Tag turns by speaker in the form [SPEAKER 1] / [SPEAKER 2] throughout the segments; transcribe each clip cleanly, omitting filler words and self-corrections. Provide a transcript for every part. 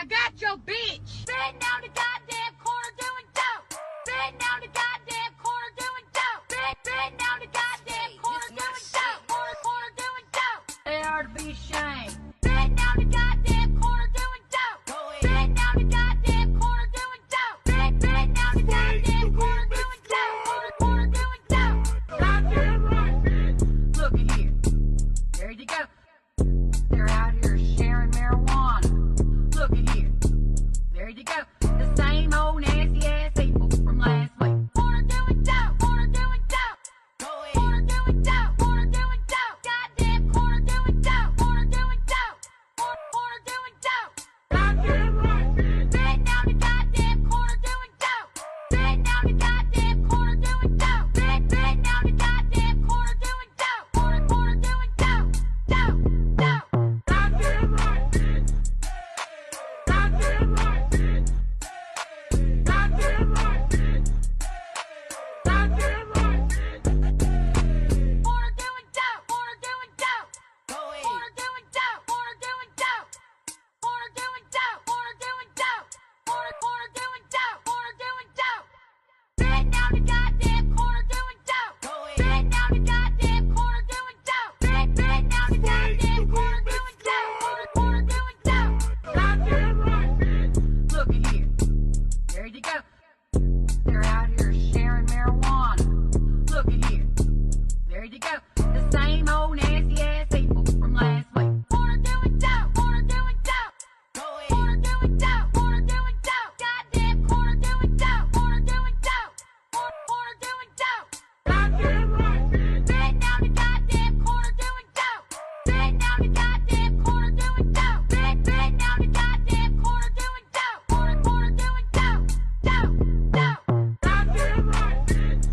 [SPEAKER 1] I got your bitch. Sitting on the goddamn corner doing dope. Sitting on the goddamn corner doing dope. Sitting on the goddamn corner doing dope. Corner doing dope. They are to be ashamed. Sitting on the goddamn corner doing dope. Sitting on the goddamn corner doing dope. Sitting on the goddamn corner doing dope. Corner doing dope. Goddamn right, bitch. Look at here. There you go. They're out here sharing marijuana. Look at here. There you go. The same old nasty ass people from last week. Corner doing dope. Corner doing dope. Corner doing dope. Corner doing dope. Goddamn corner doing dope. Corner doing dope. Corner doing dope. Goddamn right, bitch. Sitting on the goddamn corner doing dope. Sitting on the goddamn corner doing dope. Sitting on the goddamn corner doing dope. Corner doing dope. Dope. Dope. Goddamn right, bitch. Goddamn right, bitch. Goddamn right, bitch. Goddamn right, bitch. Corner doing dope. Corner doing dope. Corner doing dope. Corner doing dope. Corner doing dope. Corner doing dope. Corner doing dope. Corner doing dope. Sitting on the goddamn corner doing dope. Sitting on the goddamn corner doing dope. Sitting on the goddamn corner doing dope. Corner doing dope. Goddamn right, bitch. Look at here. There you go. They're out here sharing marijuana. Look at here. There you go. The same old nasty ass people from last week. Corner doing dope. Corner doing dope. Corner doing dope. Corner doing dope. Goddamn corner doing dope. Corner doing dope. Corner doing dope. Goddamn right, bitch. Sitting on the goddamn corner doing dope. Sitting on the goddamn corner doing dope. Sitting on the goddamn corner doing dope. Corner doing dope. Dope. Dope. Goddamn right, bitch.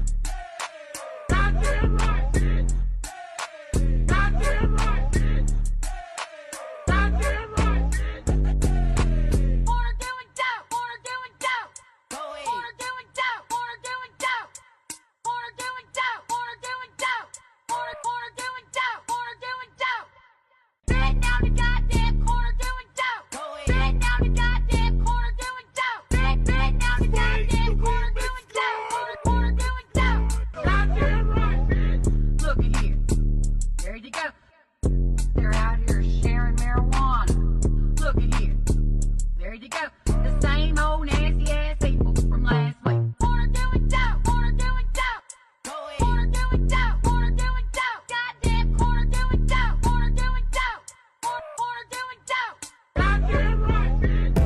[SPEAKER 1] Goddamn right, bitch. Goddamn right, bitch. Goddamn right, bitch. Corner doing dope. Corner doing dope. Corner doing dope. Corner doing dope. Corner doing dope. Corner doing dope. Corner doing dope. Corner doing dope. Sitting on the goddamn corner doing dope. Sitting on the goddamn corner doing dope. Sitting on the goddamn corner doing dope. Corner doing dope. Goddamn right, bitch. Look at here. There you go. They're out here sharing marijuana. Look at here. There you go. The same old nasty ass people from last week. Corner doing dope. Corner doing dope. Corner doing dope. Corner doing dope. Goddamn corner doing dope. Corner doing dope. Corner doing dope. Goddamn right, bitch.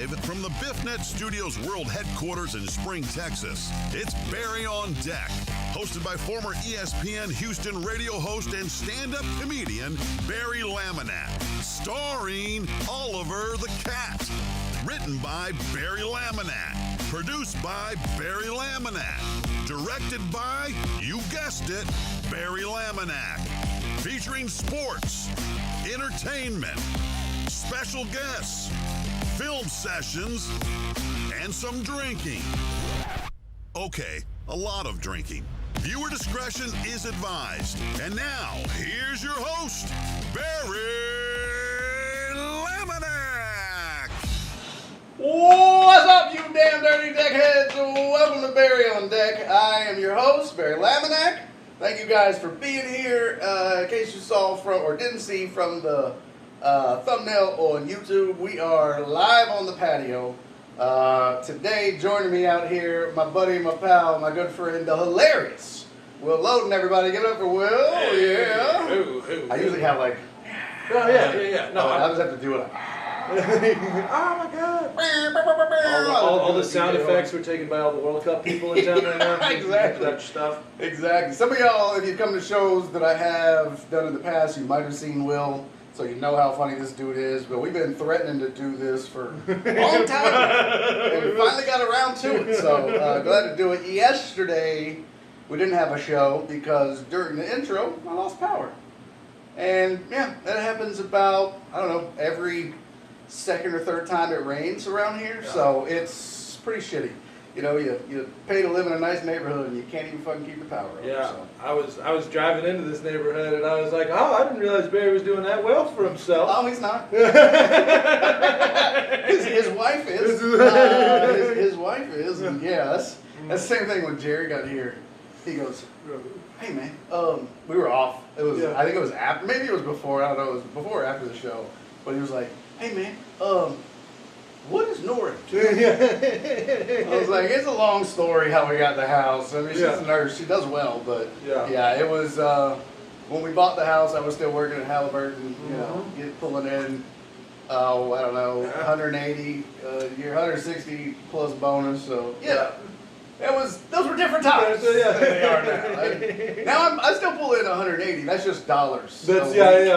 [SPEAKER 2] Live from the BiffNet Studios World Headquarters in Spring, Texas, it's Barry on Deck, hosted by former ESPN Houston radio host and stand-up comedian Barry Laminack, starring Oliver the Cat. Written by Barry Laminack, produced by Barry Laminack, directed by, you guessed it, Barry Laminack. Featuring sports, entertainment, special guests, film sessions, and some drinking. Okay, a lot of drinking. Viewer discretion is advised. And now, here's your host, Barry Laminack.
[SPEAKER 3] What's up, you damn dirty deckheads? Welcome to Barry on Deck. I am your host, Barry Laminack. Thank you guys for being here. In case you saw from or didn't see from the thumbnail on YouTube, we are live on the patio. Today, joining me out here, my buddy, my pal, my good friend, the hilarious Will Loden. Everybody, give it up for Will.
[SPEAKER 4] Hey,
[SPEAKER 3] Yeah.
[SPEAKER 4] Who?
[SPEAKER 3] I usually have like.
[SPEAKER 4] Oh yeah. No,
[SPEAKER 3] I just have to do it.
[SPEAKER 4] oh my God! All the sound effects were taken by all the World Cup people in town right now.
[SPEAKER 3] Exactly.
[SPEAKER 4] That stuff.
[SPEAKER 3] Exactly. Some of y'all, if you come to shows that I have done in the past, you might have seen Will, so you know how funny this dude is. But we've been threatening to do this for a long time, and we finally got around to it. So glad to do it. Yesterday, we didn't have a show because during the intro, I lost power. And yeah, that happens about, I don't know, every second or third time it rains around here, so it's pretty shitty. You know, you pay to live in a nice neighborhood and you can't even fucking keep the power on.
[SPEAKER 4] Yeah,
[SPEAKER 3] So.
[SPEAKER 4] I was driving into this neighborhood and I was like, oh, I didn't realize Barry was doing that well for himself.
[SPEAKER 3] Oh, he's not. his wife is. His wife is, and yeah, that's the same thing when Jerry got here. He goes, hey man, we were off. It was, I think it was after, maybe it was before, I don't know, it was before or after the show. But he was like, hey man, what is Nora doing? I was like, it's a long story how we got the house. I mean, she's a nurse, she does well, but yeah, it was, when we bought the house, I was still working at Halliburton, you know, pulling in, I don't know, 180 a year, 160 plus bonus, so yeah. Those were different times than they are now. Now I still pull in 180. That's just dollars.
[SPEAKER 4] That's exactly.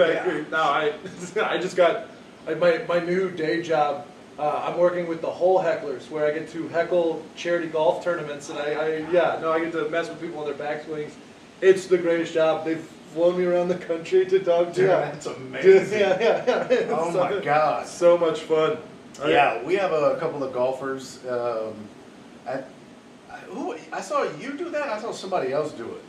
[SPEAKER 3] Yeah.
[SPEAKER 4] No, I just got my new day job. I'm working with the whole hecklers, where I get to heckle charity golf tournaments, and I get to mess with people on their backswings. It's the greatest job. They've flown me around the country to talk to.
[SPEAKER 3] Dude, that's amazing.
[SPEAKER 4] Yeah.
[SPEAKER 3] Oh my God.
[SPEAKER 4] So much fun.
[SPEAKER 3] Yeah, we have a couple of golfers. I saw you do that. I saw somebody else do it,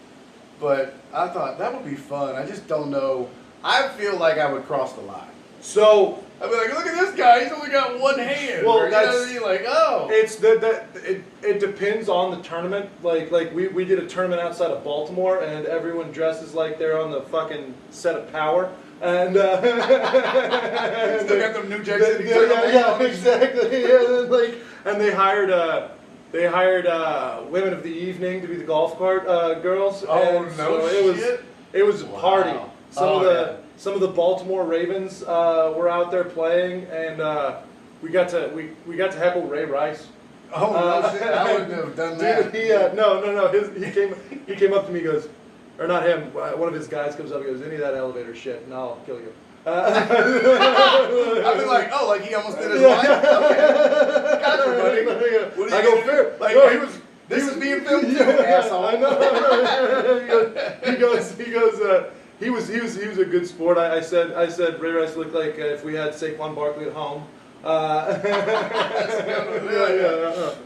[SPEAKER 3] but I thought that would be fun. I just don't know. I feel like I would cross the line.
[SPEAKER 4] So
[SPEAKER 3] I'd be like, look at this guy. He's only got one hand.
[SPEAKER 4] Well,
[SPEAKER 3] or, you know what I mean? Like, oh.
[SPEAKER 4] It depends on the tournament. Like we did a tournament outside of Baltimore, and everyone dresses like they're on the fucking set of Power. And
[SPEAKER 3] still got them New Jack City.
[SPEAKER 4] Yeah, exactly. Yeah, and they hired women of the evening to be the golf cart girls.
[SPEAKER 3] Oh,
[SPEAKER 4] and
[SPEAKER 3] no
[SPEAKER 4] so
[SPEAKER 3] shit.
[SPEAKER 4] It was a party.
[SPEAKER 3] Wow.
[SPEAKER 4] Some of the Baltimore Ravens were out there playing, and we got to heckle Ray Rice.
[SPEAKER 3] Oh no shit! I wouldn't have done that.
[SPEAKER 4] Dude, no. He came up to me, he goes, or not him. One of his guys comes up, and goes, "Any of that elevator shit, and I'll kill you."
[SPEAKER 3] I'd be like, oh, like he almost did his life. Okay, gotcha, buddy. What do you go fair? Like, no, this is being filmed too, asshole.
[SPEAKER 4] I know. He goes. He was a good sport. I said Ray Rice looked like if we had Saquon Barkley at home.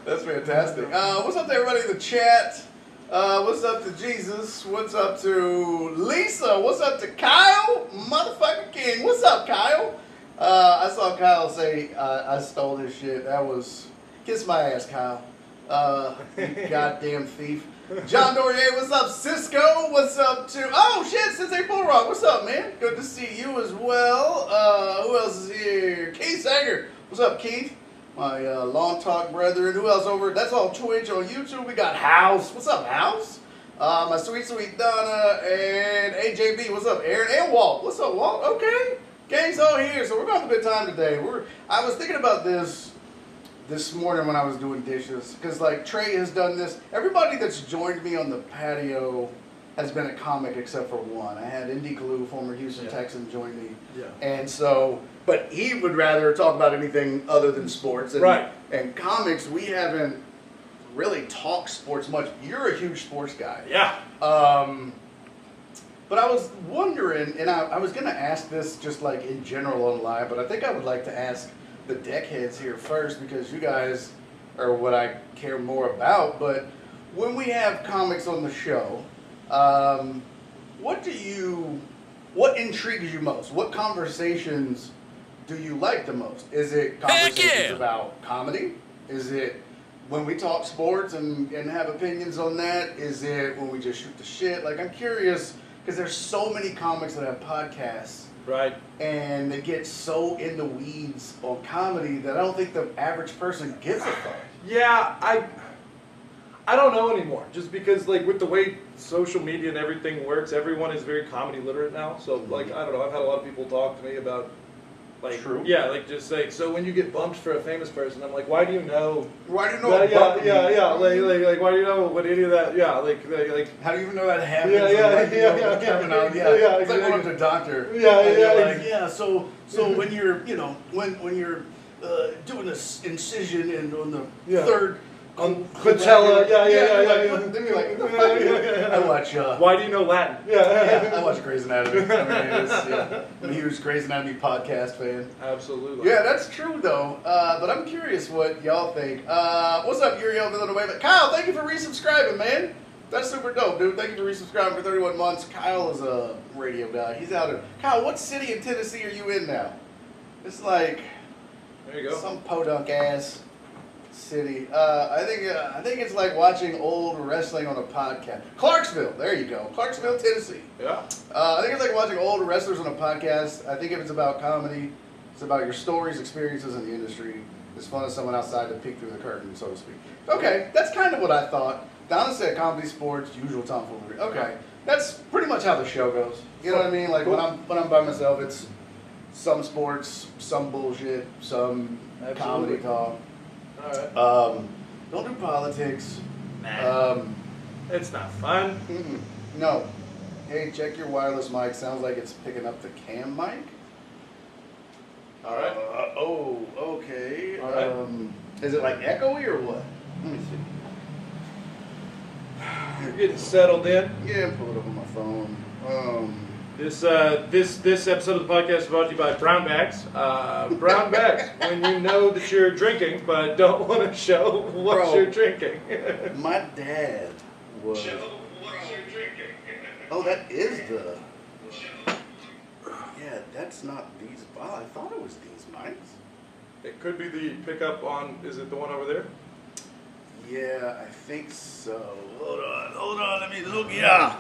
[SPEAKER 3] That's fantastic. What's up to everybody in the chat? What's up to Jesus? What's up to Lisa? What's up to Kyle? Motherfucking King. What's up, Kyle? I saw Kyle say I stole his shit. That was kiss my ass, Kyle. You goddamn thief. John Dorier, what's up? Cisco, what's up to... Oh, shit, Sensei Bullrock, what's up, man? Good to see you as well. Who else is here? Keith Sager. What's up, Keith? My Long Talk brethren. Who else over? That's all Twitch. On YouTube, we got House. What's up, House? My sweet Donna and AJB. What's up, Aaron? And Walt. What's up, Walt? Okay. Gang's all here, so we're going to have a good time today. I was thinking about this morning when I was doing dishes, because like Trey has done this. Everybody that's joined me on the patio has been a comic except for one. I had Indy Kalu, former Houston Texan, join me.
[SPEAKER 4] Yeah.
[SPEAKER 3] And so, but he would rather talk about anything other than sports. And,
[SPEAKER 4] Right.
[SPEAKER 3] And comics, we haven't really talked sports much. You're a huge sports guy.
[SPEAKER 4] Yeah.
[SPEAKER 3] But I was wondering, and I was going to ask this just like in general on live, but I think I would like to ask the deckheads here first because you guys are what I care more about. But when we have comics on the show, what intrigues you most? What conversations do you like the most? Is it conversations about comedy? Is it when we talk sports and have opinions on that? Is it when we just shoot the shit? Like, I'm curious because there's so many comics that have podcasts.
[SPEAKER 4] Right.
[SPEAKER 3] And they get so in the weeds on comedy that I don't think the average person gives a fuck.
[SPEAKER 4] Yeah, I don't know anymore. Just because, like, with the way social media and everything works, everyone is very comedy literate now. So, like, I don't know. I've had a lot of people talk to me about, like,
[SPEAKER 3] True.
[SPEAKER 4] Yeah, like, just like, so when you get bumped for a famous person, I'm like, why do you know?
[SPEAKER 3] Why do you know?
[SPEAKER 4] Like, like, why do you know what any of that? Yeah, like.
[SPEAKER 3] How do you even know that happens?
[SPEAKER 4] Yeah.
[SPEAKER 3] It's like going up to a doctor. So when you're, when you're doing this incision and on the third.
[SPEAKER 4] On Coachella,
[SPEAKER 3] Then you're like, what the fuck? I watch.
[SPEAKER 4] Why do you know Latin?
[SPEAKER 3] I watch Grey's Anatomy. I'm a huge Grey's Anatomy podcast fan.
[SPEAKER 4] Absolutely.
[SPEAKER 3] Yeah, that's true though. But I'm curious what y'all think. What's up, Uriel Villanueva? Kyle, thank you for resubscribing, man. That's super dope, dude. Thank you for resubscribing for 31 months. Kyle is a radio guy. He's out of Kyle. What city in Tennessee are you in now? It's like
[SPEAKER 4] there you go.
[SPEAKER 3] Some podunk ass city. I think it's like watching old wrestling on a podcast. Clarksville, there you go. Clarksville, Tennessee.
[SPEAKER 4] Yeah.
[SPEAKER 3] I think it's like watching old wrestlers on a podcast. I think if it's about comedy, it's about your stories, experiences in the industry. It's fun as someone outside to peek through the curtain, so to speak. Okay, that's kind of what I thought. Donna said comedy, sports, usual tomfoolery. Okay, that's pretty much how the show goes. You know what I mean? Like when I'm by myself, it's some sports, some bullshit, some comedy talk.
[SPEAKER 4] All right.
[SPEAKER 3] Don't do politics.
[SPEAKER 4] Nah. It's not fun.
[SPEAKER 3] No. Hey, check your wireless mic. Sounds like it's picking up the cam mic.
[SPEAKER 4] All right.
[SPEAKER 3] Okay.
[SPEAKER 4] All right.
[SPEAKER 3] Is it like echoey or what? Let me see.
[SPEAKER 4] You're getting settled in.
[SPEAKER 3] Yeah, pull it up on my phone.
[SPEAKER 4] This episode of the podcast is brought to you by Brown Bags. Brown Bags, when you know that you're drinking but don't want to show what you're drinking.
[SPEAKER 3] My dad was.
[SPEAKER 4] Show what you're drinking.
[SPEAKER 3] Oh, that is the. Yeah, that's not these. Wow, I thought it was these mics.
[SPEAKER 4] It could be the pickup on. Is it the one over there?
[SPEAKER 3] Yeah, I think so. Hold on. Let me look. Yeah.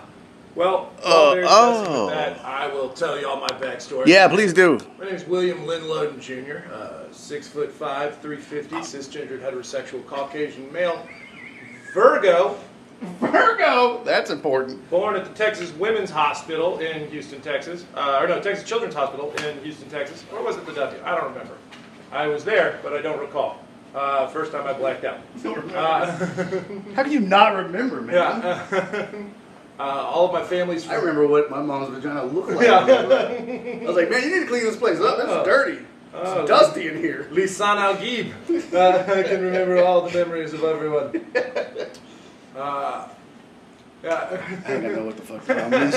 [SPEAKER 4] Well, while there's messing with that, I will tell you all my backstory.
[SPEAKER 3] Yeah, please do.
[SPEAKER 4] My name is William Lynn Loden Jr., 6'5", 350, cisgendered, heterosexual, Caucasian male, Virgo,
[SPEAKER 3] That's important.
[SPEAKER 4] born at the Texas Women's Hospital in Houston, Texas. Texas Children's Hospital in Houston, Texas. Or was it the W? I don't remember. I was there, but I don't recall. First time I blacked out.
[SPEAKER 3] How can you not remember, man?
[SPEAKER 4] Yeah. All of my family's from...
[SPEAKER 3] I remember what my mom's vagina looked like.
[SPEAKER 4] Yeah.
[SPEAKER 3] I was like, man, you need to clean this place up. This is dirty. It's dusty in here.
[SPEAKER 4] Lisan Al-Gib. I can remember all the memories of everyone. Yeah.
[SPEAKER 3] I don't know what the fuck the problem is.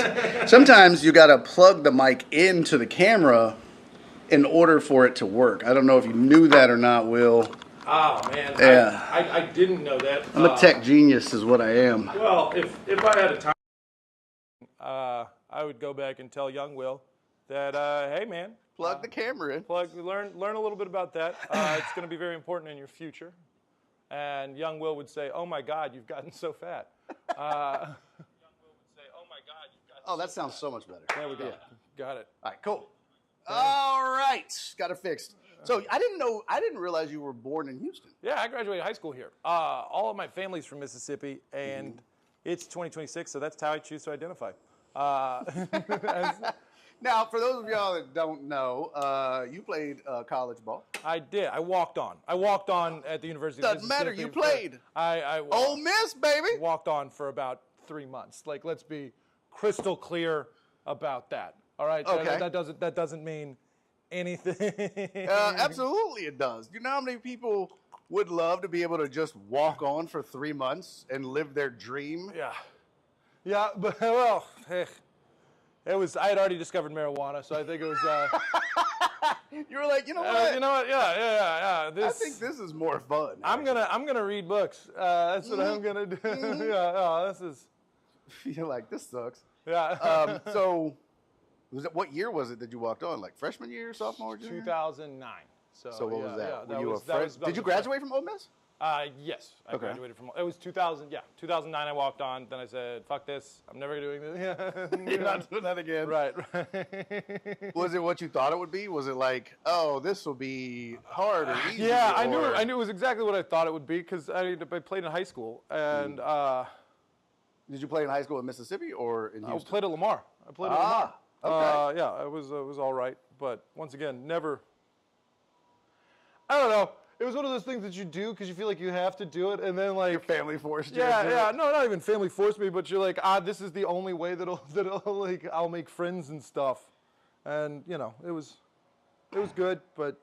[SPEAKER 3] Sometimes you gotta plug the mic into the camera in order for it to work. I don't know if you knew that or not, Will.
[SPEAKER 4] Oh, man.
[SPEAKER 3] Yeah.
[SPEAKER 4] I didn't know that.
[SPEAKER 3] I'm a tech genius is what I am.
[SPEAKER 4] Well, if I had a time, I would go back and tell young Will that, hey, man.
[SPEAKER 3] Plug the camera in.
[SPEAKER 4] Learn a little bit about that. It's going to be very important in your future. And young Will would say, oh, my God, you've gotten so fat.
[SPEAKER 3] Oh, that sounds so much better.
[SPEAKER 4] There we go.
[SPEAKER 3] Yeah.
[SPEAKER 4] Got it.
[SPEAKER 3] All right, cool. All right, got it fixed. So I didn't realize you were born in Houston.
[SPEAKER 4] Yeah, I graduated high school here. All of my family's from Mississippi, and it's 2026, so that's how I choose to identify.
[SPEAKER 3] Now, for those of y'all that don't know, you played college ball.
[SPEAKER 5] I did. I walked on. I walked on at the University of
[SPEAKER 3] Doesn't matter. You
[SPEAKER 5] Mississippi.
[SPEAKER 3] played.
[SPEAKER 5] I
[SPEAKER 3] Ole Miss, baby.
[SPEAKER 5] walked on for about 3 months. Like, let's be crystal clear about that. All right.
[SPEAKER 3] Okay.
[SPEAKER 5] That doesn't mean anything.
[SPEAKER 3] Absolutely, it does. You know how many people would love to be able to just walk on for 3 months and live their dream?
[SPEAKER 5] Yeah. Yeah, but well, it was. I had already discovered marijuana, so I think it was.
[SPEAKER 3] You were like, you know what?
[SPEAKER 5] You know what? Yeah.
[SPEAKER 3] I think this is more fun.
[SPEAKER 5] I'm gonna read books. That's what I'm gonna do. This is.
[SPEAKER 3] You're like, this sucks.
[SPEAKER 5] Yeah.
[SPEAKER 3] So, what year was it that you walked on? Like freshman year, sophomore year?
[SPEAKER 5] 2009. So
[SPEAKER 3] So what was that?
[SPEAKER 5] Yeah,
[SPEAKER 3] Were you a
[SPEAKER 5] that
[SPEAKER 3] freshman?
[SPEAKER 5] was
[SPEAKER 3] Did you graduate from Ole Miss?
[SPEAKER 5] Yes, I
[SPEAKER 3] Okay.
[SPEAKER 5] graduated from. It was 2000. Yeah, 2009. I walked on. Then I said, "Fuck this! I'm never doing this." Yeah.
[SPEAKER 3] You're not doing that again.
[SPEAKER 5] Right.
[SPEAKER 3] Was it what you thought it would be? Was it like, oh, this will be hard or easy?
[SPEAKER 5] Yeah, I
[SPEAKER 3] or-
[SPEAKER 5] knew it was exactly what I thought it would be because I played in high school and
[SPEAKER 3] Did you play in high school in Mississippi or in
[SPEAKER 5] I
[SPEAKER 3] Houston?
[SPEAKER 5] played at Lamar.
[SPEAKER 3] Ah, okay.
[SPEAKER 5] Yeah, it was all right, but once again, never. I don't know. It was one of those things that you do because you feel like you have to do it, and then like
[SPEAKER 3] Your family forced you.
[SPEAKER 5] yeah,
[SPEAKER 3] to do
[SPEAKER 5] yeah.
[SPEAKER 3] it?
[SPEAKER 5] No, not even family forced me, but you're like, this is the only way that'll like I'll make friends and stuff, and you know, it was good, but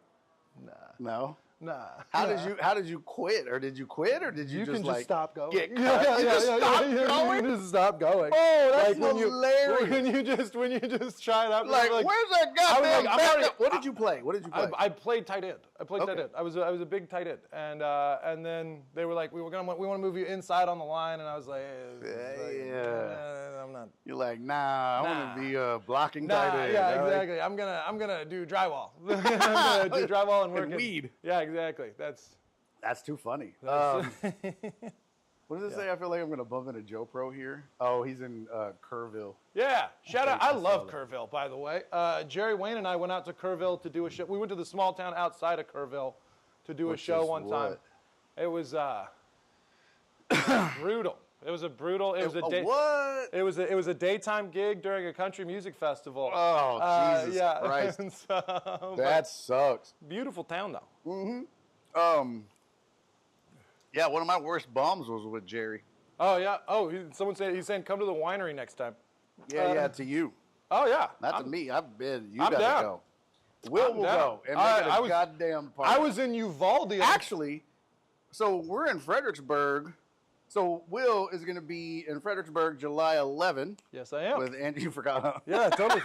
[SPEAKER 3] No.
[SPEAKER 5] nah.
[SPEAKER 3] How did you quit, or did you quit, or did you,
[SPEAKER 5] You
[SPEAKER 3] just
[SPEAKER 5] can
[SPEAKER 3] like
[SPEAKER 5] just stop going.
[SPEAKER 3] Get cut?
[SPEAKER 5] Yeah,
[SPEAKER 3] You just stop
[SPEAKER 5] You
[SPEAKER 3] going?
[SPEAKER 5] can just stop going.
[SPEAKER 3] Oh, that's
[SPEAKER 5] when
[SPEAKER 3] hilarious.
[SPEAKER 5] when you just try it out.
[SPEAKER 3] Like,
[SPEAKER 5] you're
[SPEAKER 3] where's that
[SPEAKER 5] I was
[SPEAKER 3] goddamn
[SPEAKER 5] like, I'm
[SPEAKER 3] backup?
[SPEAKER 5] already-
[SPEAKER 3] What did you play? What did you play?
[SPEAKER 5] I played tight end.
[SPEAKER 3] Okay.
[SPEAKER 5] Tight end. I was a big tight end, and then they were like, we want to move you inside on the line, and I was like, I'm not.
[SPEAKER 3] You're like, nah, I want to be a blocking
[SPEAKER 5] Nah,
[SPEAKER 3] tight end.
[SPEAKER 5] yeah,
[SPEAKER 3] I like-
[SPEAKER 5] exactly. I'm gonna do drywall. I'm gonna do drywall and work
[SPEAKER 3] And
[SPEAKER 5] in-
[SPEAKER 3] weed.
[SPEAKER 5] Yeah, exactly.
[SPEAKER 3] That's too funny. What does it say? I feel like I'm gonna bump into Joe Pro here. Oh, he's in Kerrville.
[SPEAKER 5] Yeah, shout out. I
[SPEAKER 3] I saw
[SPEAKER 5] love
[SPEAKER 3] that.
[SPEAKER 5] Kerrville, by the way. Jerry Wayne and I went out to Kerrville to do a show. We went to the small town outside of Kerrville to do a
[SPEAKER 3] Which
[SPEAKER 5] show
[SPEAKER 3] is
[SPEAKER 5] one time.
[SPEAKER 3] what?
[SPEAKER 5] It was brutal. It was a brutal. It was a day.
[SPEAKER 3] What?
[SPEAKER 5] It was a daytime gig during a country music festival.
[SPEAKER 3] Oh, Jesus
[SPEAKER 5] yeah.
[SPEAKER 3] Christ.
[SPEAKER 5] And so,
[SPEAKER 3] That sucks.
[SPEAKER 5] beautiful town though.
[SPEAKER 3] Yeah, one of my worst bombs was with Jerry.
[SPEAKER 5] Oh yeah. Oh, someone said he's saying come to the winery next time.
[SPEAKER 3] Yeah, to you.
[SPEAKER 5] Oh yeah.
[SPEAKER 3] Not to me. I've been. You
[SPEAKER 5] I'm
[SPEAKER 3] gotta
[SPEAKER 5] down.
[SPEAKER 3] go. Will will
[SPEAKER 5] down.
[SPEAKER 3] go and make
[SPEAKER 5] I-
[SPEAKER 3] it a
[SPEAKER 5] I was-
[SPEAKER 3] goddamn party.
[SPEAKER 5] I was in Uvalde.
[SPEAKER 3] Actually, so we're in Fredericksburg. So Will is going to be in Fredericksburg July 11
[SPEAKER 5] Yes, I am.
[SPEAKER 3] with Andrew. You forgot.
[SPEAKER 5] Yeah, totally.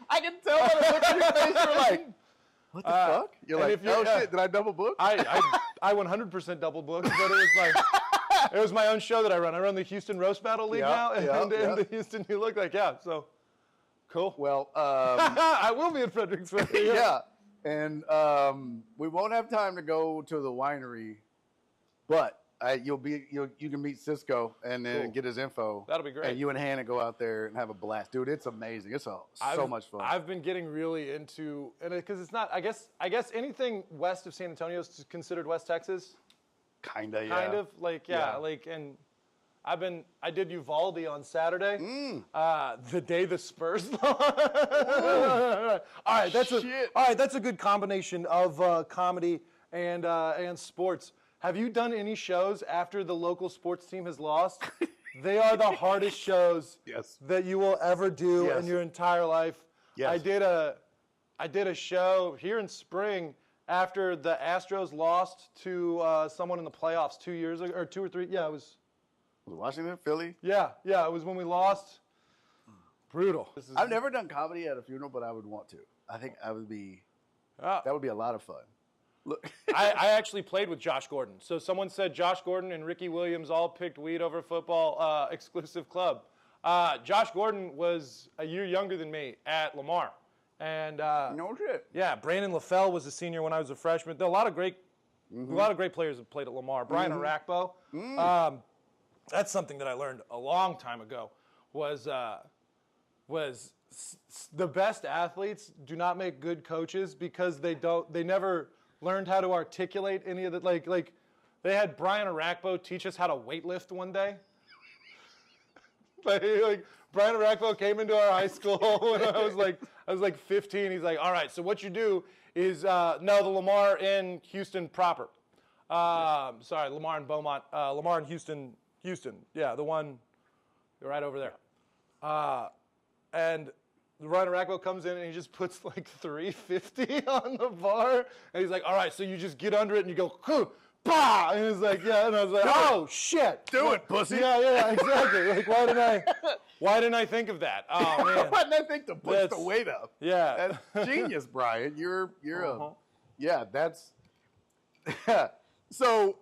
[SPEAKER 3] I can tell by the look on your face. You're like, what the fuck? You're
[SPEAKER 5] and
[SPEAKER 3] like,
[SPEAKER 5] if you're-
[SPEAKER 3] oh shit, did I double book?
[SPEAKER 5] I 100% double booked, but it was like it was my own show that I run. I run the Houston Roast Battle League
[SPEAKER 3] Yeah,
[SPEAKER 5] now,
[SPEAKER 3] yeah,
[SPEAKER 5] and
[SPEAKER 3] yeah.
[SPEAKER 5] the Houston You Look Like, yeah. So cool.
[SPEAKER 3] Well,
[SPEAKER 5] I will be in Fredericksburg.
[SPEAKER 3] yeah. And we won't have time to go to the winery, but you can meet Cisco and then
[SPEAKER 5] Cool.
[SPEAKER 3] get his info.
[SPEAKER 5] That'll be great.
[SPEAKER 3] And you and Hannah go out there and have a blast, dude. It's amazing. It's so much fun.
[SPEAKER 5] I've been getting really into, and because it's not, I guess anything west of San Antonio is considered West Texas.
[SPEAKER 3] Kinda, yeah.
[SPEAKER 5] Kind of like
[SPEAKER 3] Yeah.
[SPEAKER 5] like and I did Uvalde on Saturday, the day the Spurs lost. All right, that's a good combination of comedy and sports. Have you done any shows after the local sports team has lost? They are the hardest shows
[SPEAKER 3] Yes.
[SPEAKER 5] that you will ever do
[SPEAKER 3] Yes.
[SPEAKER 5] in your entire life.
[SPEAKER 3] Yes.
[SPEAKER 5] I did a show here in spring after the Astros lost to someone in the playoffs 2 years ago, or 2 or 3. Yeah, it was.
[SPEAKER 3] Was it Washington, Philly?
[SPEAKER 5] Yeah, it was when we lost. Brutal.
[SPEAKER 3] I've never done comedy at a funeral, but I would want to. I think that would be a lot of fun. Look,
[SPEAKER 5] I actually played with Josh Gordon. So someone said Josh Gordon and Ricky Williams all picked weed over football exclusive club. Josh Gordon was a year younger than me at Lamar. And
[SPEAKER 3] no shit.
[SPEAKER 5] yeah, Brandon LaFell was a senior when I was a freshman. There are a lot of great players that played at Lamar. Brian Arakpo. That's something that I learned a long time ago. Was the best athletes do not make good coaches because they never learned how to articulate any of the like they had Brian Arakpo teach us how to weightlift one day. Like Brian Rackville came into our high school when I was like 15. He's like, all right, so what you do is the Lamar in Houston proper. Sorry, Lamar in Beaumont. Lamar in Houston. Yeah, the one right over there. And Brian Rackville comes in and he just puts like 350 on the bar. And he's like, all right, so you just get under it and you go, bah! And he's like, yeah. And I was like, oh, shit.
[SPEAKER 3] Do it, pussy.
[SPEAKER 5] Yeah, exactly. Like, why didn't I think of that? Oh, man.
[SPEAKER 3] Why didn't I think to push the weight up?
[SPEAKER 5] Yeah.
[SPEAKER 3] That's genius, Brian. You're yeah, that's so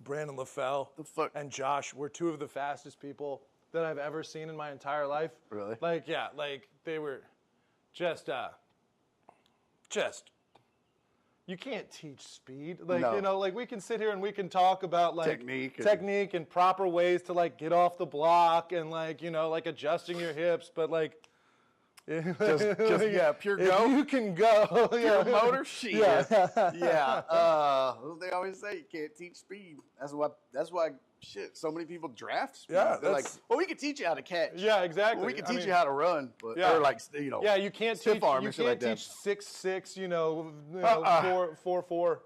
[SPEAKER 5] Brandon LaFell and Josh were two of the fastest people that I've ever seen in my entire life.
[SPEAKER 3] Really?
[SPEAKER 5] Like, yeah, like they were just you can't teach speed. Like,
[SPEAKER 3] No.
[SPEAKER 5] you know, like we can sit here and we can talk about like
[SPEAKER 3] technique
[SPEAKER 5] and proper ways to like get off the block and like, you know, like adjusting your hips, but like
[SPEAKER 3] just pure
[SPEAKER 5] if
[SPEAKER 3] go.
[SPEAKER 5] you can go.
[SPEAKER 3] Pure motor shit.
[SPEAKER 5] Yeah.
[SPEAKER 3] Yeah. They always say you can't teach speed. That's why shit, so many people draft speed.
[SPEAKER 5] Yeah,
[SPEAKER 3] They're like, well, we can teach you how to catch.
[SPEAKER 5] Yeah, exactly.
[SPEAKER 3] Well, we can teach you how to run, but or like, you know.
[SPEAKER 5] Yeah, you can't
[SPEAKER 3] stiff
[SPEAKER 5] teach.
[SPEAKER 3] arm
[SPEAKER 5] You
[SPEAKER 3] and shit
[SPEAKER 5] can't
[SPEAKER 3] like
[SPEAKER 5] teach
[SPEAKER 3] that.
[SPEAKER 5] 6'6", you know, 4'4".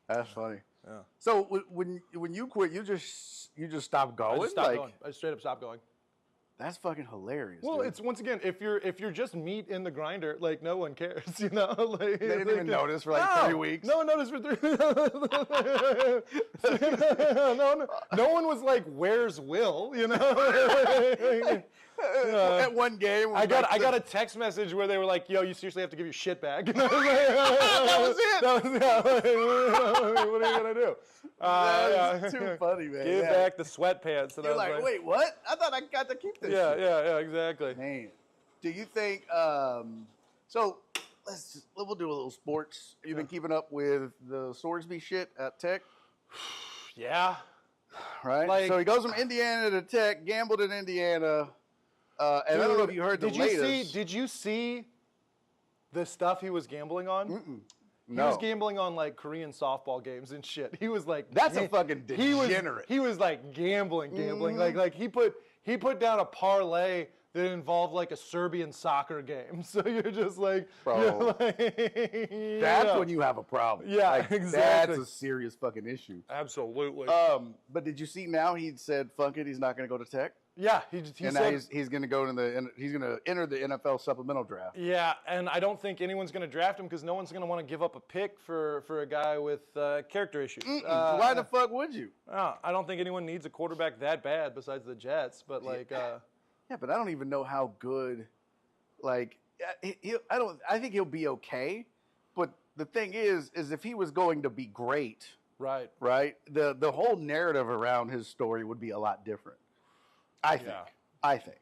[SPEAKER 3] That's funny.
[SPEAKER 5] Yeah.
[SPEAKER 3] So when you quit, you just stopped going.
[SPEAKER 5] I just stopped going. I straight up stopped going.
[SPEAKER 3] That's fucking hilarious.
[SPEAKER 5] Well,
[SPEAKER 3] dude.
[SPEAKER 5] it's once again, if you're just meat in the grinder, like no one cares, you know. Like,
[SPEAKER 3] they didn't even notice for like 3 weeks.
[SPEAKER 5] No one noticed for 3. no one was like, "Where's Will?" You know.
[SPEAKER 3] At one game,
[SPEAKER 5] I got a text message where they were like, "Yo, you seriously have to give your shit back." that
[SPEAKER 3] was it.
[SPEAKER 5] What are you gonna do?
[SPEAKER 3] That's too funny, man.
[SPEAKER 5] Give back the sweatpants. And
[SPEAKER 3] You're
[SPEAKER 5] I was
[SPEAKER 3] like, wait, what? I thought I got to keep this.
[SPEAKER 5] Yeah,
[SPEAKER 3] shit.
[SPEAKER 5] yeah, exactly.
[SPEAKER 3] Man, do you think? So we'll do a little sports. You've been keeping up with the Swordsby shit at Tech,
[SPEAKER 5] Yeah.
[SPEAKER 3] right?
[SPEAKER 5] Like-
[SPEAKER 3] So he goes from Indiana to Tech, gambled in Indiana, and I don't know if you heard the latest.
[SPEAKER 5] Did you see the stuff he was gambling on? He
[SPEAKER 3] No.
[SPEAKER 5] was gambling on like Korean softball games and shit. He was like,
[SPEAKER 3] That's a fucking
[SPEAKER 5] he was
[SPEAKER 3] degenerate.
[SPEAKER 5] He was like gambling. Like he put down a parlay that involved like a Serbian soccer game. So you're just like,
[SPEAKER 3] Bro.
[SPEAKER 5] you're like,
[SPEAKER 3] That's when you have a problem.
[SPEAKER 5] Yeah,
[SPEAKER 3] Like,
[SPEAKER 5] exactly.
[SPEAKER 3] That's a serious fucking issue.
[SPEAKER 5] Absolutely.
[SPEAKER 3] But did you see now he said, "Fuck it," he's not going to go to Tech,
[SPEAKER 5] yeah, he
[SPEAKER 3] and
[SPEAKER 5] said,
[SPEAKER 3] now he's going to go to he's going to enter the NFL supplemental draft.
[SPEAKER 5] yeah, and I don't think anyone's going to draft him because no one's going to want to give up a pick for a guy with character issues.
[SPEAKER 3] Why the fuck would you?
[SPEAKER 5] I don't think anyone needs a quarterback that bad besides the Jets. But like,
[SPEAKER 3] Yeah, but I don't even know how good. Like, I think he'll be okay. But the thing is if he was going to be great,
[SPEAKER 5] right?
[SPEAKER 3] the whole narrative around his story would be a lot different. I think.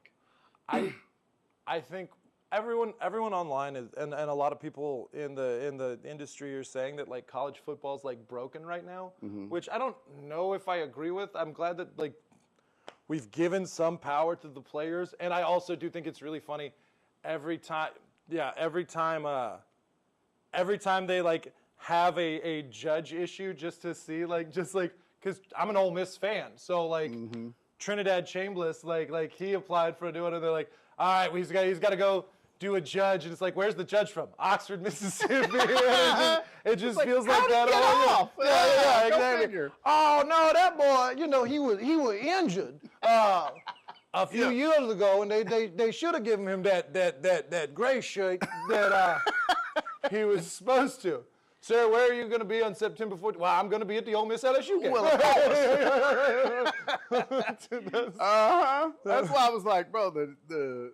[SPEAKER 5] I think everyone online is, and a lot of people in the industry are saying that like college football's like broken right now, which I don't know if I agree with. I'm glad that like we've given some power to the players, and I also do think it's really funny every time they like have a judge issue just to see because I'm an Ole Miss fan, so like Trinidad Chambliss like he applied for a new one, and they're like, all right, well, he's got to go do a judge, and it's like, where's the judge from? Oxford, Mississippi. it just feels like that. Yeah, exactly.
[SPEAKER 3] Figure.
[SPEAKER 5] Oh no, that boy, you know, he was injured a few years ago, and they should have given him that gray shirt that he was supposed to. Sir, where are you going to be on September 14th? Well, I'm going to be at the Ole Miss LSU game.
[SPEAKER 3] Well, of course. That's why I was like, bro, the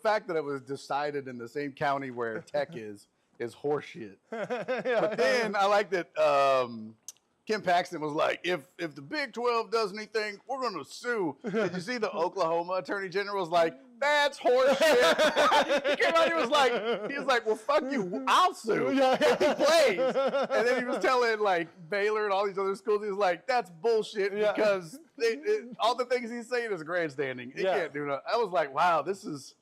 [SPEAKER 3] fact that it was decided in the same county where Tech is horseshit. But then I like that Kim Paxton was like, if the Big 12 does anything, we're going to sue. Did you see the Oklahoma Attorney General was like, that's horseshit. He came out, he was like, well, fuck you, I'll sue if he plays. And then he was telling like Baylor and all these other schools, he was like, that's bullshit because all the things he's saying is grandstanding. He can't do that. I was like, wow, this is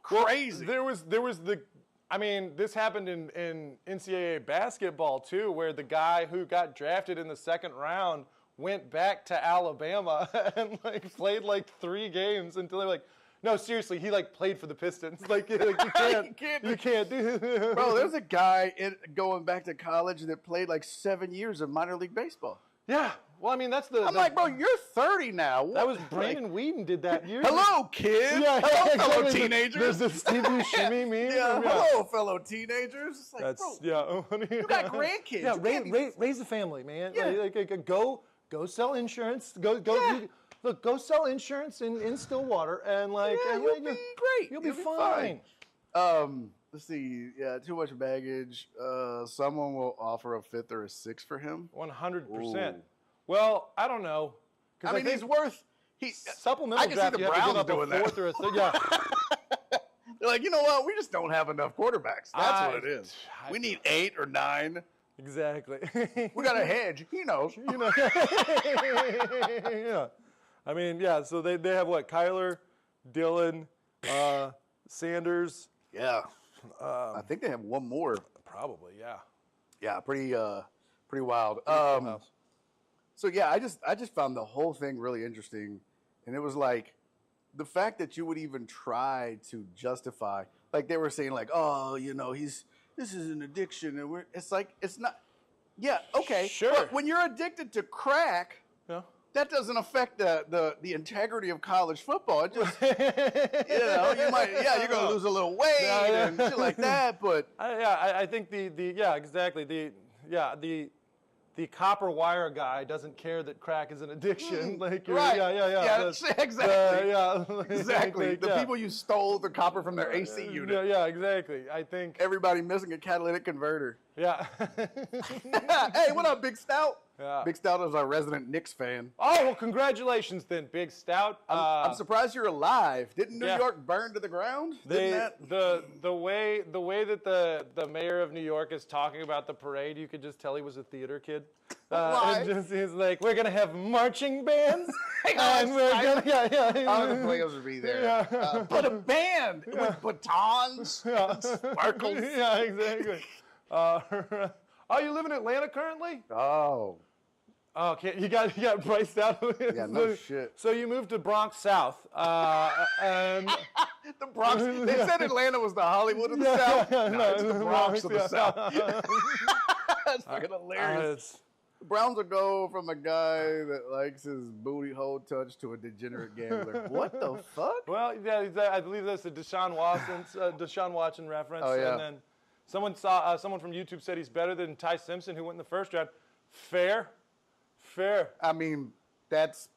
[SPEAKER 3] crazy.
[SPEAKER 5] Well, there was this happened in NCAA basketball too, where the guy who got drafted in the second round went back to Alabama and like played like 3 games until they're like, no, seriously, he like played for the Pistons. Like you can't do this.
[SPEAKER 3] Bro, there's a guy going back to college that played like 7 years of minor league baseball.
[SPEAKER 5] Yeah. Well, I mean, that's the.
[SPEAKER 3] I'm like, bro, you're 30 now.
[SPEAKER 5] That was Brandon Whedon did that years ago.
[SPEAKER 3] Hello, kid.
[SPEAKER 5] Yeah,
[SPEAKER 3] hello, fellow
[SPEAKER 5] exactly.
[SPEAKER 3] teenagers.
[SPEAKER 5] There's the Steve Buscemi meme.
[SPEAKER 3] Yeah, hello, fellow teenagers. It's like,
[SPEAKER 5] That's
[SPEAKER 3] bro,
[SPEAKER 5] yeah.
[SPEAKER 3] you got grandkids.
[SPEAKER 5] Yeah,
[SPEAKER 3] You can't be-
[SPEAKER 5] raise a family, man.
[SPEAKER 3] Yeah.
[SPEAKER 5] Like, go sell insurance. Go sell insurance in Stillwater, and like,
[SPEAKER 3] Yeah,
[SPEAKER 5] and
[SPEAKER 3] you'll
[SPEAKER 5] like,
[SPEAKER 3] be great.
[SPEAKER 5] You'll be
[SPEAKER 3] You'll
[SPEAKER 5] fine.
[SPEAKER 3] Let's see. Yeah, too much baggage. Someone will offer a 5th or a 6th for him.
[SPEAKER 5] 100%.
[SPEAKER 3] Ooh.
[SPEAKER 5] Well, I don't know.
[SPEAKER 3] I mean, he's worth.
[SPEAKER 5] Supplemental
[SPEAKER 3] I can
[SPEAKER 5] draft.
[SPEAKER 3] see the
[SPEAKER 5] You have to give
[SPEAKER 3] Browns
[SPEAKER 5] up
[SPEAKER 3] doing
[SPEAKER 5] a 4th or a 3rd. Yeah.
[SPEAKER 3] They're like, you know what? We just don't have enough quarterbacks. That's what it is.
[SPEAKER 5] I-
[SPEAKER 3] We need 8 or 9.
[SPEAKER 5] Exactly.
[SPEAKER 3] We got a hedge. He knows.
[SPEAKER 5] You know. Yeah. I mean, yeah. So they have what? Kyler, Dylan, Sanders.
[SPEAKER 3] Yeah. I think they have one more.
[SPEAKER 5] Probably, yeah.
[SPEAKER 3] Yeah, pretty wild.
[SPEAKER 5] House.
[SPEAKER 3] So yeah, I just found the whole thing really interesting, and it was like the fact that you would even try to justify, like they were saying, like, oh, you know, this is an addiction, and it's like it's not. Yeah, okay,
[SPEAKER 5] Sure.
[SPEAKER 3] But when you're addicted to crack,
[SPEAKER 5] Yeah.
[SPEAKER 3] that doesn't affect the integrity of college football. It just, you might, you're gonna lose a little weight
[SPEAKER 5] Yeah.
[SPEAKER 3] and shit like that, but.
[SPEAKER 5] I think exactly the copper wire guy doesn't care that crack is an addiction. Like
[SPEAKER 3] Right.
[SPEAKER 5] yeah.
[SPEAKER 3] Exactly.
[SPEAKER 5] Yeah.
[SPEAKER 3] Exactly.
[SPEAKER 5] Like,
[SPEAKER 3] The
[SPEAKER 5] yeah.
[SPEAKER 3] people you stole the copper from their AC unit.
[SPEAKER 5] Yeah, exactly. I think.
[SPEAKER 3] Everybody missing a catalytic converter.
[SPEAKER 5] Yeah.
[SPEAKER 3] Hey, what up, Big Stout?
[SPEAKER 5] Yeah.
[SPEAKER 3] Big Stout is our resident Knicks fan.
[SPEAKER 5] Oh well, congratulations then, Big Stout.
[SPEAKER 3] I'm surprised you're alive. Didn't New
[SPEAKER 5] yeah.
[SPEAKER 3] York burn to the ground?
[SPEAKER 5] The way that the mayor of New York is talking about the parade, you could just tell he was a theater kid.
[SPEAKER 3] Why?
[SPEAKER 5] And he's like, we're gonna have marching bands,
[SPEAKER 3] Hang
[SPEAKER 5] and
[SPEAKER 3] on,
[SPEAKER 5] we're
[SPEAKER 3] Simon.
[SPEAKER 5] gonna
[SPEAKER 3] All the players would be there. But a band with batons and sparkles.
[SPEAKER 5] Yeah, exactly. Oh, you live in Atlanta currently?
[SPEAKER 3] Oh.
[SPEAKER 5] Oh, okay. You got priced out of it.
[SPEAKER 3] Yeah, no shit.
[SPEAKER 5] So you moved to Bronx South, and
[SPEAKER 3] The Bronx. They said Atlanta was the Hollywood of the South. No, it's the Bronx of the South. That's fucking hilarious. The Browns will go from a guy that likes his booty hole touch to a degenerate gambler. What the fuck?
[SPEAKER 5] Well, yeah, I believe that's a Deshaun Watson reference.
[SPEAKER 3] Oh, yeah.
[SPEAKER 5] And then someone from YouTube said he's better than Ty Simpson, who went in the first round. Fair.
[SPEAKER 3] I mean, that's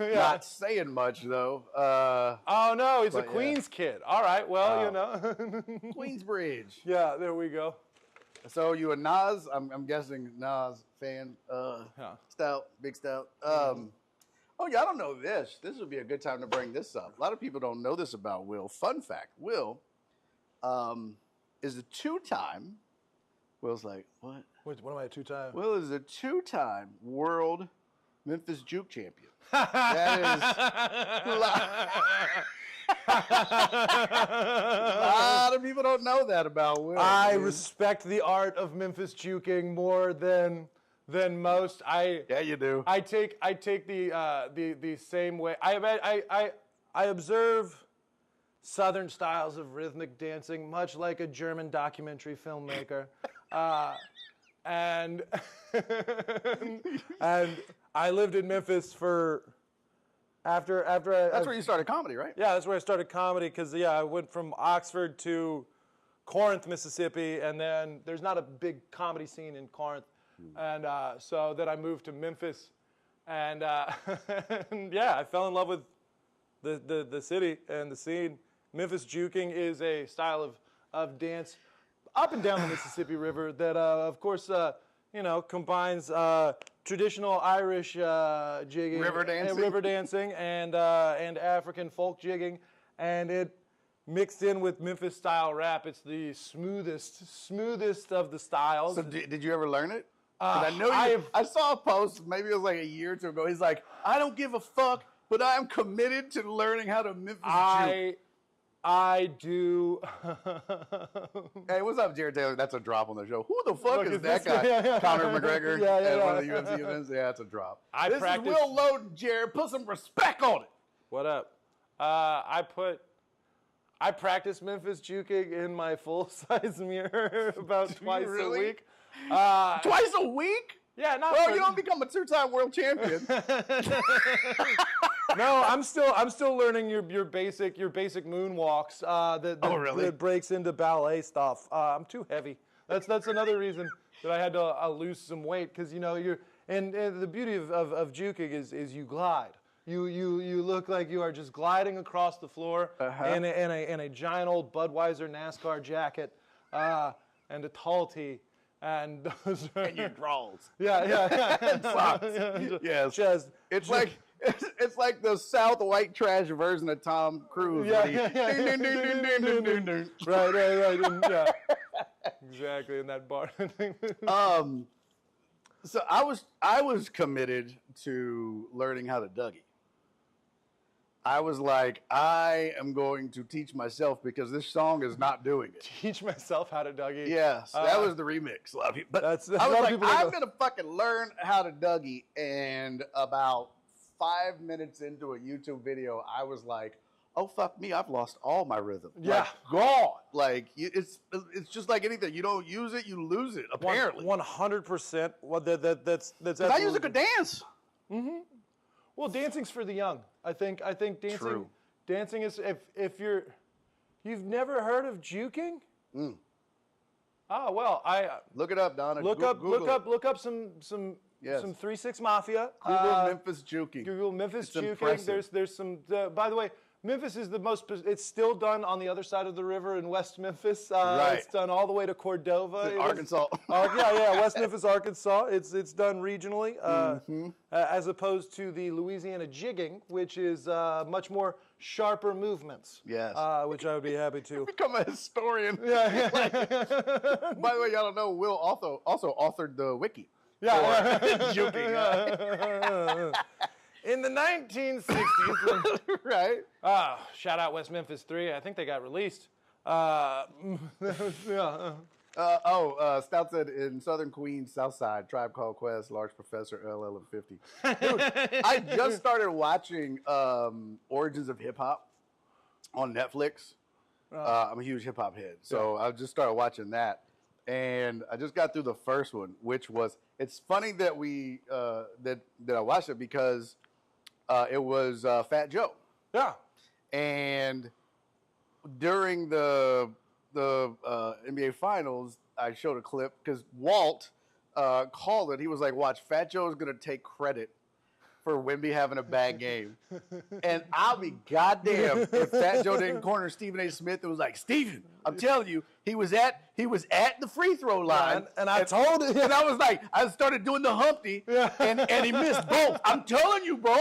[SPEAKER 3] not saying much, though.
[SPEAKER 5] Oh no, he's a
[SPEAKER 3] But, yeah.
[SPEAKER 5] Queens kid. All right, well, you know.
[SPEAKER 3] Queensbridge.
[SPEAKER 5] Yeah, there we go.
[SPEAKER 3] So you a Nas? I'm guessing Nas fan.
[SPEAKER 5] Yeah.
[SPEAKER 3] Stout, Big Stout. Oh yeah, I don't know this. This would be a good time to bring this up. A lot of people don't know this about Will. Fun fact: Will is a 2-time. Will's like, what?
[SPEAKER 5] Wait, what am I a 2-time?
[SPEAKER 3] Will is a 2-time world Memphis Juke champion. That is a lot of people don't know that about Will.
[SPEAKER 5] I
[SPEAKER 3] dude.
[SPEAKER 5] respect the art of Memphis juking more than most.
[SPEAKER 3] Yeah, you do.
[SPEAKER 5] I take the same way. I observe Southern styles of rhythmic dancing, much like a German documentary filmmaker, and I lived in Memphis for after.
[SPEAKER 3] That's where you started comedy, right?
[SPEAKER 5] Yeah, that's where I started comedy because I went from Oxford to Corinth, Mississippi, and then there's not a big comedy scene in Corinth, and so then I moved to Memphis, and and yeah, I fell in love with the city and the scene. Memphis juking is a style of dance up and down the Mississippi River that, of course, combines traditional Irish jigging,
[SPEAKER 3] River dancing.
[SPEAKER 5] and African folk jigging, and it mixed in with Memphis style rap. It's the smoothest of the styles.
[SPEAKER 3] So did you ever learn it? 'Cause I know I saw a post, maybe it was like a year or two ago. He's like, I don't give a fuck, but I'm committed to learning how to Memphis juke.
[SPEAKER 5] I do.
[SPEAKER 3] Hey, what's up, Jared Taylor? That's a drop on the show. Who the fuck
[SPEAKER 5] Look,
[SPEAKER 3] is
[SPEAKER 5] is
[SPEAKER 3] that
[SPEAKER 5] this-
[SPEAKER 3] guy?
[SPEAKER 5] yeah, yeah.
[SPEAKER 3] Conor McGregor
[SPEAKER 5] Yeah, yeah,
[SPEAKER 3] at one of the
[SPEAKER 5] yeah.
[SPEAKER 3] UFC events? Yeah, that's a drop.
[SPEAKER 5] This
[SPEAKER 3] is Will Loden, Jared. Put some respect on it.
[SPEAKER 5] What up? I practice Memphis juking in my full-size mirror about twice
[SPEAKER 3] really?
[SPEAKER 5] a week.
[SPEAKER 3] Twice a week?
[SPEAKER 5] Yeah, not
[SPEAKER 3] Bro,
[SPEAKER 5] for-
[SPEAKER 3] you don't become a two-time world champion.
[SPEAKER 5] No, I'm still learning your basic moonwalks. That breaks into ballet stuff. I'm too heavy. That's another reason that I had to lose some weight, because you're and the beauty of juking is you glide. You look like you are just gliding across the floor in a giant old Budweiser NASCAR jacket and a tall tee. And those are,
[SPEAKER 3] And your draws.
[SPEAKER 5] yeah.
[SPEAKER 3] Yes.
[SPEAKER 5] Just
[SPEAKER 3] It's like the South white trash version of Tom Cruise.
[SPEAKER 5] Yeah,
[SPEAKER 3] when he-
[SPEAKER 5] yeah.
[SPEAKER 3] ding, ding, ding, ding, ding, ding, ding.
[SPEAKER 5] right. And, yeah. Exactly in that bar.
[SPEAKER 3] So I was committed to learning how to Dougie. I was like, I am going to teach myself because this song is not doing it.
[SPEAKER 5] Teach myself how to Dougie.
[SPEAKER 3] Yes, that was the remix. Love you. But
[SPEAKER 5] That's-
[SPEAKER 3] I
[SPEAKER 5] a
[SPEAKER 3] was
[SPEAKER 5] lot of
[SPEAKER 3] like,
[SPEAKER 5] people
[SPEAKER 3] I'm
[SPEAKER 5] go-
[SPEAKER 3] going to fucking learn how to Dougie. And about 5 minutes into a YouTube video, I was like, oh, fuck me, I've lost all my rhythm.
[SPEAKER 5] Yeah.
[SPEAKER 3] Like, gone. Like, it's just like anything. You don't use it, you lose it, apparently.
[SPEAKER 5] 100%. Well, that's.
[SPEAKER 3] Because I use it to dance.
[SPEAKER 5] Well, dancing's for the young. I think dancing.
[SPEAKER 3] True.
[SPEAKER 5] Dancing is if you've never heard of juking. Oh well, I
[SPEAKER 3] Look it up, Donna.
[SPEAKER 5] look
[SPEAKER 3] Google
[SPEAKER 5] up some
[SPEAKER 3] Yes.
[SPEAKER 5] 3-6 Mafia.
[SPEAKER 3] Google Memphis juking.
[SPEAKER 5] Google Memphis
[SPEAKER 3] It's
[SPEAKER 5] juking.
[SPEAKER 3] impressive.
[SPEAKER 5] There's some. By the way, Memphis is the most. It's still done on the other side of the river in West Memphis.
[SPEAKER 3] Right.
[SPEAKER 5] It's done all the way to Cordova.
[SPEAKER 3] In
[SPEAKER 5] It was-
[SPEAKER 3] Arkansas.
[SPEAKER 5] yeah, West Memphis, Arkansas. It's done regionally, as opposed to the Louisiana jigging, which is much more sharper movements.
[SPEAKER 3] Yes.
[SPEAKER 5] Which I would be happy to.
[SPEAKER 3] Become a historian. By the way, y'all don't know, Will also authored the wiki.
[SPEAKER 5] Yeah.
[SPEAKER 3] Juking.
[SPEAKER 5] In the 1960s,
[SPEAKER 3] Right.
[SPEAKER 5] shout out West Memphis 3. I think they got released. Yeah.
[SPEAKER 3] Stout said in Southern Queens, South Side, Tribe Called Quest, Large Professor, LL and 50. Dude, I just started watching Origins of Hip Hop on Netflix. I'm a huge hip hop head, so I just started watching that, and I just got through the first one, which was. It's funny that we that I watched it because it was Fat Joe.
[SPEAKER 5] Yeah.
[SPEAKER 3] And during the NBA Finals, I showed a clip because Walt called it. He was like, "Watch, Fat Joe is going to take credit for Wemby having a bad game." And I'll be goddamn if Fat Joe didn't corner Stephen A. Smith and was like, "Stephen, I'm telling you, he was at the free throw line."
[SPEAKER 5] And I told him.
[SPEAKER 3] And I was like, I started doing the Humpty, and he missed both. I'm telling you, bro.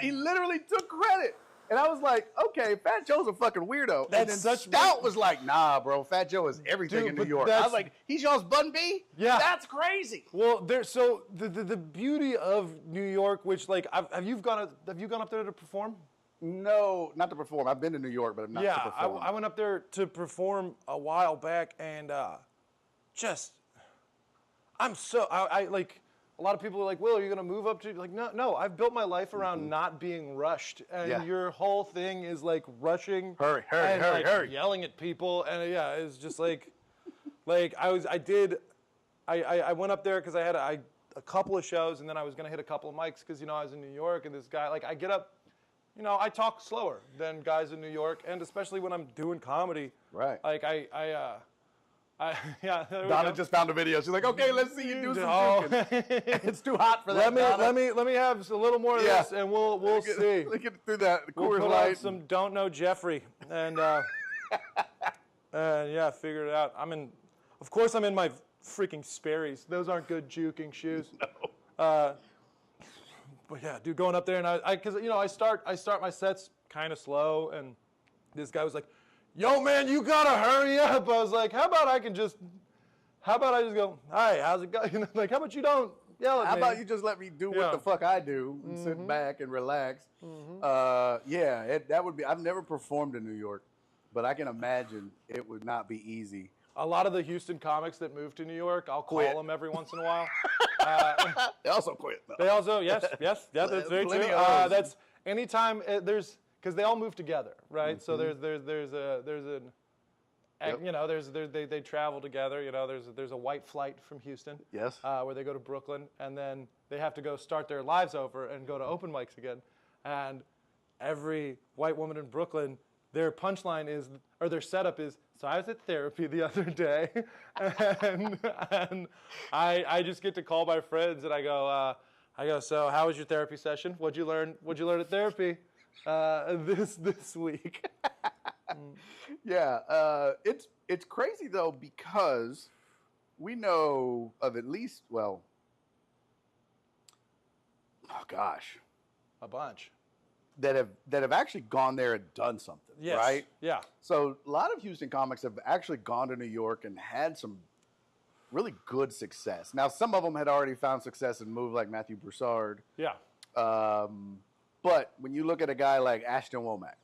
[SPEAKER 3] He literally took credit. And I was like, okay, Fat Joe's a fucking weirdo.
[SPEAKER 5] That's
[SPEAKER 3] and then
[SPEAKER 5] such-
[SPEAKER 3] Stout was like, nah, bro, Fat Joe is everything
[SPEAKER 5] Dude,
[SPEAKER 3] in New
[SPEAKER 5] but
[SPEAKER 3] York. I
[SPEAKER 5] that's-
[SPEAKER 3] was like, he's y'all's Bun B?
[SPEAKER 5] Yeah.
[SPEAKER 3] That's crazy.
[SPEAKER 5] Well, so the beauty of New York, which like have you gone up there to perform?
[SPEAKER 3] No, not to perform. I've been to New York, but not to
[SPEAKER 5] Yeah,
[SPEAKER 3] perform.
[SPEAKER 5] I went up there to perform a while back, and I like. A lot of people are like, Will, are you going to move up to? Like, no. I've built my life around not being rushed, and
[SPEAKER 3] Yeah.
[SPEAKER 5] your whole thing is like rushing,
[SPEAKER 3] Hurry,
[SPEAKER 5] and, like,
[SPEAKER 3] hurry.
[SPEAKER 5] yelling at people, and yeah, it's just like I went up there because I had a couple of shows, and then I was going to hit a couple of mics because I was in New York, and this guy, like, I get up, I talk slower than guys in New York, and especially when I'm doing comedy,
[SPEAKER 3] Right.
[SPEAKER 5] Like yeah. there we
[SPEAKER 3] Donna
[SPEAKER 5] go.
[SPEAKER 3] just found a video. She's like, okay, let's see you do some
[SPEAKER 5] Oh.
[SPEAKER 3] juking. It's too hot for that, Donna.
[SPEAKER 5] Let me have a little more of
[SPEAKER 3] Yeah.
[SPEAKER 5] this, and we'll see.
[SPEAKER 3] Look at through that
[SPEAKER 5] We'll
[SPEAKER 3] Coors
[SPEAKER 5] put on
[SPEAKER 3] Light.
[SPEAKER 5] some Don't Know Jeffrey, and yeah, figure it out. Of course I'm in my freaking Sperry's. Those aren't good juking shoes. No. But yeah, dude, going up there and because I start my sets kind of slow, and this guy was like, "Yo, man, you gotta hurry up." I was like, "How about I just go, hi, how's it going?" Like, how about you don't yell at
[SPEAKER 3] How
[SPEAKER 5] me?
[SPEAKER 3] about you just let me do
[SPEAKER 5] Yeah.
[SPEAKER 3] what the fuck I do and sit back and relax? That would be. I've never performed in New York. but I can imagine it would not be easy.
[SPEAKER 5] A lot of the Houston comics that moved to New York, I'll call
[SPEAKER 3] Quit.
[SPEAKER 5] them every once in a while.
[SPEAKER 3] They also quit.
[SPEAKER 5] They also, yes, that's very true.
[SPEAKER 3] Plenty of those.
[SPEAKER 5] That's anytime there's, because they all move together, right? So there's an,
[SPEAKER 3] Yep.
[SPEAKER 5] you know, they travel together. You know, there's a white flight from Houston.
[SPEAKER 3] Yes.
[SPEAKER 5] Where they go to Brooklyn, and then they have to go start their lives over and go to open mics again. And every white woman in Brooklyn, their punchline is, or their setup is, so I was at therapy the other day, and I just get to call my friends, and I go, so how was your therapy session? What'd you learn at therapy this week?
[SPEAKER 3] Yeah, it's crazy though, because we know of at least, well, oh gosh,
[SPEAKER 5] A bunch.
[SPEAKER 3] that have actually gone there and done something,
[SPEAKER 5] Yes.
[SPEAKER 3] right?
[SPEAKER 5] Yeah.
[SPEAKER 3] So a lot of Houston comics have actually gone to New York and had some really good success. Now, some of them had already found success and moved, like Matthew Broussard.
[SPEAKER 5] Yeah.
[SPEAKER 3] But when you look at a guy like Ashton Womack,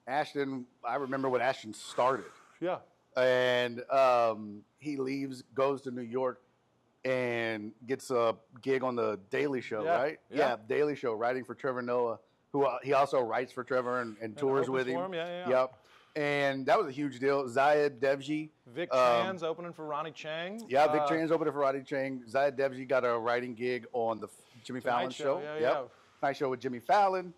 [SPEAKER 3] Ashton, I remember when Ashton started.
[SPEAKER 5] Yeah.
[SPEAKER 3] And he leaves, goes to New York, and gets a gig on the Daily Show,
[SPEAKER 5] Yeah,
[SPEAKER 3] right?
[SPEAKER 5] yeah.
[SPEAKER 3] Daily Show, writing for Trevor Noah, who he also writes for Trevor and tours
[SPEAKER 5] opens
[SPEAKER 3] with him.
[SPEAKER 5] for him, yeah.
[SPEAKER 3] Yep. And that was a huge deal. Zayed Devji.
[SPEAKER 5] Vic Tran's opening for Ronnie Chang.
[SPEAKER 3] Yeah, Vic Tran's opening for Roddy Chang. Zayed Devji got a writing gig on the Jimmy Fallon show.
[SPEAKER 5] Yeah,
[SPEAKER 3] Yep.
[SPEAKER 5] yeah.
[SPEAKER 3] Night show with Jimmy Fallon.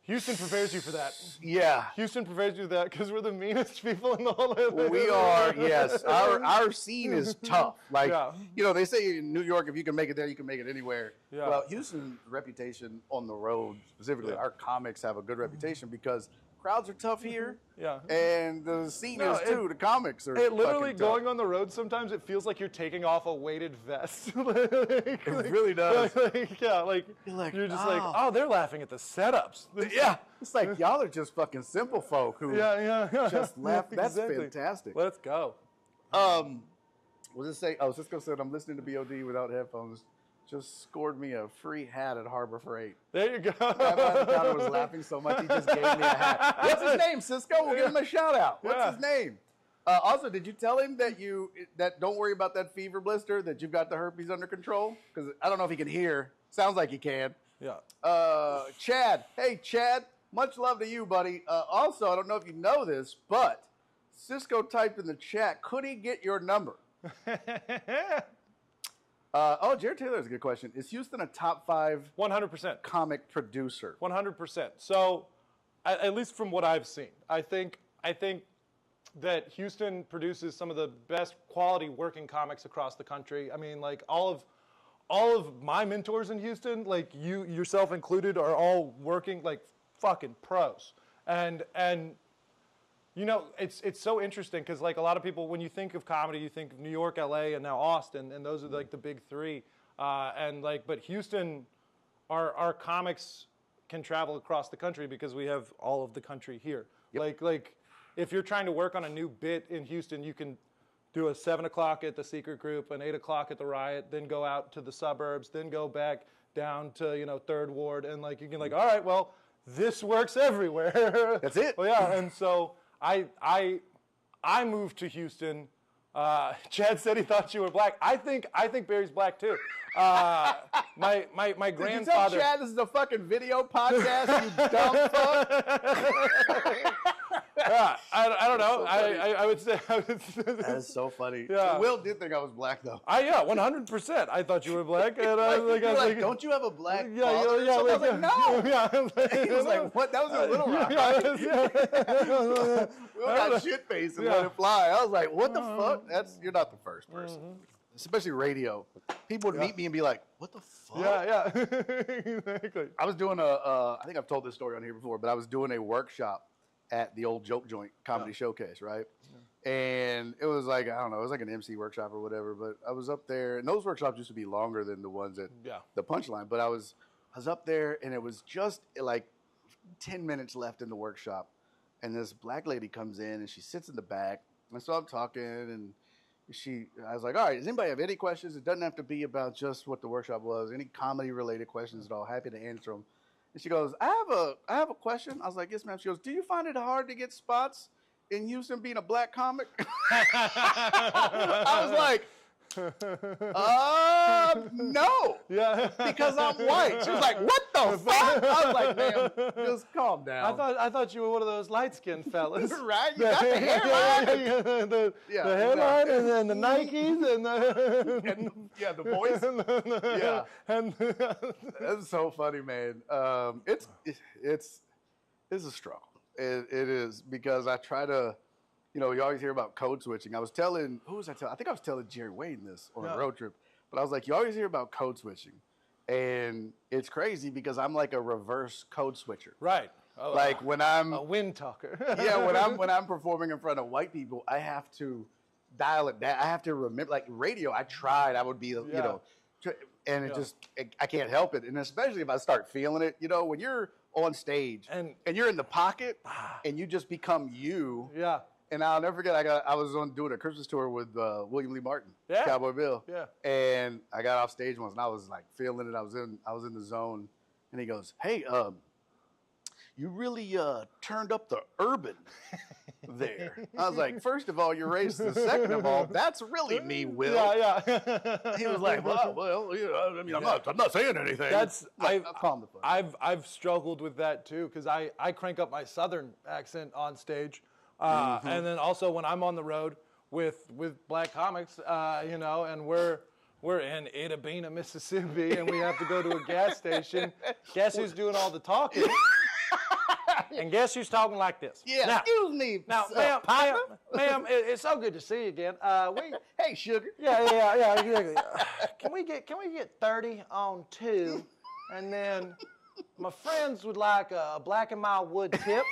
[SPEAKER 5] Houston prepares you for that.
[SPEAKER 3] Yeah.
[SPEAKER 5] Houston prepares you for that because we're the meanest people in the whole of
[SPEAKER 3] We are, yes. Our scene is tough. Like,
[SPEAKER 5] Yeah.
[SPEAKER 3] you know, they say in New York, if you can make it there, you can make it anywhere.
[SPEAKER 5] Yeah.
[SPEAKER 3] Well, Houston's reputation on the road, specifically,
[SPEAKER 5] Yeah.
[SPEAKER 3] our comics have a good reputation because crowds are tough here.
[SPEAKER 5] Yeah.
[SPEAKER 3] And the scene
[SPEAKER 5] No,
[SPEAKER 3] is too. The comics are
[SPEAKER 5] It literally,
[SPEAKER 3] fucking tough.
[SPEAKER 5] going on the road, sometimes it feels like you're taking off a weighted vest. It
[SPEAKER 3] really does.
[SPEAKER 5] You're just like, oh, they're laughing at the setups.
[SPEAKER 3] Yeah. It's like, y'all are just fucking simple folk who
[SPEAKER 5] Yeah.
[SPEAKER 3] just laugh. That's
[SPEAKER 5] Exactly.
[SPEAKER 3] fantastic.
[SPEAKER 5] Let's go.
[SPEAKER 3] What does it say? Oh, Cisco said, I'm listening to BOD without headphones. Just scored me a free hat at Harbor Freight.
[SPEAKER 5] There you go.
[SPEAKER 3] That was laughing so much he just gave me a hat. What's his name, Cisco? We'll give him a shout out. What's
[SPEAKER 5] Yeah.
[SPEAKER 3] his name? Also, did you tell him that don't worry about that fever blister, that you've got the herpes under control? Because I don't know if he can hear. Sounds like he can.
[SPEAKER 5] Yeah.
[SPEAKER 3] Chad. Hey, Chad. Much love to you, buddy. Also, I don't know if you know this, but Cisco typed in the chat, could he get your number? Jared Taylor is a good question. Is Houston a top 5
[SPEAKER 5] 100%.
[SPEAKER 3] comic producer?
[SPEAKER 5] 100%. So, at least from what I've seen, I think that Houston produces some of the best quality working comics across the country. I mean, like all of my mentors in Houston, like you yourself included, are all working like fucking pros. And you know, it's so interesting because like a lot of people, when you think of comedy, you think of New York, LA, and now Austin, and those are like the big three. But Houston, our comics can travel across the country because we have all of the country here.
[SPEAKER 3] Yep.
[SPEAKER 5] Like if you're trying to work on a new bit in Houston, you can do a 7 o'clock at the Secret Group, an 8 o'clock at the Riot, then go out to the suburbs, then go back down to Third Ward, and like you can like, all right, well, this works everywhere.
[SPEAKER 3] That's it.
[SPEAKER 5] Well, yeah, and so I moved to Houston. Chad said he thought you were black. I think Barry's black too. My
[SPEAKER 3] Did you tell
[SPEAKER 5] grandfather.
[SPEAKER 3] Chad this is a fucking video podcast, you dumb fuck?
[SPEAKER 5] Yeah, I don't know.
[SPEAKER 3] So funny.
[SPEAKER 5] I would say.
[SPEAKER 3] That is so funny.
[SPEAKER 5] Yeah.
[SPEAKER 3] Will did think I was black, though.
[SPEAKER 5] 100%. I thought you were black, and I was
[SPEAKER 3] You're
[SPEAKER 5] like,
[SPEAKER 3] don't you have a black
[SPEAKER 5] yeah,
[SPEAKER 3] father?
[SPEAKER 5] yeah,
[SPEAKER 3] I was like, no.
[SPEAKER 5] Yeah,
[SPEAKER 3] He was like, what? That was a Little Rock. Right? Will got shit face and let it fly. I was like, what the fuck? You're not the first person. Especially radio. People would meet me and be like, what the fuck?
[SPEAKER 5] Yeah, exactly.
[SPEAKER 3] I was doing I think I've told this story on here before, but I was doing a workshop at the old Joke Joint Comedy Showcase, right? Yeah. And it was like, I don't know, it was like an MC workshop or whatever, but I was up there, and those workshops used to be longer than the ones at the Punchline, but I was up there, and it was just like 10 minutes left in the workshop, and this black lady comes in, and she sits in the back, and so I'm talking, and I was like, all right, does anybody have any questions? It doesn't have to be about just what the workshop was, any comedy-related questions at all, happy to answer them. And she goes, I have a question. I was like, yes, ma'am. She goes, do you find it hard to get spots in Houston being a black comic? I was like, no.
[SPEAKER 5] Yeah.
[SPEAKER 3] Because I'm white. She was like, what the fuck? I was like, ma'am, just calm down.
[SPEAKER 5] I thought you were one of those light-skinned fellas.
[SPEAKER 3] Right? You got the hairline.
[SPEAKER 5] the hairline and then the Nikes and
[SPEAKER 3] the voice.
[SPEAKER 5] and
[SPEAKER 3] That's so funny, man. It's a struggle. It is, because I try to, you always hear about code switching. I was telling, who was I telling? I think I was telling Jerry Wayne this on a road trip. But I was like, you always hear about code switching. And it's crazy because I'm like a reverse code switcher.
[SPEAKER 5] Right.
[SPEAKER 3] Like when I'm
[SPEAKER 5] a wind talker.
[SPEAKER 3] when I'm performing in front of white people, I have to dial it down. I have to remember, like radio, I tried, I would be, and it just, I can't help it. And especially if I start feeling it, when you're on stage and you're in the pocket and you just become you.
[SPEAKER 5] Yeah.
[SPEAKER 3] And I'll never forget, I was doing a Christmas tour with William Lee Martin, Cowboy Bill.
[SPEAKER 5] Yeah.
[SPEAKER 3] And I got off stage once and I was like feeling it. I was in the zone. And he goes, hey, you really turned up the urban there. I was like, first of all, you're racist. Second of all, that's really me, Will.
[SPEAKER 5] Yeah.
[SPEAKER 3] He was like, well, I mean, I'm not saying anything.
[SPEAKER 5] That's
[SPEAKER 3] calm the fuck.
[SPEAKER 5] I've struggled with that too, because I crank up my Southern accent on stage, and then also when I'm on the road with black comics, and we're in Ada Bena, Mississippi, and we have to go to a gas station. Guess who's doing all the talking? And guess who's talking like this?
[SPEAKER 3] Yeah,
[SPEAKER 5] now,
[SPEAKER 3] excuse me.
[SPEAKER 5] Now, ma'am, it's so good to see you again.
[SPEAKER 3] Hey, sugar.
[SPEAKER 5] Yeah, exactly. Can we get 30 on 2? And then my friends would like a Black and Mild wood tip.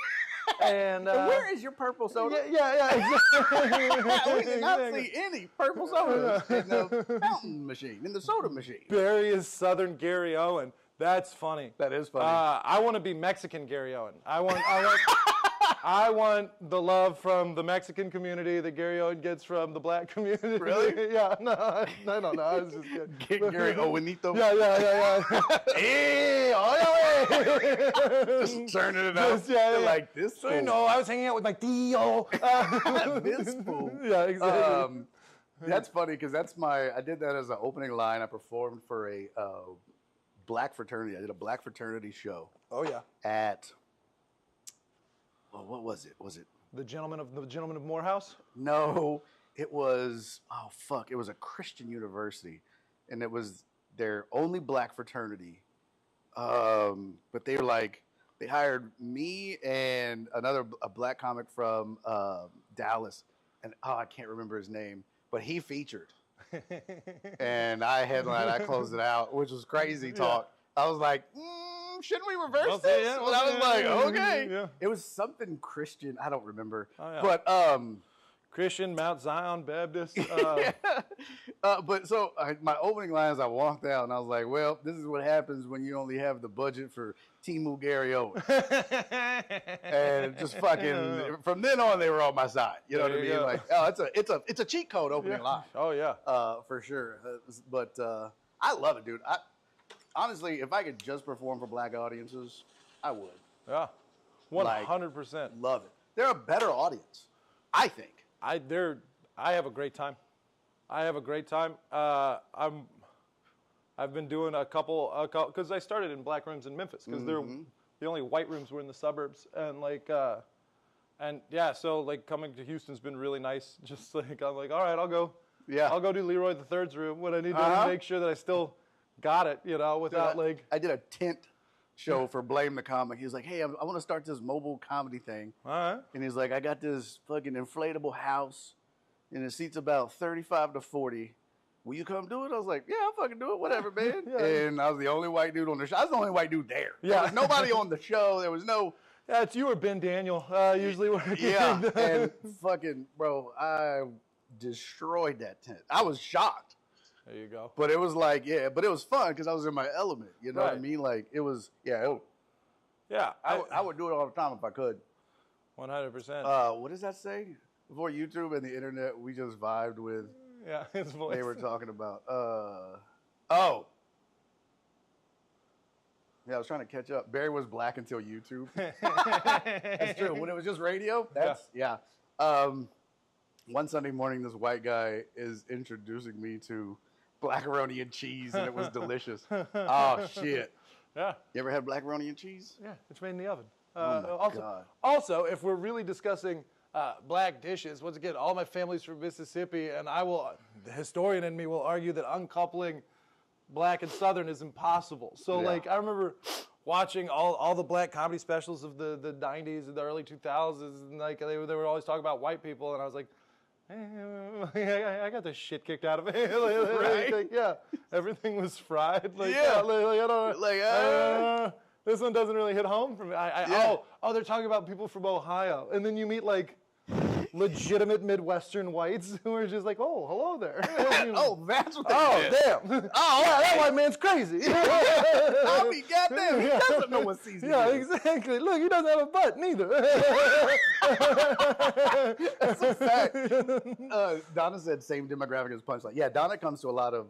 [SPEAKER 5] And
[SPEAKER 3] where is your purple soda?
[SPEAKER 5] Yeah, exactly.
[SPEAKER 3] We did not see any purple sodas in the fountain machine, in the soda machine.
[SPEAKER 5] Barry is Southern Gary Owen. That's funny.
[SPEAKER 3] That is funny.
[SPEAKER 5] I want to be Mexican Gary Owen. I want the love from the Mexican community that Gary Owen gets from the black community.
[SPEAKER 3] Really?
[SPEAKER 5] Yeah. No. I was just kidding.
[SPEAKER 3] Get Gary Owenito.
[SPEAKER 5] Yeah.
[SPEAKER 3] Hey, just turning it up. Like this.
[SPEAKER 5] So I was hanging out with my tío.
[SPEAKER 3] This fool.
[SPEAKER 5] Yeah, exactly.
[SPEAKER 3] That's funny because I did that as an opening line. I performed for a black fraternity. I did a black fraternity show.
[SPEAKER 5] Oh yeah.
[SPEAKER 3] At what was it? Was it
[SPEAKER 5] the gentleman of Morehouse?
[SPEAKER 3] No, it was it was a Christian university, and it was their only black fraternity. But they were like, they hired me and a black comic from Dallas, and I can't remember his name, but he featured. And I headlined, I closed it out, which was crazy talk. Yeah. I was like, shouldn't we reverse this? And I was like, okay. Yeah. It was something Christian. I don't remember.
[SPEAKER 5] Oh, yeah.
[SPEAKER 3] But
[SPEAKER 5] Christian, Mount Zion Baptist.
[SPEAKER 3] But so my opening lines, I walked out and I was like, well, this is what happens when you only have the budget for Timu Gary Owen. And just fucking, from then on, they were on my side. You know what I mean?
[SPEAKER 5] Go.
[SPEAKER 3] Like, it's a cheat code opening line.
[SPEAKER 5] Oh, yeah.
[SPEAKER 3] For sure. But I love it, dude. Honestly, if I could just perform for black audiences, I would.
[SPEAKER 5] Yeah. 100%.
[SPEAKER 3] Love it. They're a better audience, I think.
[SPEAKER 5] I have a great time. I've been doing a couple because I started in black rooms in Memphis because they're the only white rooms were in the suburbs, and so like coming to Houston's been really nice. Just like I'm like, all right, I'll go do Leroy the Third's room when I need to make sure that I still got it, without like.
[SPEAKER 3] I did a tent show for Blame the Comic. He was like, hey, I want to start this mobile comedy thing.
[SPEAKER 5] All right.
[SPEAKER 3] And he's like, I got this fucking inflatable house, and it seats about 35 to 40. Will you come do it? I was like, yeah, I'll fucking do it. Whatever, man.
[SPEAKER 5] Yeah.
[SPEAKER 3] And I was the only white dude on the show. I was the only white dude there.
[SPEAKER 5] Yeah.
[SPEAKER 3] There was nobody on the show. There was no...
[SPEAKER 5] Yeah, it's you or Ben Daniel usually working.
[SPEAKER 3] Yeah, and fucking, bro, I destroyed that tent. I was shocked.
[SPEAKER 5] There you go.
[SPEAKER 3] But it was like, but it was fun because I was in my element. You know what I mean? Like, it was,
[SPEAKER 5] Yeah.
[SPEAKER 3] I would do it all the time if I could.
[SPEAKER 5] 100%.
[SPEAKER 3] What does that say? Before YouTube and the internet, we just vibed with.
[SPEAKER 5] Yeah, his voice.
[SPEAKER 3] They were talking about. Yeah, I was trying to catch up. Barry was black until YouTube. That's true. When it was just radio, yeah. One Sunday morning, this white guy is introducing me to blackaroni and cheese, and it was delicious. Oh, shit.
[SPEAKER 5] Yeah.
[SPEAKER 3] You ever had blackaroni and cheese?
[SPEAKER 5] Yeah, it's made in the oven.
[SPEAKER 3] God.
[SPEAKER 5] Also, if we're really discussing black dishes, once again, all my family's from Mississippi, and the historian in me will argue that uncoupling black and Southern is impossible. So,
[SPEAKER 3] Yeah.
[SPEAKER 5] like, I remember watching all the black comedy specials of the 90s and the early 2000s, and like they were always talking about white people, and I was like, I got the shit kicked out of me.
[SPEAKER 3] Right?
[SPEAKER 5] Yeah, everything was fried. Like,
[SPEAKER 3] Yeah.
[SPEAKER 5] I don't. This one doesn't really hit home for me. Oh, they're talking about people from Ohio, and then you meet like legitimate Midwestern whites who are just like, oh, hello there.
[SPEAKER 3] Oh, that's what they did.
[SPEAKER 5] Damn. Oh, yeah, that white man's crazy.
[SPEAKER 3] I'll be goddamn. He doesn't know what season
[SPEAKER 5] Yeah,
[SPEAKER 3] it is.
[SPEAKER 5] exactly. Look, he doesn't have a butt neither.
[SPEAKER 3] That's a fact. Donna said same demographic as Punchline. Yeah, Donna comes to a lot of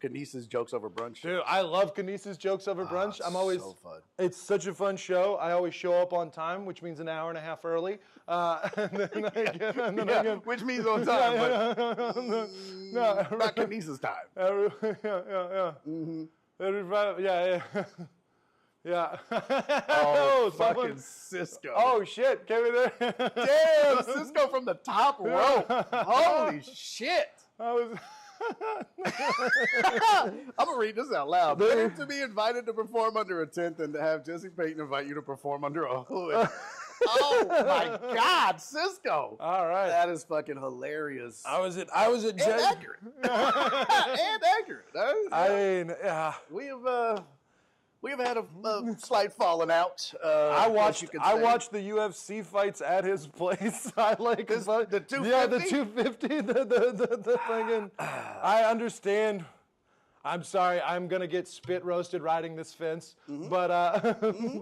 [SPEAKER 3] Kinesis jokes over brunch.
[SPEAKER 5] Dude, I love Kinesis jokes over brunch. I'm always
[SPEAKER 3] so fun.
[SPEAKER 5] It's such a fun show. I always show up on time, which means an hour and a half early. And then I get,
[SPEAKER 3] Which means on time, but
[SPEAKER 5] no,
[SPEAKER 3] not Kinesis time.
[SPEAKER 5] Everybody, yeah.
[SPEAKER 3] Oh,
[SPEAKER 5] someone-
[SPEAKER 3] fucking Cisco.
[SPEAKER 5] Oh shit, came in there.
[SPEAKER 3] damn, Cisco from the top row. Holy shit.
[SPEAKER 5] I was.
[SPEAKER 3] I'm going to read this out loud. Better to be invited to perform under a tent than to have Jesse Payton invite you to perform under a hood. Oh, my God, Cisco.
[SPEAKER 5] All right.
[SPEAKER 3] That is fucking hilarious.
[SPEAKER 5] I was at
[SPEAKER 3] and accurate. And accurate.
[SPEAKER 5] I mean, yeah.
[SPEAKER 3] We have had a slight falling out.
[SPEAKER 5] I watched
[SPEAKER 3] you could say.
[SPEAKER 5] the UFC fights at his place. I like
[SPEAKER 3] the 250?
[SPEAKER 5] Yeah, the 250. The thing. I understand. I'm sorry. I'm gonna get spit roasted riding this fence. But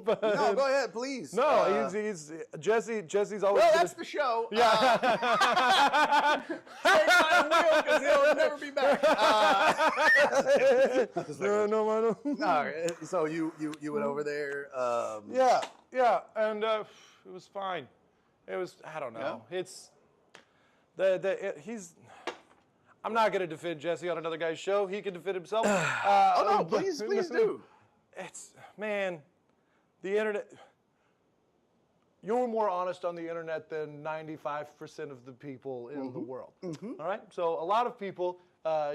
[SPEAKER 5] but
[SPEAKER 3] No, go ahead, please.
[SPEAKER 5] no, he's Jesse's always.
[SPEAKER 3] Well,
[SPEAKER 5] gonna-
[SPEAKER 3] that's the show. Yeah. Straight line wheel, because he'll never be back.
[SPEAKER 5] No, I don't.
[SPEAKER 3] No, so you went over there.
[SPEAKER 5] Yeah, and it was fine. It was, I don't know.
[SPEAKER 3] Yeah?
[SPEAKER 5] It's he's. I'm not going to defend Jesse on another guy's show. He can defend himself.
[SPEAKER 3] Oh no, please do.
[SPEAKER 5] It's, man, the internet. You're more honest on the internet than 95% of the people in the world. All right? So a lot of people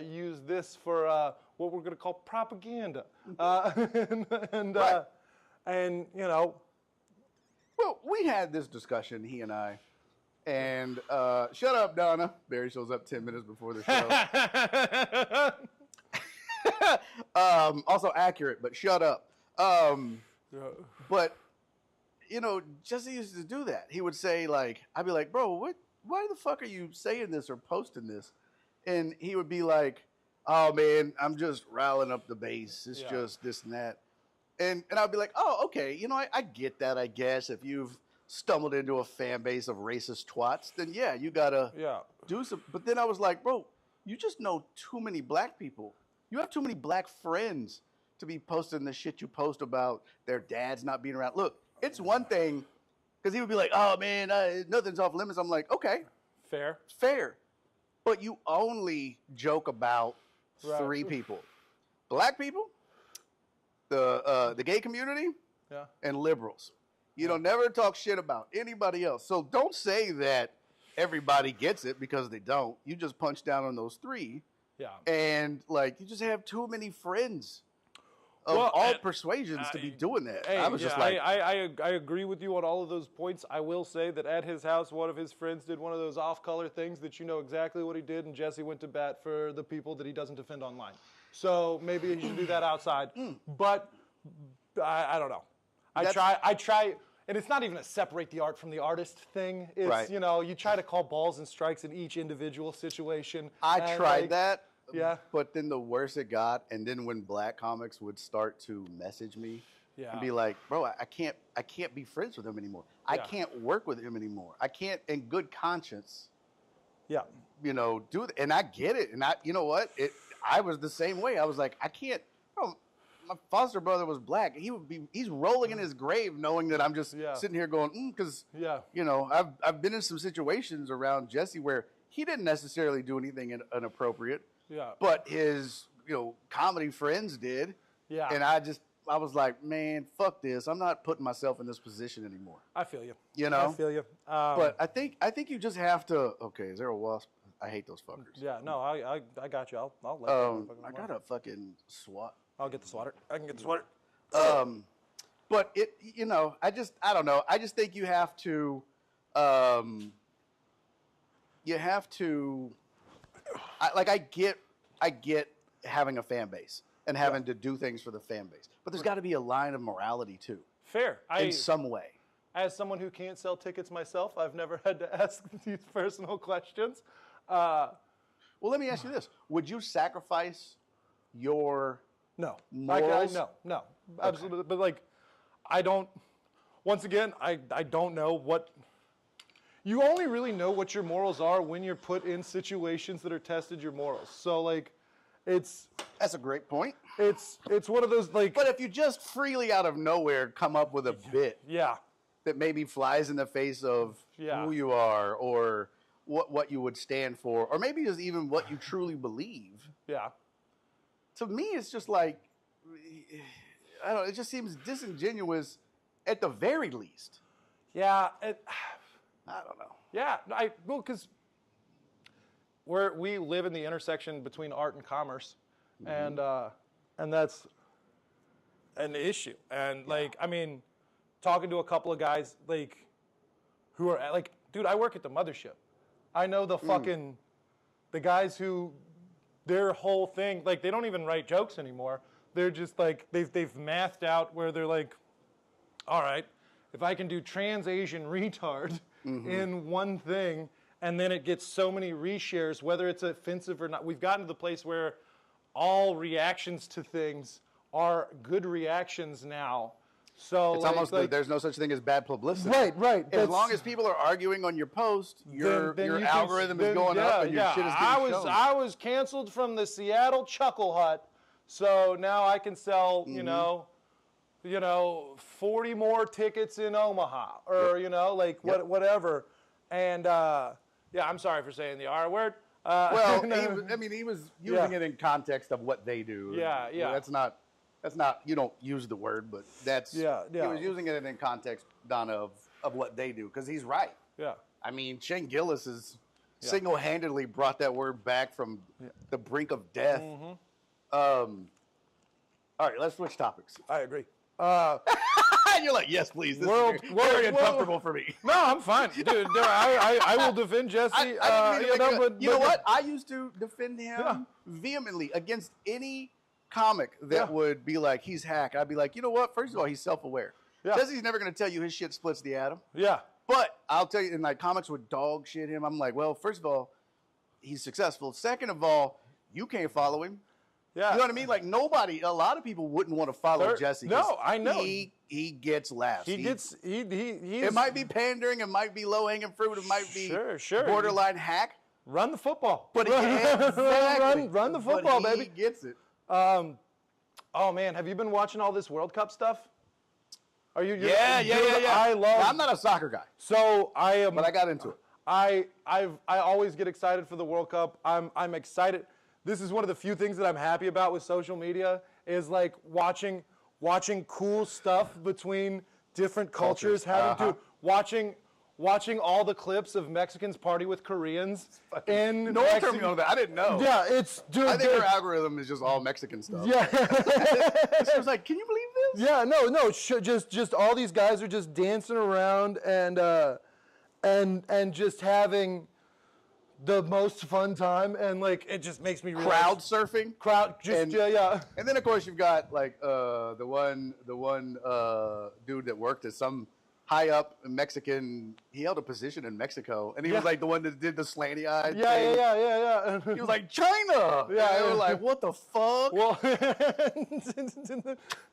[SPEAKER 5] use this for what we're going to call propaganda. And you know.
[SPEAKER 3] Well, we had this discussion, he and I. And shut up, Donna. Barry shows up 10 minutes before the show. Also accurate, but shut up. But, you know, Jesse used to do that. He would say, like, I'd be like, bro, why the fuck are you saying this or posting this? And he would be like, oh, man, I'm just riling up the base. It's just this and that. And I'd be like, oh, okay, you know, I get that, I guess. If you've stumbled into a fan base of racist twats, then yeah, you gotta do some. But then I was like, bro, you just know too many black people. You have too many black friends to be posting the shit you post about their dads not being around. Look, it's one thing, because he would be like, oh man, nothing's off limits. I'm like, okay, fair. But you only joke about three people: black people, the gay community, and liberals. You don't never talk shit about anybody else. So don't say that everybody gets it, because they don't. You just punch down on those three. Yeah. And like, you just have too many friends of all persuasions to be doing that.
[SPEAKER 5] Hey,
[SPEAKER 3] I was just like,
[SPEAKER 5] I agree with you on all of those points. I will say that at his house, one of his friends did one of those off-color things that you know exactly what he did, and Jesse went to bat for the people that he doesn't defend online. So maybe he should do that outside. But I don't know. I try, and it's not even a separate the art from the artist thing. It's, you know, you try to call balls and strikes in each individual situation.
[SPEAKER 3] I tried that.
[SPEAKER 5] Yeah.
[SPEAKER 3] But then the worse it got, and then when black comics would start to message me and be like, bro, I can't be friends with him anymore. I can't work with him anymore. I can't, in good conscience, you know, do that. And I get it. And you know what? I was the same way. I was like, I can't, bro, my foster brother was black, he's rolling in his grave knowing that I'm just sitting here going, because you know, I've been in some situations around Jesse where he didn't necessarily do anything inappropriate, but his comedy friends did, and I was like, man, fuck this. I'm not putting myself in this position anymore.
[SPEAKER 5] I feel you.
[SPEAKER 3] You know?
[SPEAKER 5] I feel you.
[SPEAKER 3] But I think you just have to. Okay, is there a wasp? I hate those fuckers.
[SPEAKER 5] Yeah, no, I got you. I'll let
[SPEAKER 3] I got a fucking SWAT.
[SPEAKER 5] I'll get the swatter. I can get the swatter.
[SPEAKER 3] But I don't know. I just think you have to. I get having a fan base and having to do things for the fan base, but there's got to be a line of morality too.
[SPEAKER 5] Fair.
[SPEAKER 3] In some way.
[SPEAKER 5] As someone who can't sell tickets myself, I've never had to ask these personal questions.
[SPEAKER 3] Well, let me ask you this: would you sacrifice your morals?
[SPEAKER 5] No, absolutely. Okay. But like, I don't. Once again, I don't know what. You only really know what your morals are when you're put in situations that are tested your morals. So like, that's
[SPEAKER 3] a great point.
[SPEAKER 5] It's one of those like.
[SPEAKER 3] But if you just freely out of nowhere come up with a bit, that maybe flies in the face of who you are or what you would stand for, or maybe just even what you truly believe. Yeah. To me, it's just like, I don't know, it just seems disingenuous at the very least. Yeah. I don't know.
[SPEAKER 5] Yeah. Because we live in the intersection between art and commerce, and that's an issue. And like, I mean, talking to a couple of guys like who are like, dude, I work at the mothership. I know the fucking the guys who their whole thing, like, they don't even write jokes anymore. They're just like they've mathed out where they're like, all right, if I can do trans Asian retard in one thing, and then it gets so many reshares, whether it's offensive or not. We've gotten to the place where all reactions to things are good reactions now. So
[SPEAKER 3] it's almost like there's no such thing as bad publicity.
[SPEAKER 5] Right.
[SPEAKER 3] As long as people are arguing on your post, your algorithm is going up and your shit is getting shown.
[SPEAKER 5] I was canceled from the Seattle Chuckle Hut, so now I can sell, 40 more tickets in Omaha, or whatever. And I'm sorry for saying the R word.
[SPEAKER 3] Well, he was using it in context of what they do.
[SPEAKER 5] Yeah.
[SPEAKER 3] That's not, you don't use the word, but that's, he was using it in context, Donna, of what they do, because he's right.
[SPEAKER 5] Yeah.
[SPEAKER 3] I mean, Shane Gillis has single-handedly brought that word back from the brink of death. All right, let's switch topics.
[SPEAKER 5] I agree.
[SPEAKER 3] You're like, yes, please. This is very uncomfortable for me.
[SPEAKER 5] No, I'm fine. Dude, I will defend Jesse.
[SPEAKER 3] You know what? I used to defend him vehemently against any comic that would be like, he's hack. I'd be like, you know what? First of all, he's self-aware. Jesse's never going to tell you his shit splits the atom. Yeah. But I'll tell you, in like comics would dog shit him. I'm like, well, first of all, he's successful. Second of all, you can't follow him. Yeah. You know what I mean? Like a lot of people wouldn't want to follow Jesse.
[SPEAKER 5] No, I know.
[SPEAKER 3] He gets laughs.
[SPEAKER 5] It
[SPEAKER 3] might be pandering. It might be low-hanging fruit. It might be borderline hack.
[SPEAKER 5] Run the football.
[SPEAKER 3] But exactly.
[SPEAKER 5] Run the football, baby.
[SPEAKER 3] He gets it.
[SPEAKER 5] Oh man, have you been watching all this World Cup stuff? Are you?
[SPEAKER 3] Yeah. I'm not a soccer guy,
[SPEAKER 5] so I am.
[SPEAKER 3] But I got into it.
[SPEAKER 5] I always get excited for the World Cup. I'm excited. This is one of the few things that I'm happy about with social media is like watching cool stuff between different cultures having to watching all the clips of Mexicans party with Koreans.
[SPEAKER 3] And no one turned me on that. I didn't know.
[SPEAKER 5] Yeah, it's dude.
[SPEAKER 3] I think her algorithm is just all Mexican stuff.
[SPEAKER 5] Yeah.
[SPEAKER 3] She was like, "Can you believe this?"
[SPEAKER 5] Yeah, no, just all these guys are just dancing around and just having the most fun time, and like it just makes me realize
[SPEAKER 3] crowd surfing.
[SPEAKER 5] And
[SPEAKER 3] then of course you've got like the one dude that worked at some high up Mexican. He held a position in Mexico, and he was like the one that did the slanty eye.
[SPEAKER 5] Yeah.
[SPEAKER 3] He was like, China. Yeah, they were like, what the fuck?
[SPEAKER 5] Well,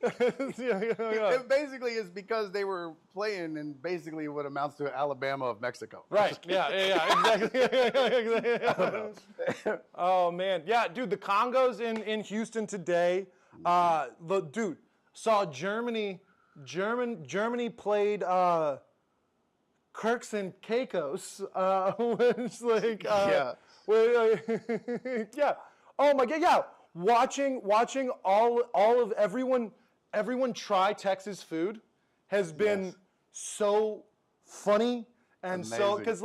[SPEAKER 3] It basically is because they were playing in basically what amounts to Alabama of Mexico.
[SPEAKER 5] Right. Yeah. Exactly. Oh man, yeah, dude. The Congos in Houston today. Dude, saw Germany played Kirks and Caicos, which like yeah. Oh my god, yeah. Watching all of everyone try Texas food has been so funny and so because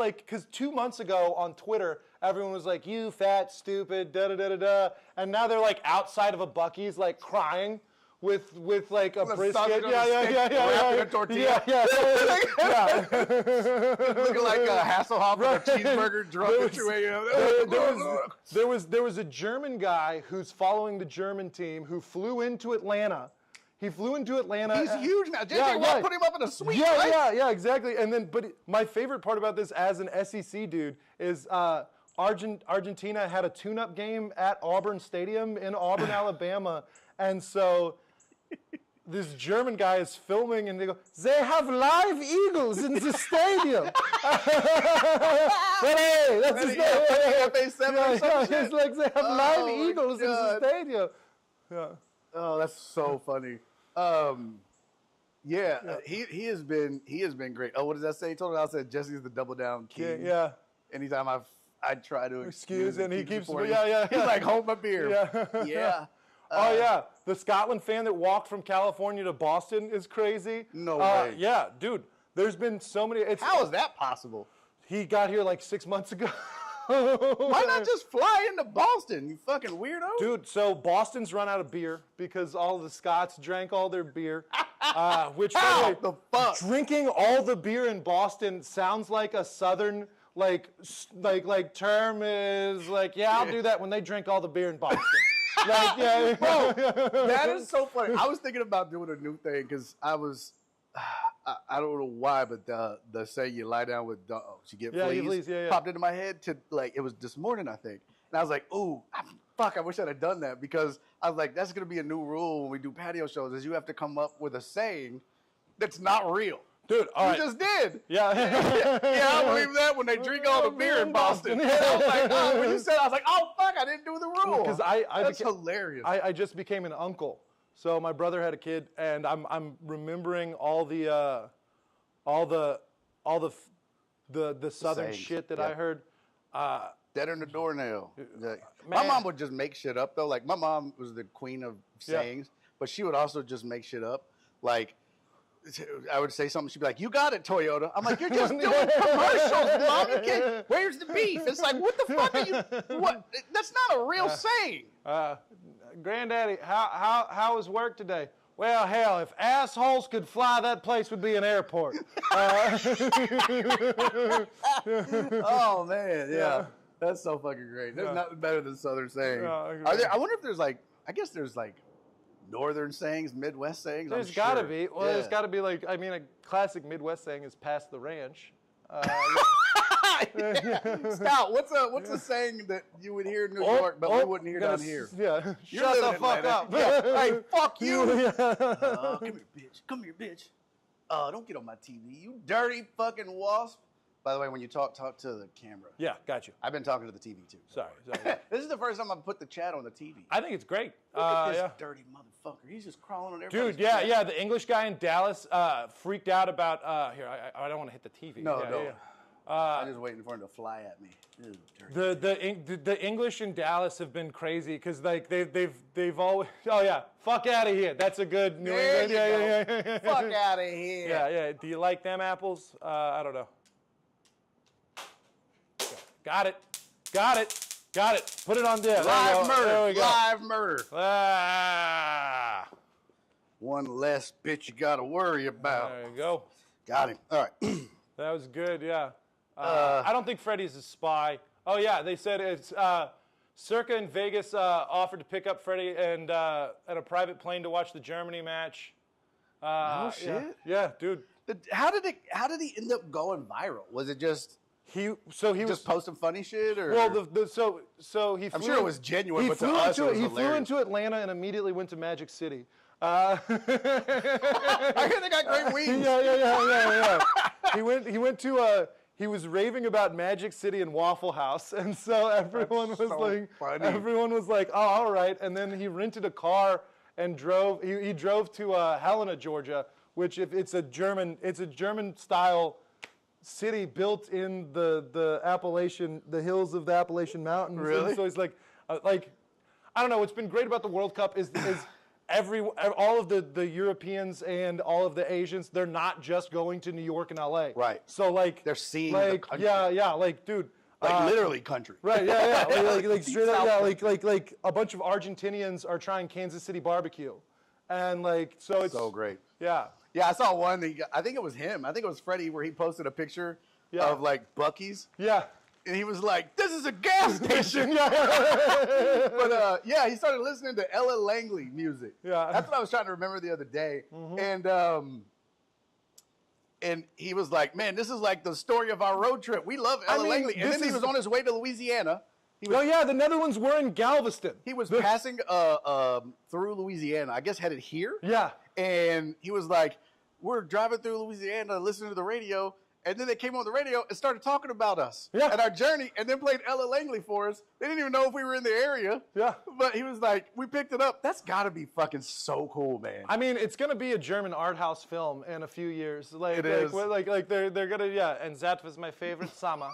[SPEAKER 5] 2 months ago on Twitter everyone was like, you fat stupid da da da da da, and now they're like outside of a Buc-ee's like crying with like a brisket,
[SPEAKER 3] wrapping a tortilla, looking like a Hasselhoff with a cheeseburger, drunk at your way.
[SPEAKER 5] There was a German guy who's following the German team who flew into Atlanta. He flew into Atlanta.
[SPEAKER 3] He's huge now. JJ Watt put him up in a suite, right?
[SPEAKER 5] Yeah, exactly. And then, but my favorite part about this as an SEC dude is Argentina had a tune-up game at Auburn Stadium in Auburn, Alabama, and so this German guy is filming, and they go, "They have live eagles in the stadium." Hey, that's his name. It's like they have live eagles in the stadium. Yeah.
[SPEAKER 3] Oh, that's so funny. He has been great. Oh, what does that say? He told me I said Jesse's the double down king.
[SPEAKER 5] Yeah.
[SPEAKER 3] Anytime I try to excuse
[SPEAKER 5] and he keeps
[SPEAKER 3] He's like, hold my beer. Yeah.
[SPEAKER 5] The Scotland fan that walked from California to Boston is crazy.
[SPEAKER 3] No way.
[SPEAKER 5] Yeah, dude. There's been so many.
[SPEAKER 3] How is that possible?
[SPEAKER 5] He got here like 6 months ago.
[SPEAKER 3] Why not just fly into Boston, you fucking weirdo?
[SPEAKER 5] Dude, so Boston's run out of beer because all of the Scots drank all their beer. Which,
[SPEAKER 3] how the fuck?
[SPEAKER 5] Drinking all the beer in Boston sounds like a Southern term is like, yeah, I'll do that when they drink all the beer in Boston.
[SPEAKER 3] Bro, that is so funny. I was thinking about doing a new thing because I don't know why, but the say you lie down with dogs, you get fleas, popped into my head to it was this morning, I think. And I was like, ooh, fuck, I wish I'd have done that because I was like, that's going to be a new rule when we do patio shows is you have to come up with a saying that's not real.
[SPEAKER 5] Dude,
[SPEAKER 3] you just did.
[SPEAKER 5] Yeah.
[SPEAKER 3] I believe that when they drink all the beer in Boston. I was like, when you said, I was like, oh, fuck, I didn't do the rule.
[SPEAKER 5] Because
[SPEAKER 3] that's hilarious.
[SPEAKER 5] I just became an uncle. So my brother had a kid, and I'm remembering all the Southern shit that I heard.
[SPEAKER 3] Dead in the doornail. My mom would just make shit up though. Like my mom was the queen of sayings, but she would also just make shit up. Like I would say something, she'd be like, "You got it, Toyota." I'm like, "You're just doing commercials, Mom. You can't, where's the beef?" It's like, what the fuck are you? What? That's not a real saying.
[SPEAKER 5] Granddaddy, how was work today? Well, hell, if assholes could fly, that place would be an airport.
[SPEAKER 3] Oh man, yeah. That's so fucking great. There's nothing better than Southern saying. I wonder if there's I guess there's Northern sayings, Midwest sayings.
[SPEAKER 5] There's got to be. Well, there's got to be a classic Midwest saying is "pass the ranch."
[SPEAKER 3] Stout. What's a saying that you would hear in New York, but we wouldn't hear down here?
[SPEAKER 5] Yeah. Shut the fuck up.
[SPEAKER 3] Hey, fuck you. Come here, bitch. Come here, bitch. Don't get on my TV, you dirty fucking wasp. By the way, when you talk to the camera.
[SPEAKER 5] Yeah, got you.
[SPEAKER 3] I've been talking to the TV too.
[SPEAKER 5] Sorry.
[SPEAKER 3] This is the first time I've put the chat on the TV.
[SPEAKER 5] I think it's great.
[SPEAKER 3] Look at this dirty motherfucker. He's just crawling on everybody's
[SPEAKER 5] Dude, yeah. The English guy in Dallas freaked out about. Here, I don't want to hit the TV.
[SPEAKER 3] No. I'm just waiting for him to fly at me. Ew,
[SPEAKER 5] the English in Dallas have been crazy because they've always. Oh yeah, fuck out of here. That's a good New England. Yeah.
[SPEAKER 3] Fuck out of here.
[SPEAKER 5] Yeah. Do you like them apples? I don't know. Got it. Put it on there.
[SPEAKER 3] Live murder.
[SPEAKER 5] There we go.
[SPEAKER 3] Live murder.
[SPEAKER 5] One
[SPEAKER 3] less bitch you got to worry about.
[SPEAKER 5] There you go.
[SPEAKER 3] Got him. All right.
[SPEAKER 5] That was good, yeah. I don't think Freddie's a spy. Oh, yeah, they said it's Circa in Vegas offered to pick up Freddie and at a private plane to watch the Germany match.
[SPEAKER 3] Oh, shit.
[SPEAKER 5] Yeah, dude.
[SPEAKER 3] How did he end up going viral? Was it just...
[SPEAKER 5] He
[SPEAKER 3] was posting funny shit, or
[SPEAKER 5] well, so he.
[SPEAKER 3] I'm sure it was genuine, but to us, it was hilarious. He flew into
[SPEAKER 5] Atlanta and immediately went to Magic City.
[SPEAKER 3] I hear they got great wings.
[SPEAKER 5] Yeah. He went to he was raving about Magic City and Waffle House, and so everyone was like, oh, all right. And then he rented a car and drove. He drove to Helena, Georgia, which it's a German style city built in the hills of the Appalachian Mountains.
[SPEAKER 3] Really?
[SPEAKER 5] And so he's like, I don't know. What's been great about the World Cup is all of the Europeans and all of the Asians, they're not just going to New York and LA.
[SPEAKER 3] Right.
[SPEAKER 5] So like
[SPEAKER 3] They're seeing the country.
[SPEAKER 5] Yeah, like dude.
[SPEAKER 3] Like literally country.
[SPEAKER 5] Right, yeah. Like straight up, yeah, like a bunch of Argentinians are trying Kansas City barbecue. And like so it's
[SPEAKER 3] So great.
[SPEAKER 5] Yeah.
[SPEAKER 3] Yeah, I saw one. I think it was him. I think it was Freddie, where he posted a picture of like Buc-ee's.
[SPEAKER 5] Yeah.
[SPEAKER 3] And he was like, "This is a gas station."
[SPEAKER 5] Yeah.
[SPEAKER 3] But yeah, he started listening to Ella Langley music.
[SPEAKER 5] Yeah.
[SPEAKER 3] That's what I was trying to remember the other day. And he was like, "Man, this is like the story of our road trip. We love Ella Langley." And then he was on his way to Louisiana.
[SPEAKER 5] The Netherlands were in Galveston.
[SPEAKER 3] He was passing through Louisiana, I guess headed here.
[SPEAKER 5] Yeah.
[SPEAKER 3] And he was like, "We're driving through Louisiana, listening to the radio." And then they came on the radio and started talking about us and our journey, and then played Ella Langley for us. They didn't even know if we were in the area.
[SPEAKER 5] Yeah.
[SPEAKER 3] But he was like, we picked it up. That's got to be fucking so cool, man.
[SPEAKER 5] I mean, it's gonna be a German art house film in a few years. Like,
[SPEAKER 3] It is.
[SPEAKER 5] Like they're gonna And that was my favorite summer.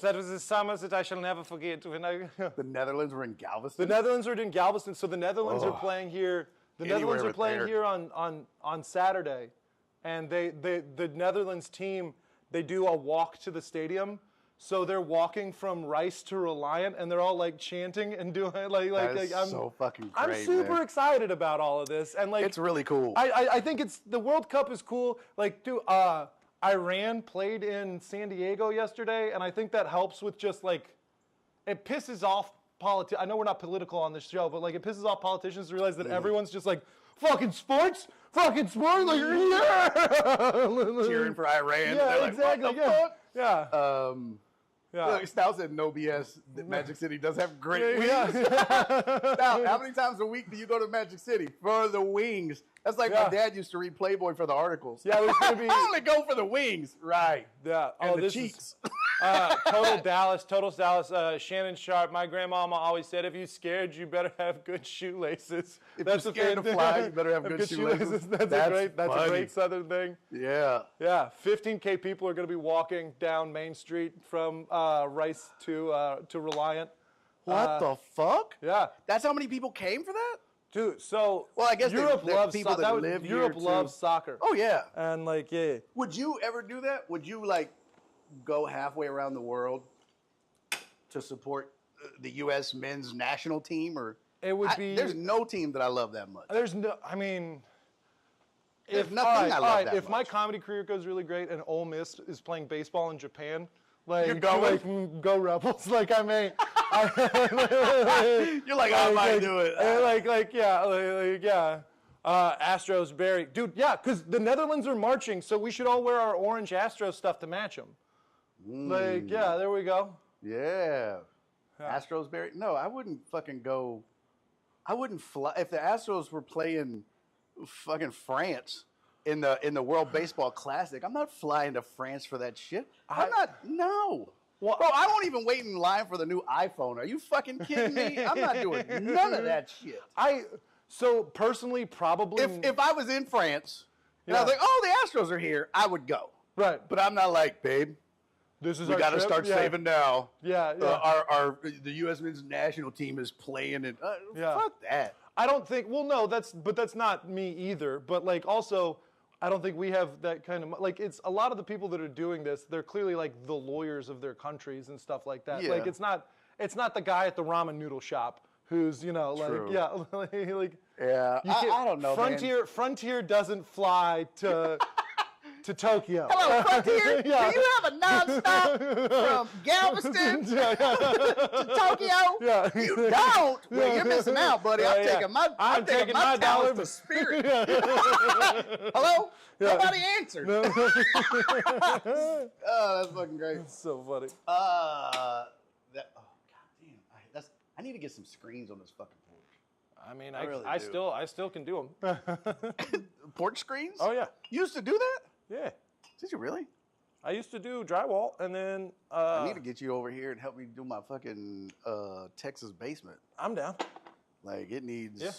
[SPEAKER 5] That was the summer that I shall never forget. When
[SPEAKER 3] The Netherlands were in Galveston?
[SPEAKER 5] The Netherlands are in Galveston, so the Netherlands are playing here. The Netherlands are playing here on Saturday, and the Netherlands team, they do a walk to the stadium. So they're walking from Rice to Reliant, and they're all like chanting and doing
[SPEAKER 3] I'm so fucking great,
[SPEAKER 5] I'm super
[SPEAKER 3] man.
[SPEAKER 5] excited about all of this, and like
[SPEAKER 3] It's really cool.
[SPEAKER 5] I think the World Cup is cool. Like, dude, Iran played in San Diego yesterday, and I think that helps with just like, it pisses off I know we're not political on this show, but like it pisses off politicians to realize that everyone's just like, fucking sports, like, yeah!
[SPEAKER 3] Cheering for Iran.
[SPEAKER 5] Yeah,
[SPEAKER 3] They're like,
[SPEAKER 5] exactly,
[SPEAKER 3] what the
[SPEAKER 5] yeah.
[SPEAKER 3] fuck?
[SPEAKER 5] Yeah. Yeah.
[SPEAKER 3] Look, Stout said no BS. That Magic City does have great wings.
[SPEAKER 5] Yeah.
[SPEAKER 3] Stout, how many times a week do you go to Magic City for the wings? That's like my dad used to read Playboy for the articles.
[SPEAKER 5] Yeah, it was gonna be.
[SPEAKER 3] I only go for the wings. Right.
[SPEAKER 5] Yeah.
[SPEAKER 3] And the
[SPEAKER 5] this
[SPEAKER 3] cheeks.
[SPEAKER 5] Total Dallas. Shannon Sharp. My grandmama always said, if you're scared, you better have good shoelaces.
[SPEAKER 3] If you're scared to fly, you better have good shoelaces.
[SPEAKER 5] That's a great Southern thing.
[SPEAKER 3] Yeah.
[SPEAKER 5] Yeah. 15K people are going to be walking down Main Street from Rice to Reliant.
[SPEAKER 3] What the fuck?
[SPEAKER 5] Yeah.
[SPEAKER 3] That's how many people came for that?
[SPEAKER 5] Dude, so
[SPEAKER 3] Well, I guess
[SPEAKER 5] Europe loves
[SPEAKER 3] people that live here
[SPEAKER 5] Europe
[SPEAKER 3] too.
[SPEAKER 5] loves soccer.
[SPEAKER 3] Oh, yeah.
[SPEAKER 5] And like, yeah.
[SPEAKER 3] Would you ever do that? Would you like go halfway around the world to support the U.S. men's national team? Or
[SPEAKER 5] It would be.
[SPEAKER 3] There's no team that I love that much.
[SPEAKER 5] There's no. I mean.
[SPEAKER 3] There's nothing I love that
[SPEAKER 5] if my
[SPEAKER 3] much.
[SPEAKER 5] comedy career goes really great and Ole Miss is playing baseball in Japan, like,
[SPEAKER 3] You're going?
[SPEAKER 5] go Rebels. Like, I may.
[SPEAKER 3] You're like, I might do it.
[SPEAKER 5] Astros, Barry. Dude, yeah, because the Netherlands are marching, so we should all wear our orange Astros stuff to match them. Like, yeah, there we go.
[SPEAKER 3] Yeah. Astros, Barry. No, I wouldn't fucking go. I wouldn't fly. If the Astros were playing fucking France in the World Baseball Classic, I'm not flying to France for that shit. I'm not. No.
[SPEAKER 5] Well,
[SPEAKER 3] bro, I won't even wait in line for the new iPhone. Are you fucking kidding me? I'm not doing none of that shit.
[SPEAKER 5] So personally, probably.
[SPEAKER 3] If I was in France and I was like, oh, the Astros are here, I would go.
[SPEAKER 5] Right.
[SPEAKER 3] But I'm not like, babe,
[SPEAKER 5] This is
[SPEAKER 3] we
[SPEAKER 5] our
[SPEAKER 3] got to
[SPEAKER 5] trip?
[SPEAKER 3] start saving now.
[SPEAKER 5] Yeah, yeah.
[SPEAKER 3] The U.S. men's national team is playing it.
[SPEAKER 5] Yeah.
[SPEAKER 3] Fuck that.
[SPEAKER 5] I don't think. Well, no, that's not me either. But like, also, I don't think we have that kind of like. It's a lot of the people that are doing this. They're clearly like the lawyers of their countries and stuff like that.
[SPEAKER 3] Yeah.
[SPEAKER 5] Like, it's not the guy at the ramen noodle shop who's
[SPEAKER 3] True.
[SPEAKER 5] like like
[SPEAKER 3] Yeah,
[SPEAKER 5] you can't-
[SPEAKER 3] I don't know, man.
[SPEAKER 5] Frontier doesn't fly to Tokyo.
[SPEAKER 3] Hello, Frontier.
[SPEAKER 5] Yeah.
[SPEAKER 3] Do you have a nonstop from Galveston to Tokyo?
[SPEAKER 5] Yeah.
[SPEAKER 3] You don't. Well, you're missing out, buddy.
[SPEAKER 5] Yeah,
[SPEAKER 3] I'm
[SPEAKER 5] yeah.
[SPEAKER 3] taking my
[SPEAKER 5] I'm taking my
[SPEAKER 3] talents
[SPEAKER 5] dollar.
[SPEAKER 3] to Spirit. Hello?
[SPEAKER 5] Yeah.
[SPEAKER 3] Nobody answered. Oh, that's fucking great.
[SPEAKER 5] So funny.
[SPEAKER 3] Oh god damn. I need to get some screens on this fucking porch.
[SPEAKER 5] I mean,
[SPEAKER 3] I really
[SPEAKER 5] I
[SPEAKER 3] do.
[SPEAKER 5] still can do them.
[SPEAKER 3] Porch screens?
[SPEAKER 5] Oh yeah,
[SPEAKER 3] You used to do that?
[SPEAKER 5] yeah.
[SPEAKER 3] Did you really?
[SPEAKER 5] I used to do drywall, and then
[SPEAKER 3] I need to get you over here and help me do my fucking Texas basement.
[SPEAKER 5] I'm down.
[SPEAKER 3] Like it needs.
[SPEAKER 5] Yeah.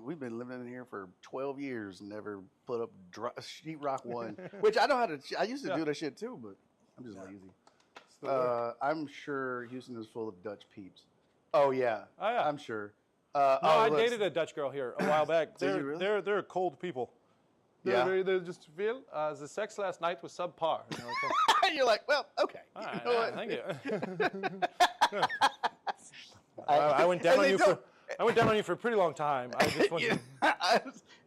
[SPEAKER 3] We've been living in here for 12 years and never put up sheetrock one, which I know how to. I used to do that shit too, but I'm just lazy. I'm sure Houston is full of Dutch peeps. Oh yeah. I'm sure.
[SPEAKER 5] I dated a Dutch girl here a while back.
[SPEAKER 3] Did you really?
[SPEAKER 5] They're cold people. They just feel the sex last night was subpar. You know,
[SPEAKER 3] You're like, well, okay.
[SPEAKER 5] all right,
[SPEAKER 3] You know what?
[SPEAKER 5] thank you. I went down on you for. I went down on you for a pretty long time. I just wanted to,
[SPEAKER 3] I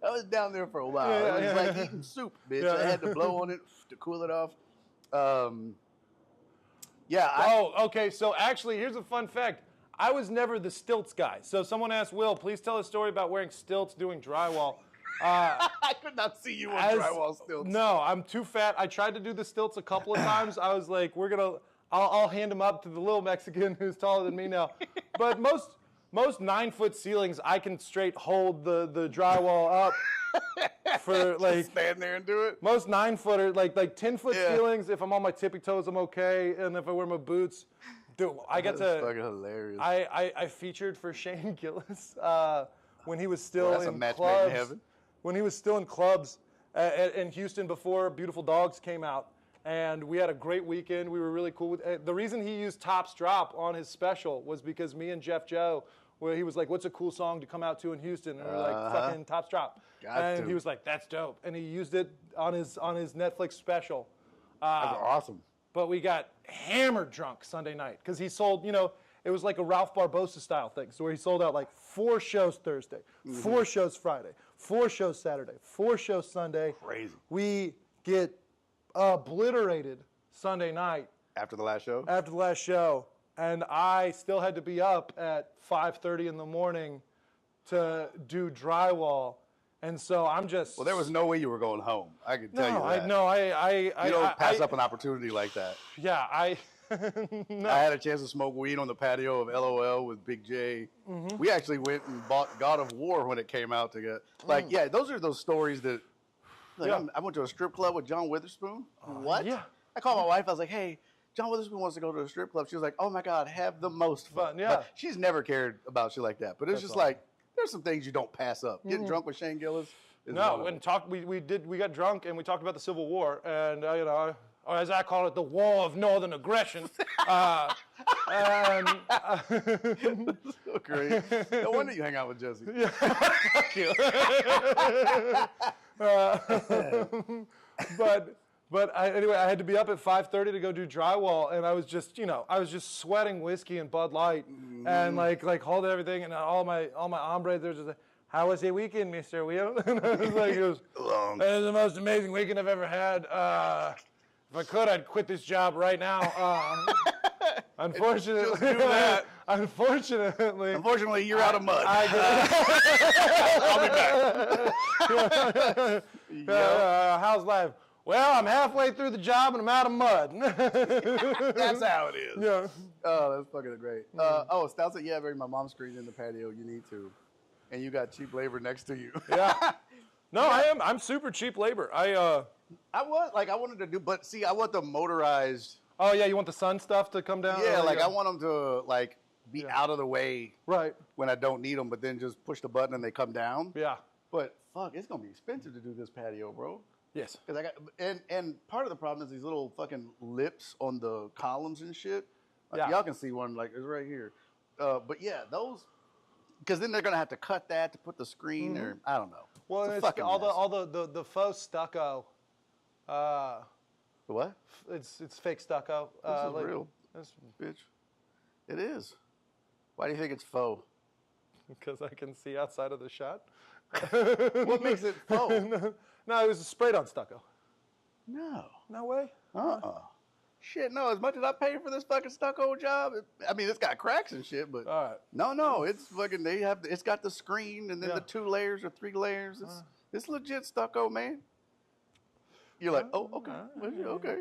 [SPEAKER 3] was down there for a while. It was like eating soup, bitch. I had to blow on it to cool it off.
[SPEAKER 5] Okay. So actually, here's a fun fact. I was never the stilts guy. So someone asked Will, please tell a story about wearing stilts doing drywall.
[SPEAKER 3] I could not see you on drywall stilts.
[SPEAKER 5] No, I'm too fat. I tried to do the stilts a couple of times. I was like, I'll hand them up to the little Mexican who's taller than me now. But most 9-foot ceilings, I can straight hold the drywall up for like
[SPEAKER 3] stand there and do it.
[SPEAKER 5] Most 9-footer, like 10-foot ceilings. If I'm on my tippy toes, I'm okay. And if I wear my boots, I get to.
[SPEAKER 3] That's fucking hilarious.
[SPEAKER 5] I featured for Shane Gillis when he was still
[SPEAKER 3] that's a
[SPEAKER 5] in
[SPEAKER 3] match
[SPEAKER 5] clubs.
[SPEAKER 3] made in heaven.
[SPEAKER 5] When he was still in clubs in Houston before Beautiful Dogs came out. And we had a great weekend. We were really cool with the reason he used Tops Drop on his special was because me and Jeff Joe, where he was like, what's a cool song to come out to in Houston? And we were like, fucking Tops Drop. He was like, that's dope. And he used it on his Netflix special.
[SPEAKER 3] That's awesome.
[SPEAKER 5] But we got hammered drunk Sunday night because he sold, it was like a Ralph Barbosa style thing. So where he sold out like 4 shows Thursday, 4 shows Friday, 4 shows Saturday, 4 shows Sunday.
[SPEAKER 3] Crazy.
[SPEAKER 5] We get obliterated Sunday night.
[SPEAKER 3] After the last show?
[SPEAKER 5] After the last show. And I still had to be up at 5:30 in the morning to do drywall. And so I'm just...
[SPEAKER 3] Well, there was no way you were going home. I can tell you that.
[SPEAKER 5] You
[SPEAKER 3] don't pass up an opportunity like that.
[SPEAKER 5] Yeah,
[SPEAKER 3] I had a chance to smoke weed on the patio of LOL with Big J. Mm-hmm. We actually went and bought God of War when it came out together. Those are those stories that... I went to a strip club with John Witherspoon. What?
[SPEAKER 5] Yeah.
[SPEAKER 3] I called my wife. I was like, hey, John Witherspoon wants to go to a strip club. She was like, oh, my God, have the most fun.
[SPEAKER 5] Yeah.
[SPEAKER 3] But she's never cared about shit like that. But it's just awesome. Like, there's some things you don't pass up. Getting drunk with Shane Gillis is
[SPEAKER 5] we got drunk and we talked about the Civil War and or as I call it, the War of Northern Aggression.
[SPEAKER 3] So great. No wonder you hang out with Jesse.
[SPEAKER 5] Yeah. Fuck you. Anyway, I had to be up at 5:30 to go do drywall, and I was just sweating whiskey and Bud Light, and like holding everything, and all my hombres, they're just like, how was your weekend, Mr. Will? And I was like, it was the most amazing weekend I've ever had. If I could, I'd quit this job right now. Unfortunately,
[SPEAKER 3] Unfortunately, you're out of mud.
[SPEAKER 5] I'll be back. How's life? Well, I'm halfway through the job and I'm out of mud.
[SPEAKER 3] That's how it is.
[SPEAKER 5] Yeah.
[SPEAKER 3] Oh, that's fucking great. Stout said, yeah, my mom's screened in the patio. You need to. And you got cheap labor next to you.
[SPEAKER 5] Yeah. No, I am. I'm super cheap labor. I
[SPEAKER 3] wanted to do, but see, I want the motorized.
[SPEAKER 5] Oh yeah, you want the sun stuff to come down?
[SPEAKER 3] Yeah, I want them to be out of the way.
[SPEAKER 5] Right.
[SPEAKER 3] When I don't need them, but then just push the button and they come down.
[SPEAKER 5] Yeah.
[SPEAKER 3] But fuck, it's gonna be expensive to do this patio, bro.
[SPEAKER 5] Yes.
[SPEAKER 3] Because and part of the problem is these little fucking lips on the columns and shit. Y'all can see one it's right here. But yeah, those. Because then they're gonna have to cut that to put the screen, or I don't know.
[SPEAKER 5] Well, it's all the faux stucco.
[SPEAKER 3] The what?
[SPEAKER 5] It's fake stucco.
[SPEAKER 3] This is real. Bitch. It is. Why do you think it's faux?
[SPEAKER 5] Because I can see outside of the shot.
[SPEAKER 3] What makes it faux?
[SPEAKER 5] No, it was sprayed on stucco.
[SPEAKER 3] No.
[SPEAKER 5] No way.
[SPEAKER 3] Shit, no. As much as I paid for this fucking stucco job, it's got cracks and shit, but
[SPEAKER 5] all right.
[SPEAKER 3] No, it's fucking. It's got the screen and then the 2 layers or 3 layers. It's legit stucco, man. You're like, oh, okay, okay.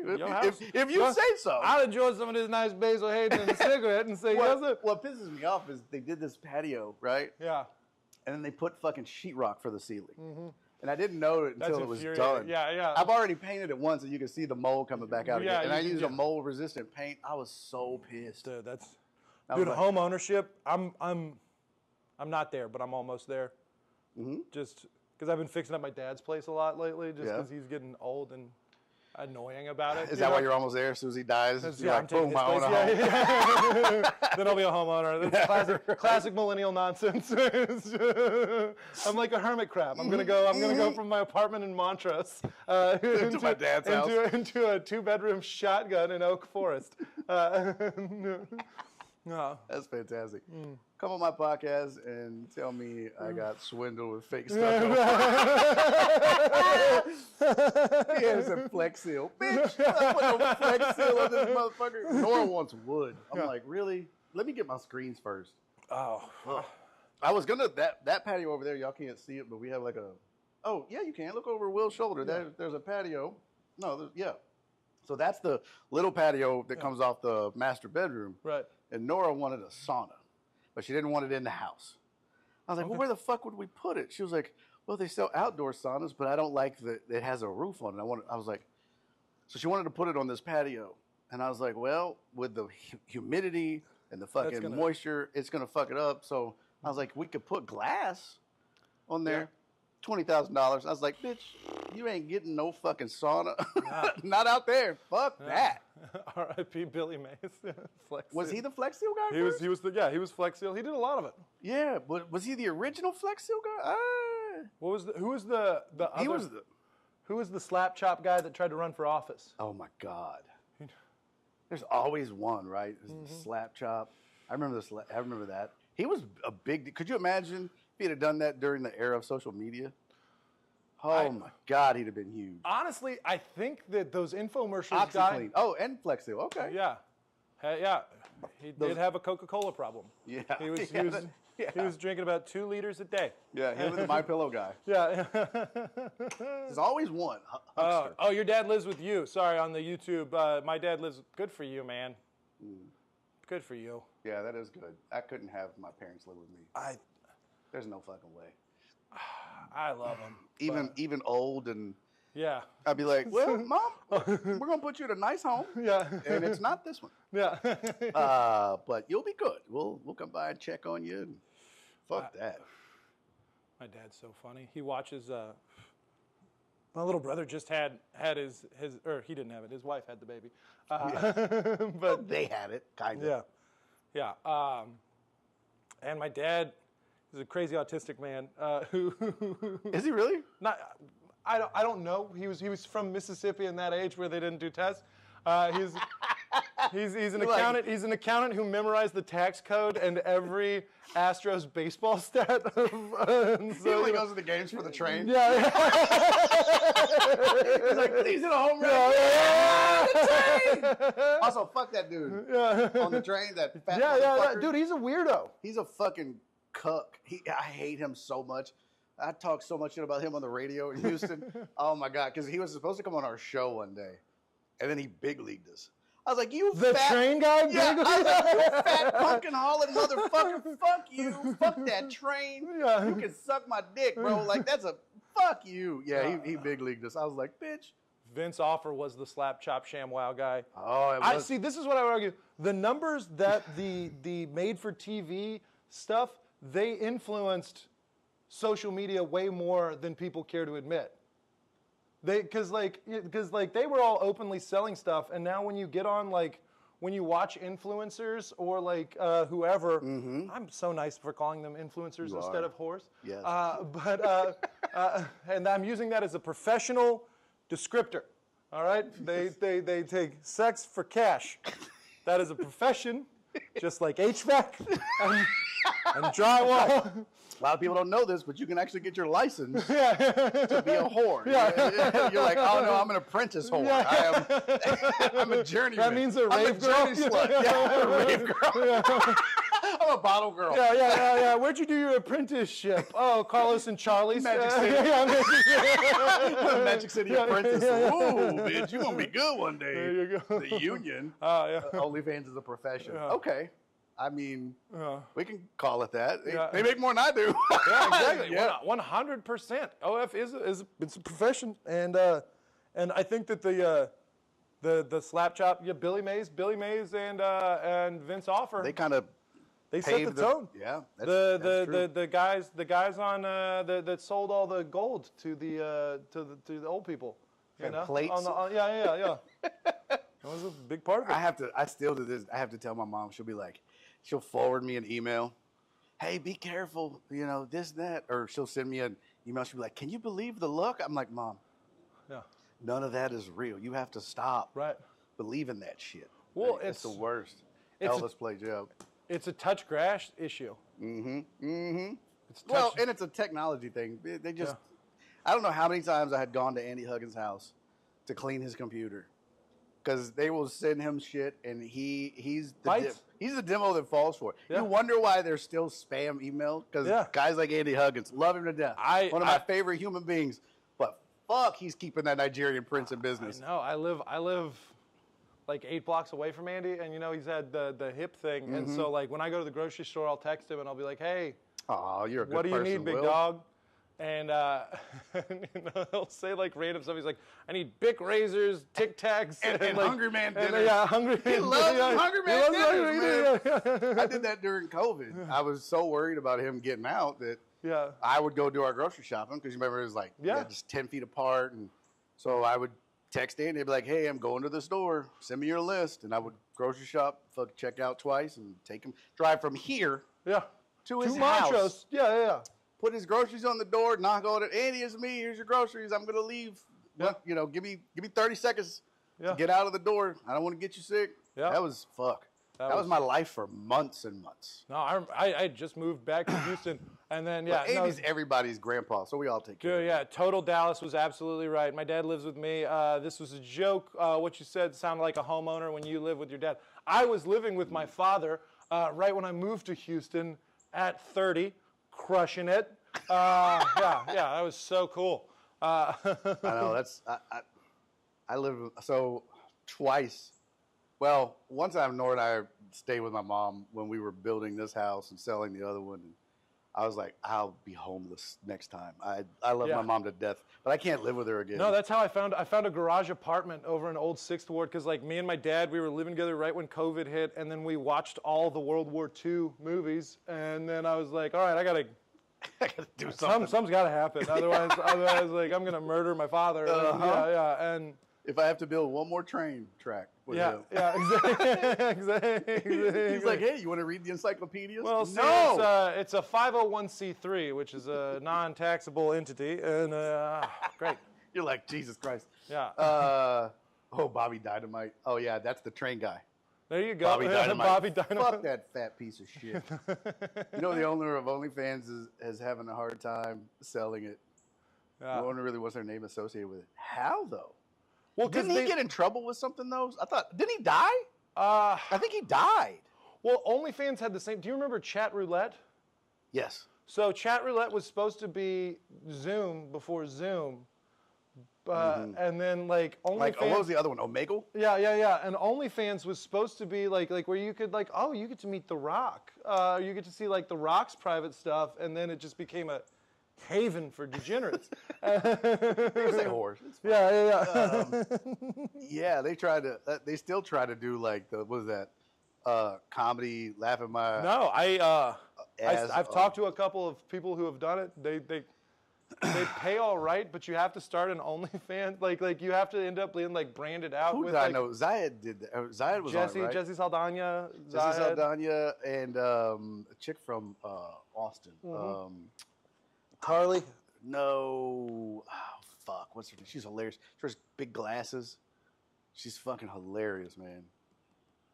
[SPEAKER 3] If you say so.
[SPEAKER 5] I'll enjoy some of this nice Basil Hayden and a cigarette and say, yes, sir.
[SPEAKER 3] What pisses me off is they did this patio, right?
[SPEAKER 5] Yeah.
[SPEAKER 3] And then they put fucking sheetrock for the ceiling. Mm-hmm. And I didn't know it until it was done.
[SPEAKER 5] Yeah.
[SPEAKER 3] I've already painted it once, and you can see the mold coming back out again. And I used a mold-resistant paint. I was so pissed.
[SPEAKER 5] Dude, home ownership. I'm not there, but I'm almost there. Just because I've been fixing up my dad's place a lot lately, just because he's getting old and annoying about it.
[SPEAKER 3] Is that why you're almost there? As soon as he dies, you're
[SPEAKER 5] I'm
[SPEAKER 3] like,
[SPEAKER 5] taking
[SPEAKER 3] boom,
[SPEAKER 5] his
[SPEAKER 3] I own
[SPEAKER 5] place.
[SPEAKER 3] a home.
[SPEAKER 5] Yeah. Then I'll be a homeowner. That's classic millennial nonsense. I'm like a hermit crab. I'm gonna go from my apartment in Montrose into
[SPEAKER 3] my dad's house.
[SPEAKER 5] into a 2-bedroom shotgun in Oak Forest. No.
[SPEAKER 3] That's fantastic. Come on my podcast and tell me I got swindled with fake stuff. He has a Flex Seal. Bitch, I put no Flex Seal on this motherfucker. Nora wants wood. I'm like, really? Let me get my screens first.
[SPEAKER 5] Oh.
[SPEAKER 3] I was gonna that patio over there. Y'all can't see it, but we have like a. Oh yeah, you can look over Will's shoulder. There's a patio. No, yeah. So that's the little patio that comes off the master bedroom.
[SPEAKER 5] Right.
[SPEAKER 3] And Nora wanted a sauna, but she didn't want it in the house. I was like, well, where the fuck would we put it? She was like, well, they sell outdoor saunas, but I don't like that it has a roof on it. I was like, so she wanted to put it on this patio. And I was like, well, with the humidity and the fucking moisture, it's going to fuck it up. So I was like, we could put glass on there. $20,000. I was like, bitch, you ain't getting no fucking sauna. Not out there. Fuck that.
[SPEAKER 5] R.I.P. Billy Mays. Flex
[SPEAKER 3] Was
[SPEAKER 5] Seal.
[SPEAKER 3] he the Flex Seal guy?
[SPEAKER 5] He was Flex Seal. He did a lot of it.
[SPEAKER 3] Yeah, but was he the original Flex Seal guy?
[SPEAKER 5] Who was the other? Who was the slap chop guy that tried to run for office?
[SPEAKER 3] Oh my God. There's always one, right? Slap chop. I remember that. He was a big. Could you imagine if he'd have done that during the era of social media? Oh my God, he'd have been huge.
[SPEAKER 5] Honestly, I think that those infomercials
[SPEAKER 3] OxyClean. Oh, and Flex Seal. Okay.
[SPEAKER 5] Yeah. Yeah. He did have a Coca-Cola problem.
[SPEAKER 3] Yeah.
[SPEAKER 5] He was drinking about 2 liters a day.
[SPEAKER 3] Yeah, him and the My Pillow guy.
[SPEAKER 5] Yeah.
[SPEAKER 3] There's always one. Huckster.
[SPEAKER 5] Oh, your dad lives with you. Sorry, on the YouTube. My dad lives. Good for you, man. Good for you.
[SPEAKER 3] Yeah, that is good. I couldn't have my parents live with me. There's no fucking way.
[SPEAKER 5] I love him.
[SPEAKER 3] Even old and.
[SPEAKER 5] Yeah.
[SPEAKER 3] I'd be like, well, Mom, we're going to put you in a nice home.
[SPEAKER 5] Yeah.
[SPEAKER 3] And it's not this one.
[SPEAKER 5] Yeah.
[SPEAKER 3] But you'll be good. We'll come by and check on you. And fuck that.
[SPEAKER 5] My dad's so funny. He watches. My little brother just had his or he didn't have it. His wife had the baby.
[SPEAKER 3] But they had it, kind of.
[SPEAKER 5] Yeah. And my dad is a crazy autistic man who.
[SPEAKER 3] Is he really?
[SPEAKER 5] Not. I don't know. He was from Mississippi in that age where they didn't do tests. He's an accountant. He's an accountant who memorized the tax code and every Astros baseball stat.
[SPEAKER 3] He only goes to the games for the train.
[SPEAKER 5] Yeah.
[SPEAKER 3] He's like, please hit a home run. The train. Also, fuck that dude on the train. That fat motherfucker.
[SPEAKER 5] Dude, he's a weirdo.
[SPEAKER 3] He's a fucking cuck. I hate him so much. I talked so much shit about him on the radio in Houston. Oh my God, because he was supposed to come on our show one day, and then he big leagued us. I was like, you
[SPEAKER 5] the
[SPEAKER 3] fat
[SPEAKER 5] train guy.
[SPEAKER 3] Yeah, I was like, you fat pumpkin hauling motherfucker. Fuck you. Fuck that train.
[SPEAKER 5] Yeah.
[SPEAKER 3] You can suck my dick, bro. Like that's a fuck you. Yeah, he big leagued us. I was like, bitch.
[SPEAKER 5] Vince Offer was the slap chop sham wow guy.
[SPEAKER 3] Oh, it was.
[SPEAKER 5] See, this is what I would argue. The numbers that the made for TV stuff, they influenced social media way more than people care to admit. Because they were all openly selling stuff, and now when you get on when you watch influencers or whoever, I'm so nice for calling them influencers instead of whores.
[SPEAKER 3] Yes.
[SPEAKER 5] And I'm using that as a professional descriptor. All right, they take sex for cash. That is a profession, just like HVAC and drywall.
[SPEAKER 3] A lot of people don't know this, but you can actually get your license to be a whore. Yeah. You're like, oh no, I'm an apprentice whore. I'm a journeyman.
[SPEAKER 5] That means a
[SPEAKER 3] I'm
[SPEAKER 5] rave
[SPEAKER 3] a
[SPEAKER 5] girl.
[SPEAKER 3] journey slut. Yeah, a rave girl. I'm a bottle girl.
[SPEAKER 5] Yeah. Where'd you do your apprenticeship? Oh, Carlos and Charlie's.
[SPEAKER 3] Magic City. Magic City Apprentice. Ooh, bitch, you're going to be good one day.
[SPEAKER 5] There you go.
[SPEAKER 3] The union. OnlyFans is a profession.
[SPEAKER 5] Yeah.
[SPEAKER 3] Okay. I mean, we can call it that.
[SPEAKER 5] Yeah.
[SPEAKER 3] They make more than I do.
[SPEAKER 5] Yeah, exactly. 100%. OF is a profession, and I think that the slap chop, Billy Mays and Vince Offer.
[SPEAKER 3] They kind of
[SPEAKER 5] They set
[SPEAKER 3] paved
[SPEAKER 5] the tone.
[SPEAKER 3] Yeah, that's true.
[SPEAKER 5] The guys on that sold all the gold to the old people. You
[SPEAKER 3] And
[SPEAKER 5] know?
[SPEAKER 3] plates.
[SPEAKER 5] Yeah. That was a big part of it.
[SPEAKER 3] I still do this. I have to tell my mom. She'll be like, she'll forward me an email. Hey, be careful. You know, this, that. Or she'll send me an email. She'll be like, can you believe the look? I'm like, Mom,
[SPEAKER 5] Yeah.
[SPEAKER 3] none of that is real. You have to stop
[SPEAKER 5] Right.
[SPEAKER 3] believing that shit.
[SPEAKER 5] Well,
[SPEAKER 3] Like, it's the worst.
[SPEAKER 5] it's
[SPEAKER 3] Elvis played joke.
[SPEAKER 5] It's a touch grass issue. It's touch,
[SPEAKER 3] Well, and it's a technology thing. They just, I don't know how many times I had gone to Andy Huggins' house to clean his computer. Because they will send him shit, and he's the demo that falls for it.
[SPEAKER 5] Yeah.
[SPEAKER 3] You wonder why there's still spam email? Because guys like Andy Huggins love him to death. One of my favorite human beings. But fuck, he's keeping that Nigerian prince in business.
[SPEAKER 5] No, I live like 8 blocks away from Andy, and you know he's had the hip thing, and so like when I go to the grocery store, I'll text him and I'll be like, hey,
[SPEAKER 3] oh, you're a good
[SPEAKER 5] what do you
[SPEAKER 3] person,
[SPEAKER 5] need, big
[SPEAKER 3] Will?
[SPEAKER 5] dog? And he'll say like random stuff. He's like, I need Bic razors, Tic Tacs,
[SPEAKER 3] And
[SPEAKER 5] like,
[SPEAKER 3] Hungry Man dinners.
[SPEAKER 5] Yeah, Hungry Man.
[SPEAKER 3] He loves Hungry Man dinners, man.
[SPEAKER 5] man.
[SPEAKER 3] I did that during COVID. I was so worried about him getting out that
[SPEAKER 5] Yeah.
[SPEAKER 3] I would go do our grocery shopping because you remember it was like just 10 feet apart, and so I would text Andy, be like, "Hey, I'm going to the store. Send me your list," and I would grocery shop, check out twice, and take him drive from here to his house.
[SPEAKER 5] Montrose. Yeah.
[SPEAKER 3] Put his groceries on the door, knock on it. Andy, it's me. Here's your groceries. I'm gonna leave.
[SPEAKER 5] Yeah.
[SPEAKER 3] You know, give me 30 seconds
[SPEAKER 5] Yeah.
[SPEAKER 3] to get out of the door. I don't want to get you sick.
[SPEAKER 5] Yeah.
[SPEAKER 3] That was fuck. That was my life for months and months.
[SPEAKER 5] No, I just moved back to Houston, and then
[SPEAKER 3] But Andy's everybody's grandpa, so we all take care.
[SPEAKER 5] Dude, yeah, total Dallas was absolutely right. My dad lives with me. This was a joke. What you said sounded like a homeowner when you live with your dad. I was living with my father right when I moved to Houston at 30, crushing it. Yeah, that was so cool.
[SPEAKER 3] I know that's I lived so twice. Well, one time Nora and I stayed with my mom when we were building this house and selling the other one. And I was like, I'll be homeless next time. I love my mom to death, but I can't live with her again.
[SPEAKER 5] No, that's how I found a garage apartment over in Old 6th Ward, because like me and my dad, we were living together right when COVID hit, and then we watched all the World War II movies, and then I was like, all right, I gotta
[SPEAKER 3] do something.
[SPEAKER 5] Something's gotta happen. Otherwise, like I'm gonna murder my father. And
[SPEAKER 3] if I have to build one more train track with him.
[SPEAKER 5] exactly.
[SPEAKER 3] He's like, hey, you want to read the encyclopedias?
[SPEAKER 5] Well, see,
[SPEAKER 3] no.
[SPEAKER 5] it's a 501c3, which is a non-taxable entity, and great.
[SPEAKER 3] You're like, Jesus Christ.
[SPEAKER 5] Yeah.
[SPEAKER 3] Bobby Dynamite. Oh, yeah, that's the train guy.
[SPEAKER 5] There you go.
[SPEAKER 3] Bobby Dynamite.
[SPEAKER 5] Bobby Dynamite.
[SPEAKER 3] Fuck that fat piece of shit. You know, the owner of OnlyFans is having a hard time selling it.
[SPEAKER 5] Yeah.
[SPEAKER 3] No one really wants their name associated with it. How, though?
[SPEAKER 5] Well,
[SPEAKER 3] didn't he get in trouble with something, though? Didn't he die? I think he died.
[SPEAKER 5] Well, OnlyFans had the same. Do you remember Chat Roulette?
[SPEAKER 3] Yes.
[SPEAKER 5] So Chat Roulette was supposed to be Zoom before Zoom. And then like OnlyFans.
[SPEAKER 3] Like, what was the other one? Omegle?
[SPEAKER 5] Yeah. And OnlyFans was supposed to be like where you could like, oh, you get to meet The Rock. You get to see like The Rock's private stuff, and then it just became a haven for degenerates.
[SPEAKER 3] You say whores. Yeah, they tried to. They still try to do like the what is that? Comedy, laugh at my.
[SPEAKER 5] No, I've talked to a couple of people who have done it. They pay all right, but you have to start an OnlyFans. Like you have to end up being like branded out.
[SPEAKER 3] Who
[SPEAKER 5] with,
[SPEAKER 3] did I
[SPEAKER 5] like,
[SPEAKER 3] know? Zayed did that. Zayed was
[SPEAKER 5] Jesse,
[SPEAKER 3] on it, right?
[SPEAKER 5] Jesse Saldana.
[SPEAKER 3] Jesse Saldana and a chick from Austin.
[SPEAKER 5] Carly.
[SPEAKER 3] No. Oh, fuck. What's her name? She's hilarious. She wears big glasses. She's fucking hilarious, man.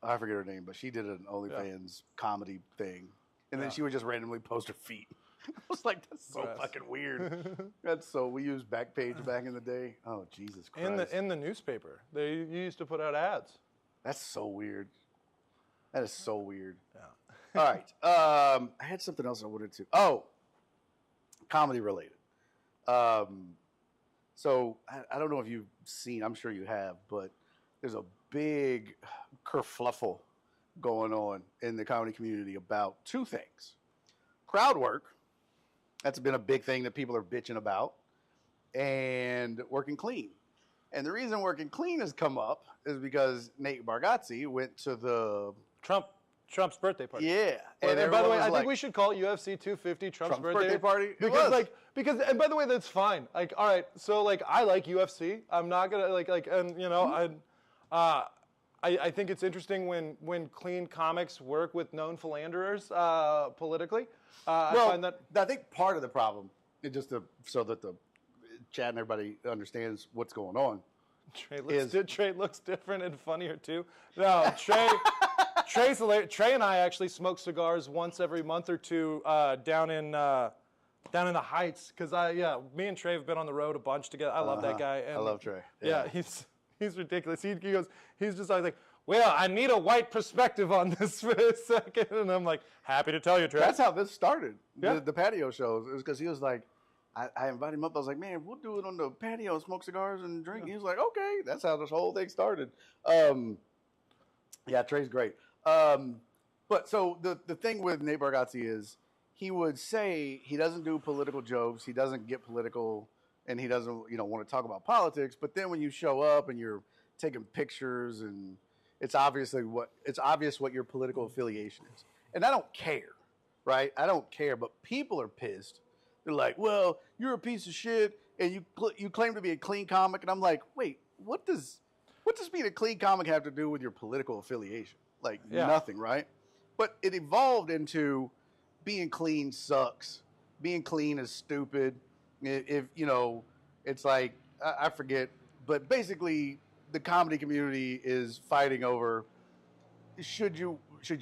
[SPEAKER 3] I forget her name, but she did an OnlyFans comedy thing. And then she would just randomly post her feet. I was like, that's so fucking weird. We used Backpage back in the day. Oh, Jesus Christ.
[SPEAKER 5] In the newspaper. You used to put out ads.
[SPEAKER 3] That's so weird. That is so weird.
[SPEAKER 5] Yeah.
[SPEAKER 3] All right. I had something else I wanted to. Oh, comedy related. So I don't know if you've seen, I'm sure you have, but there's a big kerfluffle going on in the comedy community about two things. Crowd work, that's been a big thing that people are bitching about, and working clean. And the reason working clean has come up is because Nate Bargatze went to the
[SPEAKER 5] Trump Trump's birthday party.
[SPEAKER 3] Yeah.
[SPEAKER 5] And by the way,
[SPEAKER 3] everyone
[SPEAKER 5] I
[SPEAKER 3] was
[SPEAKER 5] think we should call it UFC 250 Trump's
[SPEAKER 3] birthday party? It
[SPEAKER 5] because
[SPEAKER 3] was.
[SPEAKER 5] because and by the way, that's fine. Like, all right, so like I like UFC. I'm not gonna and you know I think it's interesting when clean comics work with known philanderers politically. I find that
[SPEAKER 3] I think part of the problem, so that the chat and everybody understands what's going on.
[SPEAKER 5] Trey looks different and funnier too. No, Trey's hilarious. Trey and I actually smoke cigars once every month or two down in the Heights because me and Trey have been on the road a bunch together. I love that guy. And
[SPEAKER 3] I love Trey.
[SPEAKER 5] Yeah, he's ridiculous. He goes, he's just like, well, I need a white perspective on this for a second, and I'm like, happy to tell you, Trey.
[SPEAKER 3] That's how this started.
[SPEAKER 5] Yeah.
[SPEAKER 3] The patio shows. It was because he was like, I invited him up. I was like, man, we'll do it on the patio, smoke cigars and drink. He was like, okay. That's how this whole thing started. Yeah, Trey's great. But so the thing with Nate Bargatze is he would say he doesn't do political jokes. He doesn't get political, and he doesn't want to talk about politics. But then when you show up and you're taking pictures, and it's obvious what your political affiliation is. And I don't care, right? I don't care. But people are pissed. They're like, well, you're a piece of shit, and you claim to be a clean comic. And I'm like, wait, what does being a clean comic have to do with your political affiliation? Like, nothing, right? But it evolved into being clean sucks. Being clean is stupid. If it's like, I forget, but basically the comedy community is fighting over, should you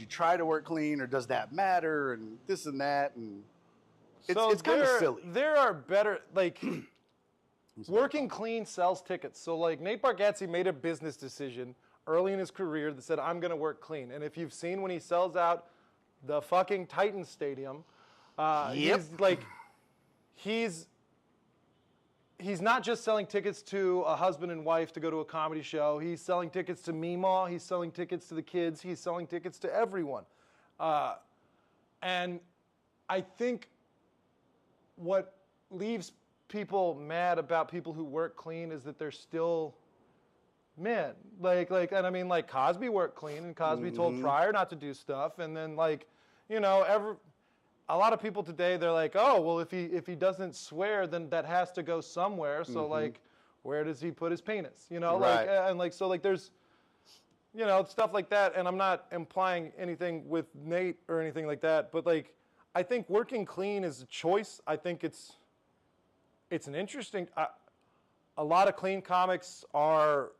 [SPEAKER 3] try to work clean, or does that matter, and this and that, and it's kind of silly.
[SPEAKER 5] There are better, like, working clean sells tickets. So, like, Nate Bargatze made a business decision early in his career that said, I'm going to work clean. And if you've seen when he sells out the fucking Titans Stadium, he's not just selling tickets to a husband and wife to go to a comedy show. He's selling tickets to Meemaw. He's selling tickets to the kids. He's selling tickets to everyone. And I think what leaves people mad about people who work clean is that they're still men. And I mean, like, Cosby worked clean, and Cosby told Pryor not to do stuff, and then, like, a lot of people today, they're like, oh, well, if he doesn't swear, then that has to go somewhere. So, like, where does he put his penis?
[SPEAKER 3] Right.
[SPEAKER 5] There's, stuff like that. And I'm not implying anything with Nate or anything like that, but, like, I think working clean is a choice. I think it's an interesting. A lot of clean comics are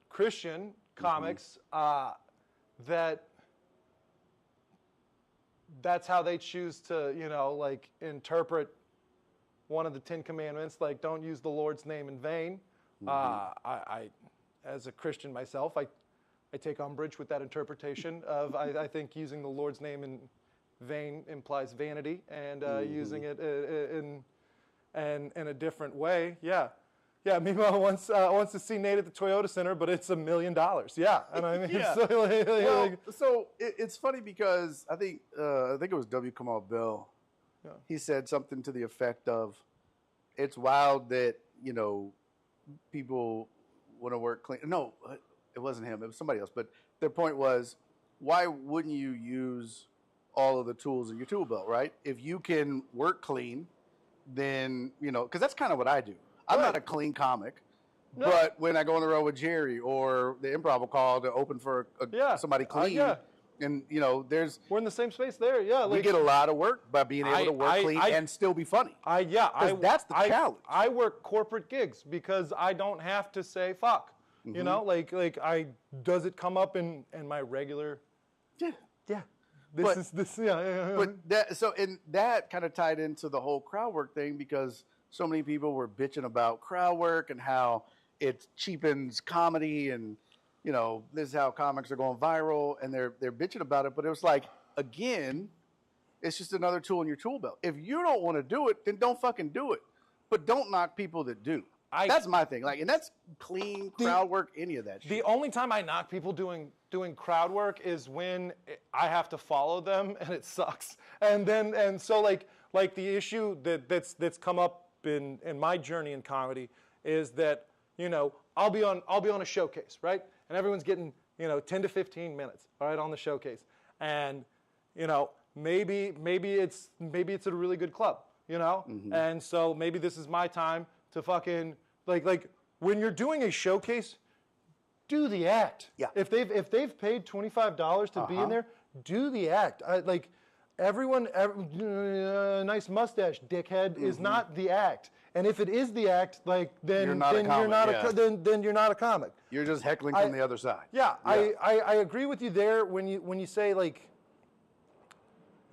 [SPEAKER 5] Christian comics that's how they choose to, interpret one of the 10 Commandments, like, don't use the Lord's name in vain. I as a Christian myself, I take umbrage with that interpretation of, I think using the Lord's name in vain implies vanity, and using it in a different way. Yeah. Meanwhile, wants to see Nate at the Toyota Center, but it's $1 million. Yeah, and I mean,
[SPEAKER 3] so it's funny because I think it was W. Kamau Bell. Yeah. He said something to the effect of, "It's wild that people want to work clean." No, it wasn't him. It was somebody else. But their point was, why wouldn't you use all of the tools in your tool belt, right? If you can work clean, then because that's kind of what I do. I'm not a clean comic, but when I go on the road with Jerry or the Improv will call to open for somebody clean, and
[SPEAKER 5] we're in the same space there. Yeah,
[SPEAKER 3] we get a lot of work by being able to work clean and still be funny. That's the challenge.
[SPEAKER 5] I work corporate gigs because I don't have to say fuck. Does it come up in my regular? Yeah. But
[SPEAKER 3] that kind of tied into the whole crowd work thing, because so many people were bitching about crowd work and how it cheapens comedy, and this is how comics are going viral, and they're bitching about it. But it was like, again, it's just another tool in your tool belt. If you don't want to do it, then don't fucking do it. But don't knock people that do. That's my thing. And that's clean crowd work, any of that shit.
[SPEAKER 5] The only time I knock people doing crowd work is when I have to follow them and it sucks. And so the issue that's come up in my journey in comedy is that I'll be on a showcase, right? And everyone's getting 10 to 15 minutes, all right, on the showcase. And, maybe it's a really good club, And so maybe this is my time to fucking, like when you're doing a showcase, do the act.
[SPEAKER 3] Yeah.
[SPEAKER 5] If they've paid $25 to be in there, do the act. Everyone, nice mustache, dickhead, is not the act. And if it is the act, then you're not a comic.
[SPEAKER 3] You're just heckling from the other side.
[SPEAKER 5] Yeah, I agree with you there when you say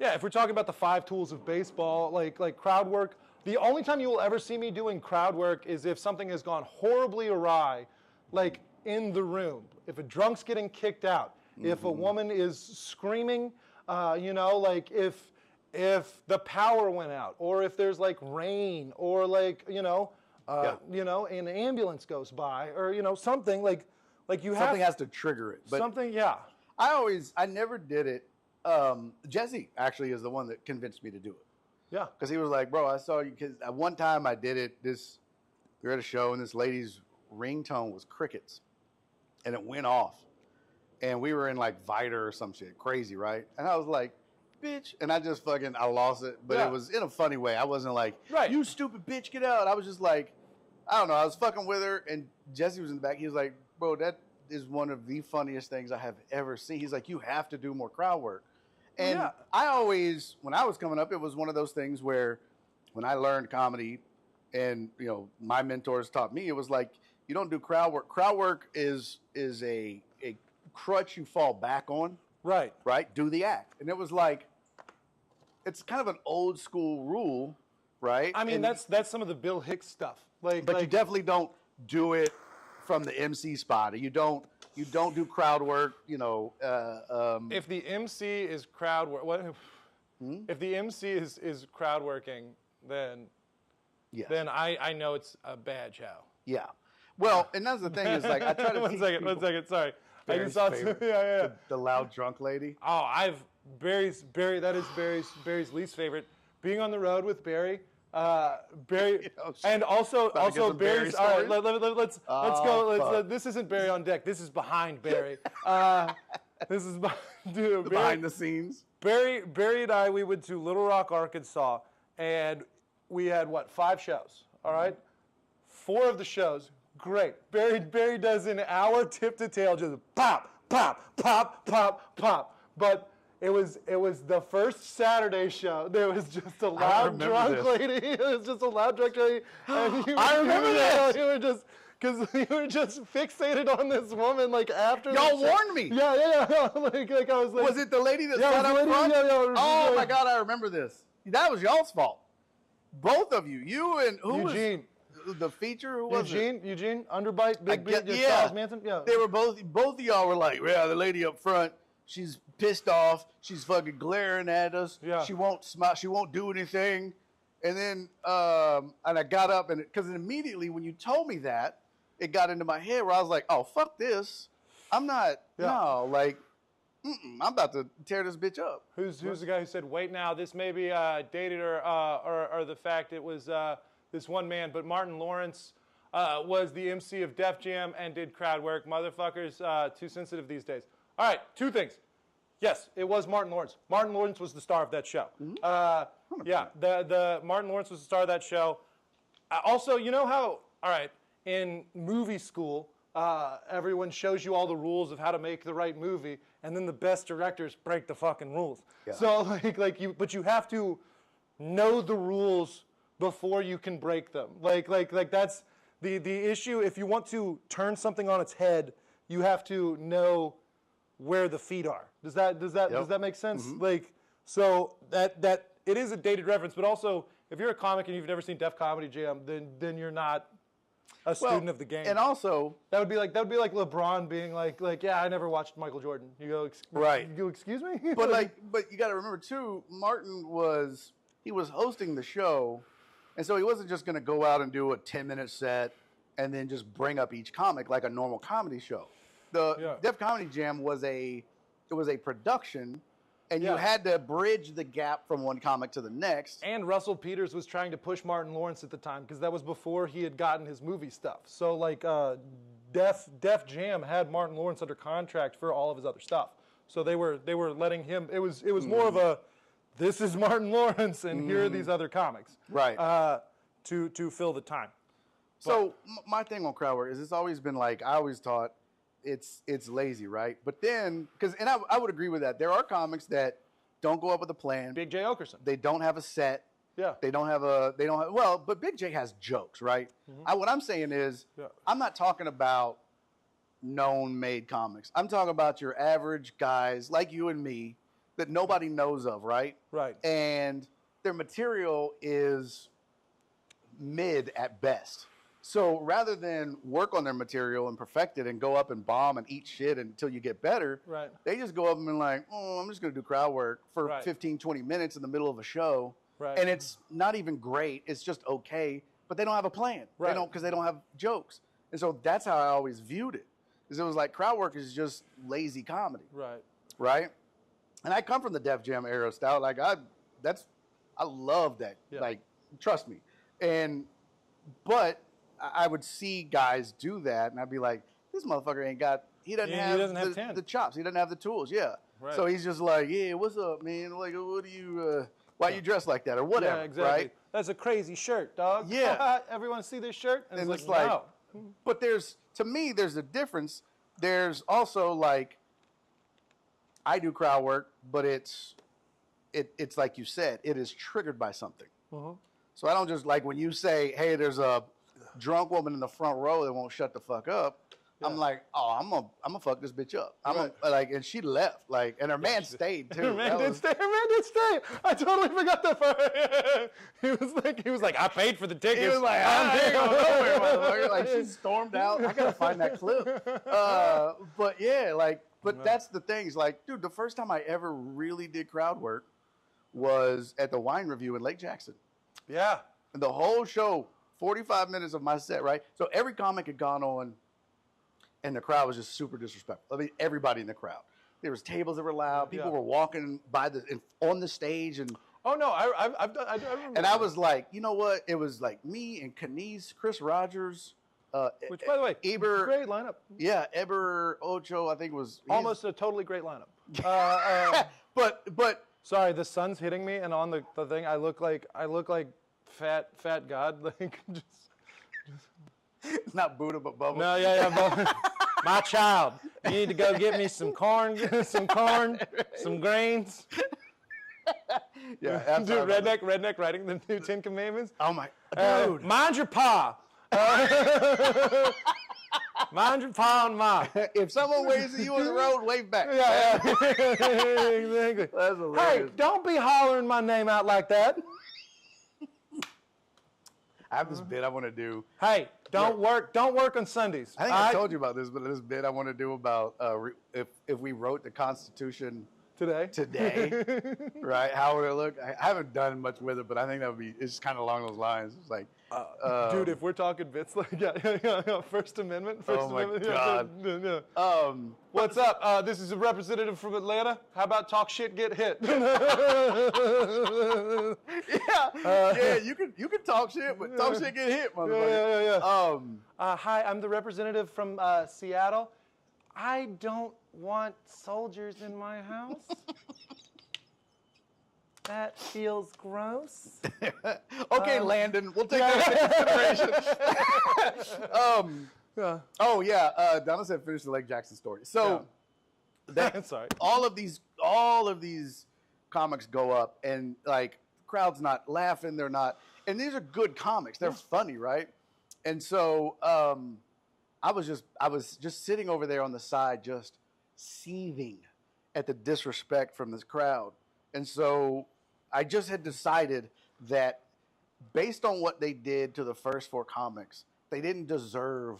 [SPEAKER 5] if we're talking about the 5 tools of baseball, like crowd work, the only time you will ever see me doing crowd work is if something has gone horribly awry, like in the room. If a drunk's getting kicked out, if a woman is screaming, if the power went out, or if there's rain, or an ambulance goes by, or something like you have
[SPEAKER 3] Something has to trigger it. But
[SPEAKER 5] something, yeah.
[SPEAKER 3] I never did it. Jesse actually is the one that convinced me to do it.
[SPEAKER 5] Yeah.
[SPEAKER 3] Because he was like, bro, I saw you. Because at one time I did it. We were at a show and this lady's ringtone was crickets, and it went off, and we were in Viter or some shit, crazy, right? And I was like, bitch, and I just I lost it, but it was in a funny way. I wasn't like,
[SPEAKER 5] right,
[SPEAKER 3] you stupid bitch, get out. I was just like, I don't know. I was fucking with her, and Jesse was in the back. He was like, bro, that is one of the funniest things I have ever seen. He's like, you have to do more crowd work. And I always, when I was coming up, it was one of those things where when I learned comedy and, my mentors taught me, it was like, you don't do crowd work. Crowd work is a crutch you fall back on.
[SPEAKER 5] Right.
[SPEAKER 3] Right? Do the act. And it was like, it's kind of an old school rule, right?
[SPEAKER 5] I mean,
[SPEAKER 3] and
[SPEAKER 5] that's some of the Bill Hicks stuff.
[SPEAKER 3] But you definitely don't do it from the MC spot. You don't do crowd work,
[SPEAKER 5] if the MC is crowd work, if the MC is crowd working, then I know it's a bad show.
[SPEAKER 3] Yeah. Well, and that's the thing is I try to
[SPEAKER 5] one second, sorry. I just saw
[SPEAKER 3] the loud drunk lady.
[SPEAKER 5] Oh, Barry, that is Barry's least favorite. Being on the road with Barry, Barry, and also Barry's. All right, let's go. This isn't Barry on deck. This is behind Barry. This is
[SPEAKER 3] behind the scenes.
[SPEAKER 5] Barry and I, we went to Little Rock, Arkansas, and we had 5 shows. All right, 4 of the shows. Great. Barry does an hour tip to tail, just pop, pop, pop, pop, pop. But it was the first Saturday show. There was just a loud drunk lady. It was just a loud drunk lady. And
[SPEAKER 3] I remember that.
[SPEAKER 5] You were just because you were just fixated on this woman. After
[SPEAKER 3] y'all warned me.
[SPEAKER 5] Yeah. Like I was like,
[SPEAKER 3] was it the lady that sat up front?
[SPEAKER 5] Yeah.
[SPEAKER 3] Oh my God, I remember this. That was y'all's fault. Both of you. You and who
[SPEAKER 5] Eugene.
[SPEAKER 3] The feature, who was it?
[SPEAKER 5] Eugene, Underbite, Big B, Charles Manson. Yeah.
[SPEAKER 3] They were both of y'all were like, yeah, the lady up front, she's pissed off. She's fucking glaring at us.
[SPEAKER 5] Yeah.
[SPEAKER 3] She won't smile. She won't do anything. And then, and I got up because immediately when you told me that, it got into my head where I was like, oh, fuck this. I'm not, I'm about to tear this bitch up.
[SPEAKER 5] Who's the guy who said, wait now, this may be dated or the fact it was this one man, but Martin Lawrence was the MC of Def Jam and did crowd work. Motherfuckers, too sensitive these days. All right, 2 things. Yes, it was Martin Lawrence. Martin Lawrence was the star of that show. The Martin Lawrence was the star of that show. Also, you know how, all right, in movie school, everyone shows you all the rules of how to make the right movie, and then the best directors break the fucking rules. Yeah. So but you have to know the rules before you can break them. Like that's the issue. If you want to turn something on its head, you have to know where the feet are. Does that make sense? Mm-hmm. So that it is a dated reference, but also if you're a comic and you've never seen Def Comedy Jam, then you're not a student of the game.
[SPEAKER 3] And also
[SPEAKER 5] that would be like LeBron being like yeah, I never watched Michael Jordan. You go right. You excuse me?
[SPEAKER 3] But but you got to remember too, Martin was hosting the show. And so he wasn't just going to go out and do a 10-minute set and then just bring up each comic like a normal comedy show. The Def Comedy Jam was a production, and you had to bridge the gap from one comic to the next.
[SPEAKER 5] And Russell Peters was trying to push Martin Lawrence at the time because that was before he had gotten his movie stuff. So Def Jam had Martin Lawrence under contract for all of his other stuff. So they were letting him. It was more of a, this is Martin Lawrence, and here are these other comics,
[SPEAKER 3] Right.
[SPEAKER 5] to fill the time.
[SPEAKER 3] So my thing on crowd work is it's always been like, I always thought it's lazy, right? But then, and I would agree with that. There are comics that don't go up with a plan.
[SPEAKER 5] Big J. Okerson.
[SPEAKER 3] They don't have a set.
[SPEAKER 5] Yeah.
[SPEAKER 3] But Big J has jokes, right? What I'm saying is, I'm not talking about known made comics. I'm talking about your average guys like you and me that nobody knows of, right?
[SPEAKER 5] Right.
[SPEAKER 3] And their material is mid at best. So rather than work on their material and perfect it and go up and bomb and eat shit until you get better,
[SPEAKER 5] Right.
[SPEAKER 3] they just go up and be like, oh, I'm just going to do crowd work for
[SPEAKER 5] Right.
[SPEAKER 3] 15, 20 minutes in the middle of a show.
[SPEAKER 5] Right.
[SPEAKER 3] And it's not even great. It's just okay. But they don't have a plan.
[SPEAKER 5] Right.
[SPEAKER 3] Because they don't have jokes. And so that's how I always viewed it. Because it was like crowd work is just lazy comedy.
[SPEAKER 5] Right.
[SPEAKER 3] Right? And I come from the Def Jam era style. Like I love that.
[SPEAKER 5] Yeah.
[SPEAKER 3] Like, trust me. But I would see guys do that, and I'd be like, this motherfucker he doesn't have the chops. He doesn't have the tools. Yeah.
[SPEAKER 5] Right.
[SPEAKER 3] So he's just like, yeah, what's up, man? Like, what do you, why you dressed like that or whatever,
[SPEAKER 5] Yeah, exactly.
[SPEAKER 3] right?
[SPEAKER 5] That's a crazy shirt, dog.
[SPEAKER 3] Yeah.
[SPEAKER 5] Everyone see this shirt?
[SPEAKER 3] And it's like,
[SPEAKER 5] no.
[SPEAKER 3] but to me, there's a difference. There's also like, I do crowd work, but it's like you said, it is triggered by something. So I don't just like when you say, hey, there's a drunk woman in the front row that won't shut the fuck up. I'm like, oh, I'm gonna fuck this bitch up. And she left, and her man stayed too.
[SPEAKER 5] Her man did stay. I totally forgot that part. he was like, I paid for the tickets.
[SPEAKER 3] He was like, I ain't going nowhere, motherfucker. Like, she stormed out. I gotta find that clip. But yeah, but that's the thing. Is like, dude, the first time I ever really did crowd work was at the wine review in Lake Jackson.
[SPEAKER 5] Yeah.
[SPEAKER 3] And the whole show, 45 minutes of my set, right? So every comic had gone on, and the crowd was just super disrespectful. I mean, everybody in the crowd. There was tables that were loud. People were walking by on the stage, and
[SPEAKER 5] oh no, I've done. I remember.
[SPEAKER 3] and I was like, you know what? It was like me and Kanice, Chris Rogers,
[SPEAKER 5] which, by the way,
[SPEAKER 3] Eber,
[SPEAKER 5] great lineup.
[SPEAKER 3] Yeah, Eber Ocho, I think was
[SPEAKER 5] Almost a totally great lineup.
[SPEAKER 3] But
[SPEAKER 5] sorry, the sun's hitting me, and on the thing, I look like fat God, like just.
[SPEAKER 3] it's not Buddha, but Bubba.
[SPEAKER 5] No, yeah. My child, you need to go get me some corn, some grains.
[SPEAKER 3] Yeah, absolutely.
[SPEAKER 5] Dude, redneck writing the new 10 Commandments.
[SPEAKER 3] Oh my, dude.
[SPEAKER 5] Mind your paw. Mind your paw and ma.
[SPEAKER 3] If someone waves at you on the road, wave back.
[SPEAKER 5] Yeah. Exactly.
[SPEAKER 3] That's hilarious.
[SPEAKER 5] Hey, don't be hollering my name out like that.
[SPEAKER 3] I have this bit I want to do.
[SPEAKER 5] Hey, don't work on Sundays.
[SPEAKER 3] I think I told you about this, but this bit I want to do about if we wrote the Constitution today, right? How would it look? I haven't done much with it, but I think that would be. It's kind of along those lines. It's like,
[SPEAKER 5] dude, if we're talking bits like First Amendment.
[SPEAKER 3] Oh my God.
[SPEAKER 5] Yeah. What's up? This is a representative from Atlanta. How about talk shit, get hit?
[SPEAKER 3] yeah, you can talk shit, but talk shit get hit, motherfucker.
[SPEAKER 5] Yeah. Hi, I'm the representative from Seattle. I don't want soldiers in my house. That feels gross.
[SPEAKER 3] Okay, Landon, we'll take that into consideration. Oh yeah, Donna said finish the Lake Jackson story. So,
[SPEAKER 5] Sorry.
[SPEAKER 3] all of these comics go up, and like crowd's not laughing, they're not, and these are good comics. They're funny, right? And so I was just sitting over there on the side, just seething at the disrespect from this crowd. And so I just had decided that based on what they did to the first 4 comics, they didn't deserve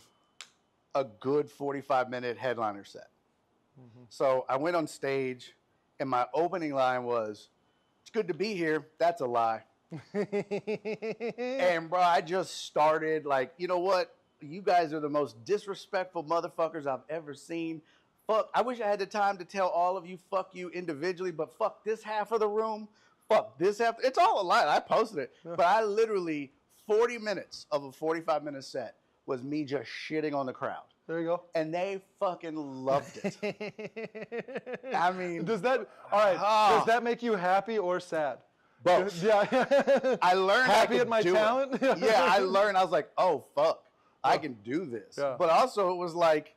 [SPEAKER 3] a good 45-minute headliner set. Mm-hmm. So I went on stage, and my opening line was, "It's good to be here. That's a lie." And bro, I just started like, you know what? You guys are the most disrespectful motherfuckers I've ever seen. Fuck, I wish I had the time to tell all of you fuck you individually, but fuck this half of the room. Fuck this half. It's all a lie. I posted it. But I literally, 40 minutes of a 45-minute set was me just shitting on the crowd.
[SPEAKER 4] There you go.
[SPEAKER 3] And they fucking loved it. I mean,
[SPEAKER 4] Does that make you happy or sad?
[SPEAKER 3] both.
[SPEAKER 4] Yeah.
[SPEAKER 3] I learned
[SPEAKER 4] Happy
[SPEAKER 3] I could
[SPEAKER 4] at my
[SPEAKER 3] do
[SPEAKER 4] talent?
[SPEAKER 3] It. Yeah, I learned. I was like, oh fuck, I can do this.
[SPEAKER 4] Yeah.
[SPEAKER 3] But also, it was like,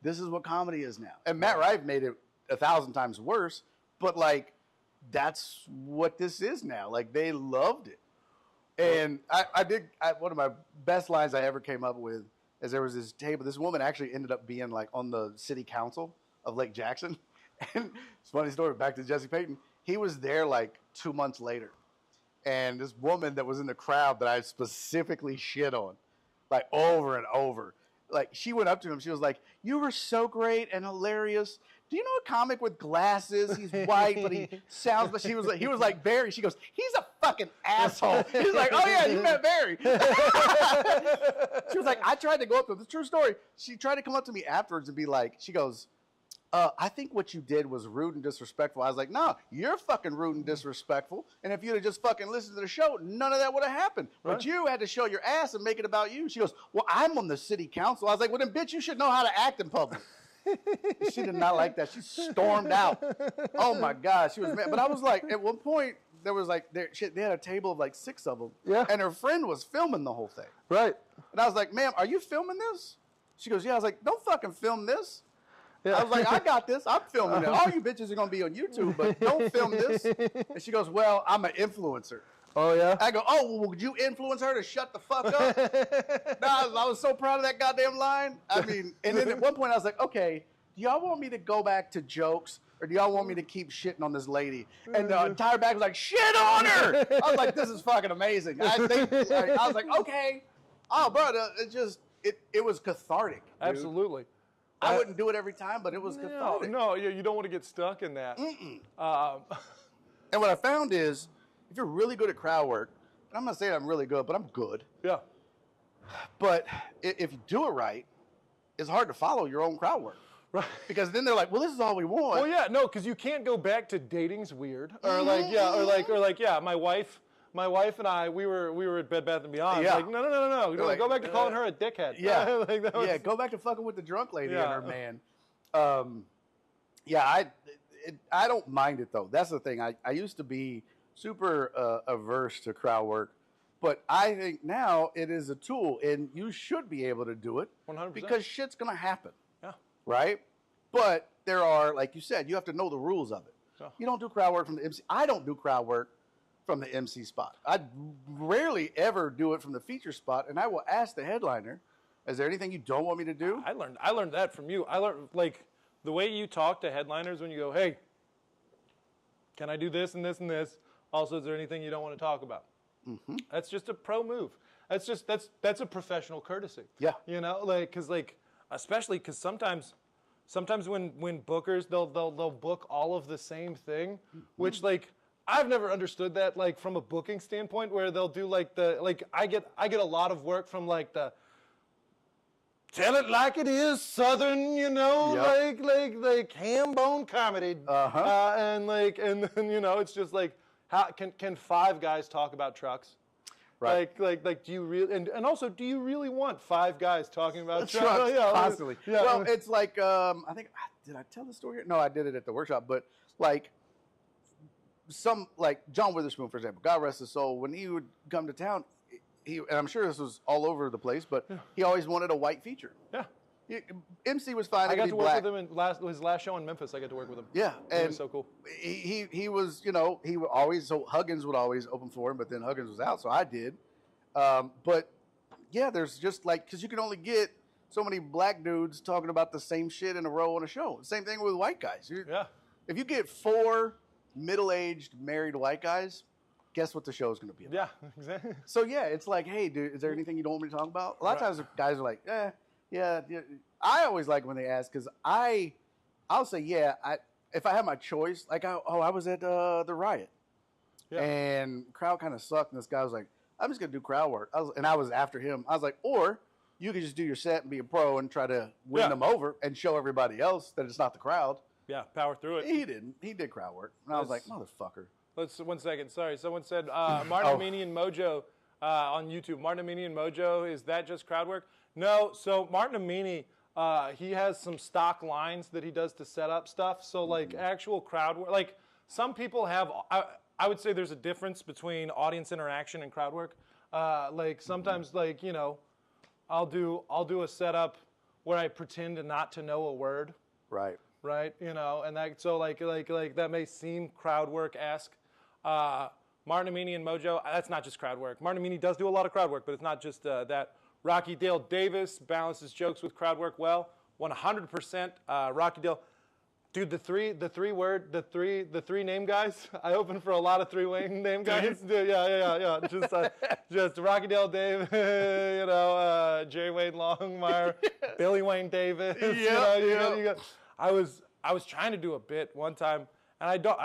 [SPEAKER 3] this is what comedy is now. And Matt Rife made it 1,000 times worse. But like, that's what this is now. Like, they loved it. And one of my best lines I ever came up with is there was this table. This woman actually ended up being like on the city council of Lake Jackson. And it's a funny story. Back to Jesse Payton. He was there like 2 months later. And this woman that was in the crowd that I specifically shit on, like over and over, like she went up to him. She was like, "You were so great and hilarious. Do you know a comic with glasses? He's white, but he sounds." But he was like Barry. She goes, "He's a fucking asshole." He's like, "Oh yeah, you met Barry." She was like, "I tried to go up to him." It's a true story. She tried to come up to me afterwards and be like, she goes, "I think what you did was rude and disrespectful." I was like, "No, you're fucking rude and disrespectful. And if you'd have just fucking listened to the show, none of that would have happened.
[SPEAKER 4] Right.
[SPEAKER 3] But you had to show your ass and make it about you." She goes, "Well, I'm on the city council." I was like, "Well, then, bitch, you should know how to act in public." She did not like that. She stormed out. Oh my God, she was mad. But I was like, at one point, there was like, they had a table of like 6 of them.
[SPEAKER 4] Yeah.
[SPEAKER 3] And her friend was filming the whole thing.
[SPEAKER 4] Right.
[SPEAKER 3] And I was like, "Ma'am, are you filming this?" She goes, "Yeah." I was like, "Don't fucking film this."
[SPEAKER 4] Yeah.
[SPEAKER 3] I was like, "I got this. I'm filming it. All you bitches are going to be on YouTube, but don't film this." And she goes, "Well, I'm an influencer."
[SPEAKER 4] Oh, yeah?
[SPEAKER 3] I go, "Oh, well, would you influence her to shut the fuck up?" No, I was so proud of that goddamn line. I mean, and then at one point I was like, "Okay, do y'all want me to go back to jokes, or do y'all want me to keep shitting on this lady?" And the entire back was like, "Shit on her!" I was like, "This is fucking amazing." I was like, "Okay." Oh, brother, it was cathartic, dude.
[SPEAKER 4] Absolutely.
[SPEAKER 3] I wouldn't do it every time, but it was cathartic.
[SPEAKER 4] No, you don't want to get stuck in that.
[SPEAKER 3] And what I found is, if you're really good at crowd work, and I'm not saying I'm really good, but I'm good.
[SPEAKER 4] Yeah.
[SPEAKER 3] But if you do it right, it's hard to follow your own crowd work.
[SPEAKER 4] Right.
[SPEAKER 3] Because then they're like, "Well, this is all we want."
[SPEAKER 4] Well, yeah, no, because you can't go back to dating's weird, or my wife and I, we were at Bed Bath & Beyond.
[SPEAKER 3] Yeah.
[SPEAKER 4] Like, no,
[SPEAKER 3] Like,
[SPEAKER 4] go back to calling her a dickhead.
[SPEAKER 3] Yeah.
[SPEAKER 4] Like, that was-
[SPEAKER 3] Yeah, go back to fucking with the drunk lady
[SPEAKER 4] Yeah.
[SPEAKER 3] and her man. I don't mind it, though. That's the thing. I used to be super averse to crowd work, but I think now it is a tool, and you should be able to do it
[SPEAKER 4] 100%.
[SPEAKER 3] because shit's going to happen.
[SPEAKER 4] Yeah.
[SPEAKER 3] Right? But there are, like you said, you have to know the rules of it.
[SPEAKER 4] Yeah.
[SPEAKER 3] You don't do crowd work from the MC. I don't do crowd work from the MC spot. I rarely ever do it from the feature spot, and I will ask the headliner, "Is there anything you don't want me to do?"
[SPEAKER 5] I learned that from you. I learned, like, the way you talk to headliners when you go, "Hey, can I do this and this and this? Also, is there anything you don't want to talk about?"
[SPEAKER 3] Mm-hmm.
[SPEAKER 5] That's just a pro move. That's a professional courtesy.
[SPEAKER 3] Yeah.
[SPEAKER 5] You know, especially because sometimes when bookers they'll book all of the same thing,
[SPEAKER 3] Mm-hmm.
[SPEAKER 5] which like I've never understood that, like from a booking standpoint, where they'll do I get a lot of work from like the tell it like it is Southern, you know,
[SPEAKER 3] Yep.
[SPEAKER 5] like ham bone comedy, and then it's just like, how can 5 guys talk about trucks?
[SPEAKER 3] Right.
[SPEAKER 5] Like do you really and also, do you really want 5 guys talking about trucks?
[SPEAKER 3] Trucks
[SPEAKER 5] Yeah,
[SPEAKER 3] constantly.
[SPEAKER 5] yeah.
[SPEAKER 3] Well, it's like I think did I tell the story? No, I did it at the workshop. But like John Witherspoon, for example, God rest his soul, when he would come to town, and I'm sure this was all over the place, but he always wanted a white feature.
[SPEAKER 5] Yeah.
[SPEAKER 3] MC was fine.
[SPEAKER 5] I got
[SPEAKER 3] be
[SPEAKER 5] to work
[SPEAKER 3] black.
[SPEAKER 5] with him in his last show in Memphis. I got to work with him.
[SPEAKER 3] Yeah,
[SPEAKER 5] It
[SPEAKER 3] and
[SPEAKER 5] was so cool.
[SPEAKER 3] He was, he would always, so Huggins would always open for him, but then Huggins was out, so I did. But yeah, there's just like, because you can only get so many black dudes talking about the same shit in a row on a show. Same thing with white guys.
[SPEAKER 5] Yeah.
[SPEAKER 3] If you get 4 middle-aged married white guys, guess what the show is going to be about?
[SPEAKER 5] Yeah, exactly.
[SPEAKER 3] So yeah, it's like, "Hey, dude, is there anything you don't want me to talk about?" A lot of times guys are like, yeah. I always like when they ask, because I'll say, yeah, if I have my choice, like, I was at the riot,
[SPEAKER 5] Yeah.
[SPEAKER 3] and crowd kind of sucked, and this guy was like, "I'm just going to do crowd work." I was after him. I was like, or you could just do your set and be a pro and try to win them over and show everybody else that it's not the crowd.
[SPEAKER 5] Yeah, power through it.
[SPEAKER 3] He didn't. He did crowd work. And I was like,
[SPEAKER 5] That's-
[SPEAKER 3] "Motherfucker."
[SPEAKER 5] Let's 1 second. Sorry, someone said Martin Amini and Mojo on YouTube. Martin Amini and Mojo, is that just crowd work? No. So Martin Amini, he has some stock lines that he does to set up stuff. So like actual crowd work, like some people have. I would say there's a difference between audience interaction and crowd work. Like sometimes, like I'll do a setup where I pretend not to know a word.
[SPEAKER 3] Right.
[SPEAKER 5] Right. And that so like that may seem crowd work-esque. Martin Amini and Mojo, that's not just crowd work. Martin Amini does do a lot of crowd work, but it's not just that. Rocky Dale Davis balances jokes with crowd work well, 100%. Rocky Dale, dude, the three name guys. I open for a lot of name guys. Yeah. Just Rocky Dale Davis, Jerry Wayne Longmire, Billy Wayne Davis. I was trying to do a bit one time, and I don't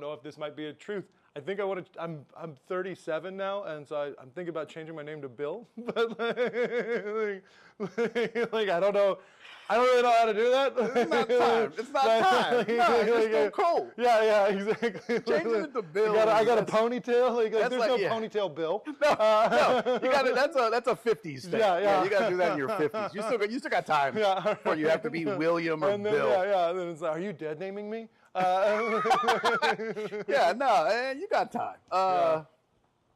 [SPEAKER 5] know if this might be a truth. I think I'm 37 now, and so I'm thinking about changing my name to Bill. But like I don't know. I don't really know how to do that.
[SPEAKER 3] It's not time. It's not time. No, it's just so cool.
[SPEAKER 5] Yeah, exactly.
[SPEAKER 3] Changing it to Bill.
[SPEAKER 5] I got a ponytail. Like, there's no ponytail Bill.
[SPEAKER 3] No, you got it. That's a 50s thing.
[SPEAKER 5] Yeah.
[SPEAKER 3] You got to do that in your 50s. You still got time.
[SPEAKER 5] Yeah.
[SPEAKER 3] Before you have to be William or
[SPEAKER 5] and then,
[SPEAKER 3] Bill.
[SPEAKER 5] Yeah. And then it's like, are you dead naming me?
[SPEAKER 3] Yeah, no, you got time.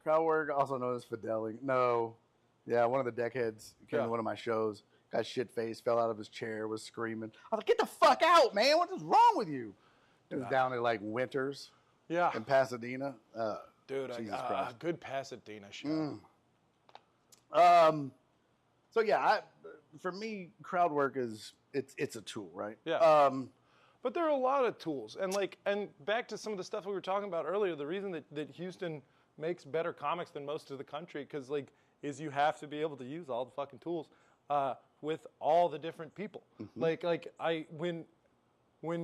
[SPEAKER 3] Crowd work, also known as Fidelity. No, yeah, one of the deckheads came to one of my shows. Got shit-faced, fell out of his chair, was screaming. I was like, get the fuck out, man. What is wrong with you? It was down at, like, Winters in Pasadena.
[SPEAKER 5] Dude,
[SPEAKER 3] Jesus Christ.
[SPEAKER 5] Good Pasadena show.
[SPEAKER 3] So, yeah, for me, crowd work it's a tool, right?
[SPEAKER 5] Yeah. But there are a lot of tools. And back to some of the stuff we were talking about earlier, the reason that Houston makes better comics than most of the country, because, is you have to be able to use all the fucking tools. With all the different people. When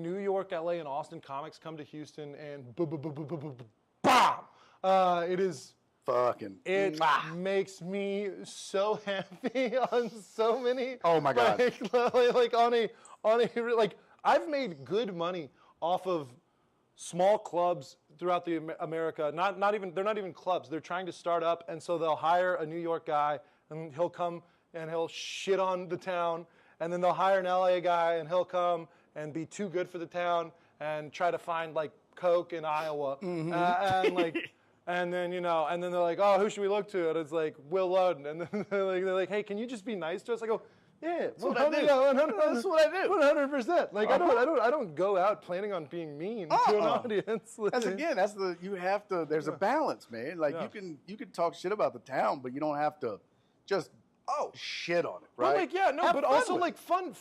[SPEAKER 5] New York, LA, and Austin comics come to Houston and bomb, it is
[SPEAKER 3] fucking.
[SPEAKER 5] It makes me so happy on so many.
[SPEAKER 3] Oh my God!
[SPEAKER 5] I've made good money off of small clubs throughout America. They're not even clubs. They're trying to start up, and so they'll hire a New York guy, and he'll come. And he'll shit on the town, and then they'll hire an LA guy, and he'll come and be too good for the town and try to find coke in Iowa, and then and then they're like, oh, who should we look to? And it's like Will Loden, and then they're like, hey, can you just be nice to us? I go, yeah, that's what I do. That's what I do. 100%. I don't go out planning on being mean to an audience.
[SPEAKER 3] There's a balance, man. You can talk shit about the town, but you don't have to just shit on it, right?
[SPEAKER 5] But also fun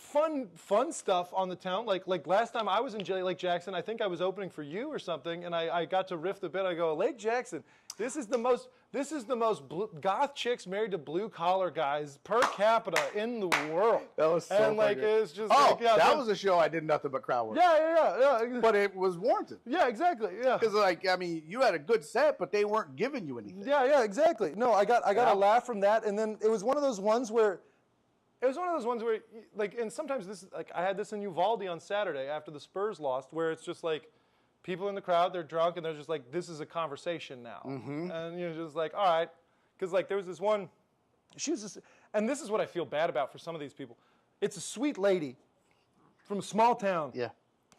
[SPEAKER 5] stuff on the town. Like last time I was in Lake Jackson, I think I was opening for you or something, and I got to riff the bit. I go, Lake Jackson, this is the most goth chicks married to blue collar guys per capita in the world.
[SPEAKER 3] That was so funny.
[SPEAKER 5] It's just
[SPEAKER 3] that was a show I did nothing but crowd work.
[SPEAKER 5] Yeah.
[SPEAKER 3] But it was warranted.
[SPEAKER 5] Yeah, exactly. Yeah.
[SPEAKER 3] Because you had a good set, but they weren't giving you anything.
[SPEAKER 5] Yeah, exactly. No, I got a laugh from that, and then it was one of those ones where, and sometimes this, I had this in Uvalde on Saturday after the Spurs lost, where it's just people in the crowd, they're drunk, and they're just this is a conversation now. Mm-hmm. And you're just all right. Because there was this one, and this is what I feel bad about for some of these people. It's a sweet lady from a small town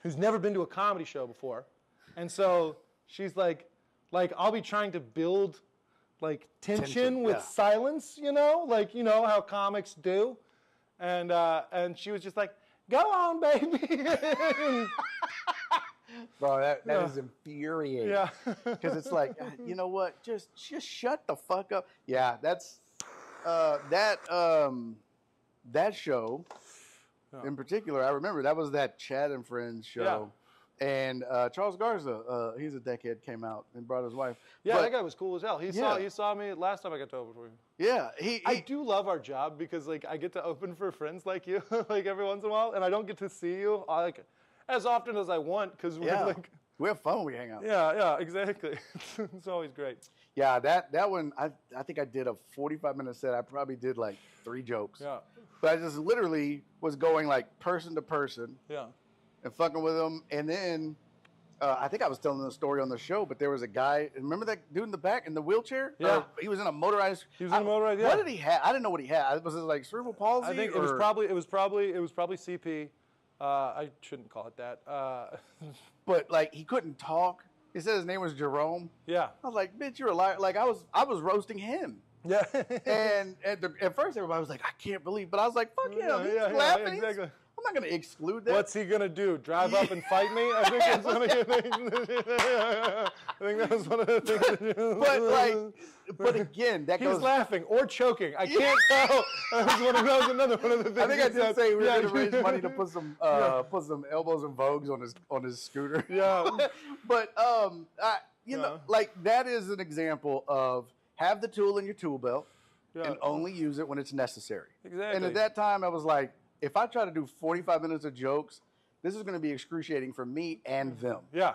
[SPEAKER 5] who's never been to a comedy show before. And so she's I'll be trying to build tension with silence, how comics do. And she was just go on, baby.
[SPEAKER 3] Bro, that is infuriating.
[SPEAKER 5] Yeah.
[SPEAKER 3] Because it's you know what? Just shut the fuck up. Yeah, that's that show in particular. I remember that was that Chad and Friends show.
[SPEAKER 5] Yeah.
[SPEAKER 3] And Charles Garza, he's a deckhead, came out and brought his wife.
[SPEAKER 5] Yeah, that guy was cool as hell. He saw me last time I got to open for you.
[SPEAKER 3] Yeah,
[SPEAKER 5] I do love our job because I get to open for friends like you every once in a while, and I don't get to see you as often as I want because
[SPEAKER 3] we have fun when we hang out.
[SPEAKER 5] Yeah, exactly. It's always great.
[SPEAKER 3] Yeah, that one, I think I did a 45-minute set. I probably did 3 jokes.
[SPEAKER 5] Yeah.
[SPEAKER 3] But I just literally was going person to person.
[SPEAKER 5] Yeah.
[SPEAKER 3] And fucking with them. And then I think I was telling the story on the show, but there was a guy. Remember that dude in the back in the wheelchair?
[SPEAKER 5] Yeah.
[SPEAKER 3] He was in a motorized.
[SPEAKER 5] He was in a motorized. Yeah.
[SPEAKER 3] What did he have? I didn't know what he had. Was it like cerebral palsy?
[SPEAKER 5] I think it was probably CP. I shouldn't call it that.
[SPEAKER 3] But like he couldn't talk. He said his name was Jerome.
[SPEAKER 5] Yeah.
[SPEAKER 3] I was like, bitch, you're a liar. Like I was roasting him.
[SPEAKER 5] Yeah.
[SPEAKER 3] and at first everybody was like, I can't believe. But I was like, fuck yeah, he's laughing.
[SPEAKER 5] Exactly.
[SPEAKER 3] I'm not gonna exclude that.
[SPEAKER 5] What's he gonna do? Drive up and fight me? I think that's one of your things. I think that was one of the things.
[SPEAKER 3] But again, that
[SPEAKER 5] He's
[SPEAKER 3] goes.
[SPEAKER 5] laughing or choking. I can't tell. That was another one of the things.
[SPEAKER 3] I think I did say we were going to
[SPEAKER 5] Yeah.
[SPEAKER 3] raise money to put some elbows and vogues on his scooter.
[SPEAKER 5] Yeah.
[SPEAKER 3] But you know, like that is an example of have the tool in your tool belt and only use it when it's necessary.
[SPEAKER 5] Exactly.
[SPEAKER 3] And at that time, I was like, if I try to do 45 minutes of jokes, this is going to be excruciating for me and them.
[SPEAKER 5] Yeah.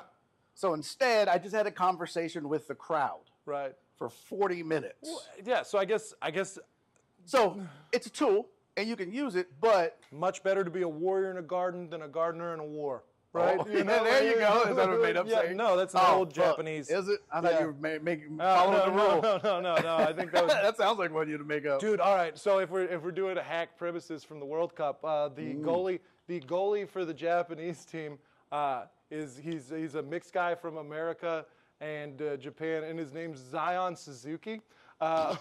[SPEAKER 3] So instead, I just had a conversation with the crowd
[SPEAKER 5] Right.
[SPEAKER 3] for 40 minutes.
[SPEAKER 5] Yeah. So I guess
[SPEAKER 3] So it's a tool, and you can use it, but
[SPEAKER 5] much better to be a warrior in a garden than a gardener in a war. Right?
[SPEAKER 3] Oh, there you go. Is that a made-up saying?
[SPEAKER 5] No, that's an old
[SPEAKER 3] fuck.
[SPEAKER 5] Japanese.
[SPEAKER 3] Is it? I thought
[SPEAKER 5] Yeah.
[SPEAKER 3] you were following the rule.
[SPEAKER 5] No. I think that was.
[SPEAKER 3] That sounds like one you'd make up.
[SPEAKER 5] Dude, all right. So if we're doing a hack premises from the World Cup, the goalie for the Japanese team he's a mixed guy from America and Japan, and his name's Zion Suzuki. I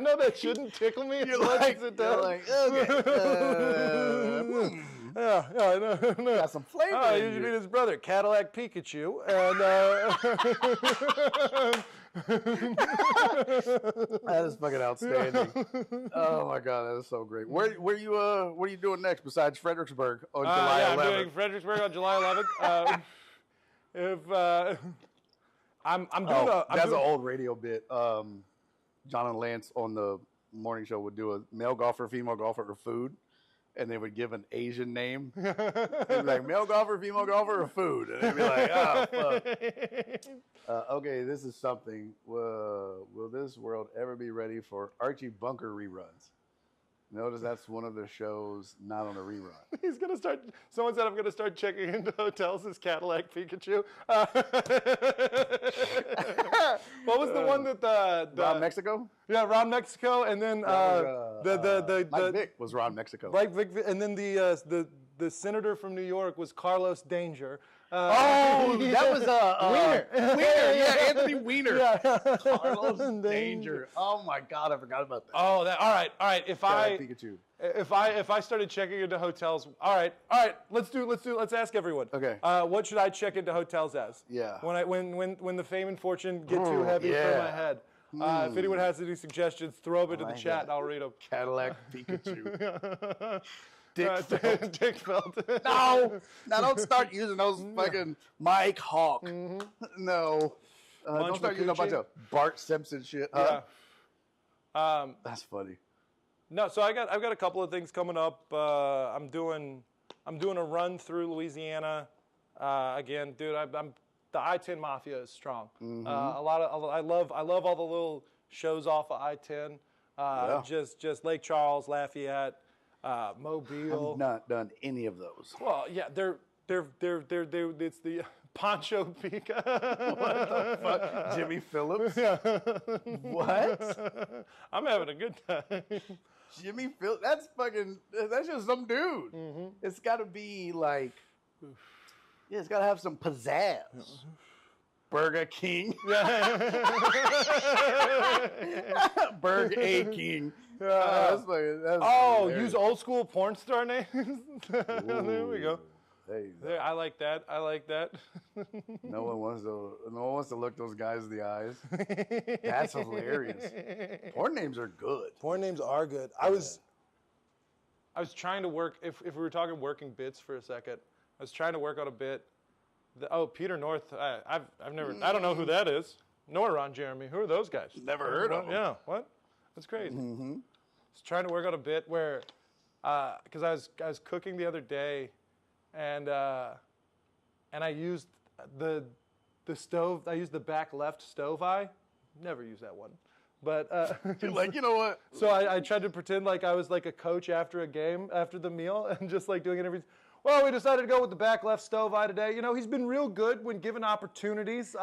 [SPEAKER 5] know that shouldn't tickle me.
[SPEAKER 3] You're like, okay.
[SPEAKER 5] Yeah, I know.
[SPEAKER 3] Got some flavor.
[SPEAKER 5] Oh,
[SPEAKER 3] in
[SPEAKER 5] you should
[SPEAKER 3] you.
[SPEAKER 5] meet his brother, Cadillac Pikachu, and
[SPEAKER 3] That is fucking outstanding. Oh my god, that is so great. What are you doing next besides Fredericksburg on July 11th?
[SPEAKER 5] I'm doing Fredericksburg on July 11th.
[SPEAKER 3] That's an old radio bit. John and Lance on the morning show would do a male golfer, female golfer, or food, and they would give an Asian name. They'd be like male golfer, female golfer, or food, and they'd be like, oh fuck. Okay, this is something. Will this world ever be ready for Archie Bunker reruns? Notice that's one of the shows not on a rerun.
[SPEAKER 5] He's gonna start. Someone said I'm gonna start checking into hotels as Cadillac Pikachu. What was the one that the
[SPEAKER 3] Ron Mexico?
[SPEAKER 5] Yeah, Ron Mexico, and then
[SPEAKER 3] Mike Vick was Ron Mexico.
[SPEAKER 5] Mike Vick, and then the senator from New York was Carlos Danger.
[SPEAKER 3] That was
[SPEAKER 5] Wiener.
[SPEAKER 3] Wiener, yeah, Anthony Wiener.
[SPEAKER 5] Yeah.
[SPEAKER 3] Carlos Danger. Oh my god, I forgot about that.
[SPEAKER 5] Oh, all right. If
[SPEAKER 3] Pikachu.
[SPEAKER 5] I started checking into hotels, all right. Let's ask everyone.
[SPEAKER 3] Okay.
[SPEAKER 5] What should I check into hotels as?
[SPEAKER 3] Yeah.
[SPEAKER 5] When the fame and fortune get too heavy for my head. If anyone has any suggestions, throw them into the chat and I'll read them.
[SPEAKER 3] Cadillac Pikachu. Dick Felt.
[SPEAKER 5] Dick Felt.
[SPEAKER 3] No, now don't start using those fucking Mike Hawk. No, don't start using a bunch of Bart Simpson shit.
[SPEAKER 5] Yeah.
[SPEAKER 3] That's funny.
[SPEAKER 5] No, so I've got a couple of things coming up. I'm doing a run through Louisiana. Again, dude, the I-10 Mafia is strong. I love all the little shows off of I-10. Just Lake Charles, Lafayette, Mobile.
[SPEAKER 3] I've not done any of those.
[SPEAKER 5] Well, yeah, they're it's the Pancho Pica.
[SPEAKER 3] What the fuck? Jimmy Phillips? What?
[SPEAKER 5] I'm having a good time.
[SPEAKER 3] Jimmy Phillips? That's just some dude. It's got to be like, it's got to have some pizzazz. Burger King. Burger A King. That's
[SPEAKER 5] use old school porn star names. There we go. There, I like that.
[SPEAKER 3] No one wants to look those guys in the eyes. That's hilarious. Porn names are good.
[SPEAKER 5] Porn names are good. I was trying to work. If we were talking working bits for a second, I was trying to work on a bit. Peter North. I don't know who that is. Nor Ron Jeremy. Who are those guys?
[SPEAKER 3] Never heard of them.
[SPEAKER 5] Yeah. What? That's crazy. I was trying to work on a bit where, because I was cooking the other day, and I used the stove. I used the back left stove eye. Never use that one. But
[SPEAKER 6] You're like, you know what?
[SPEAKER 5] so I tried to pretend like I was like a coach after a game, after the meal, and just like doing interviews. Well, we decided to go with the back left Stove eye today. You know, he's been real good when given opportunities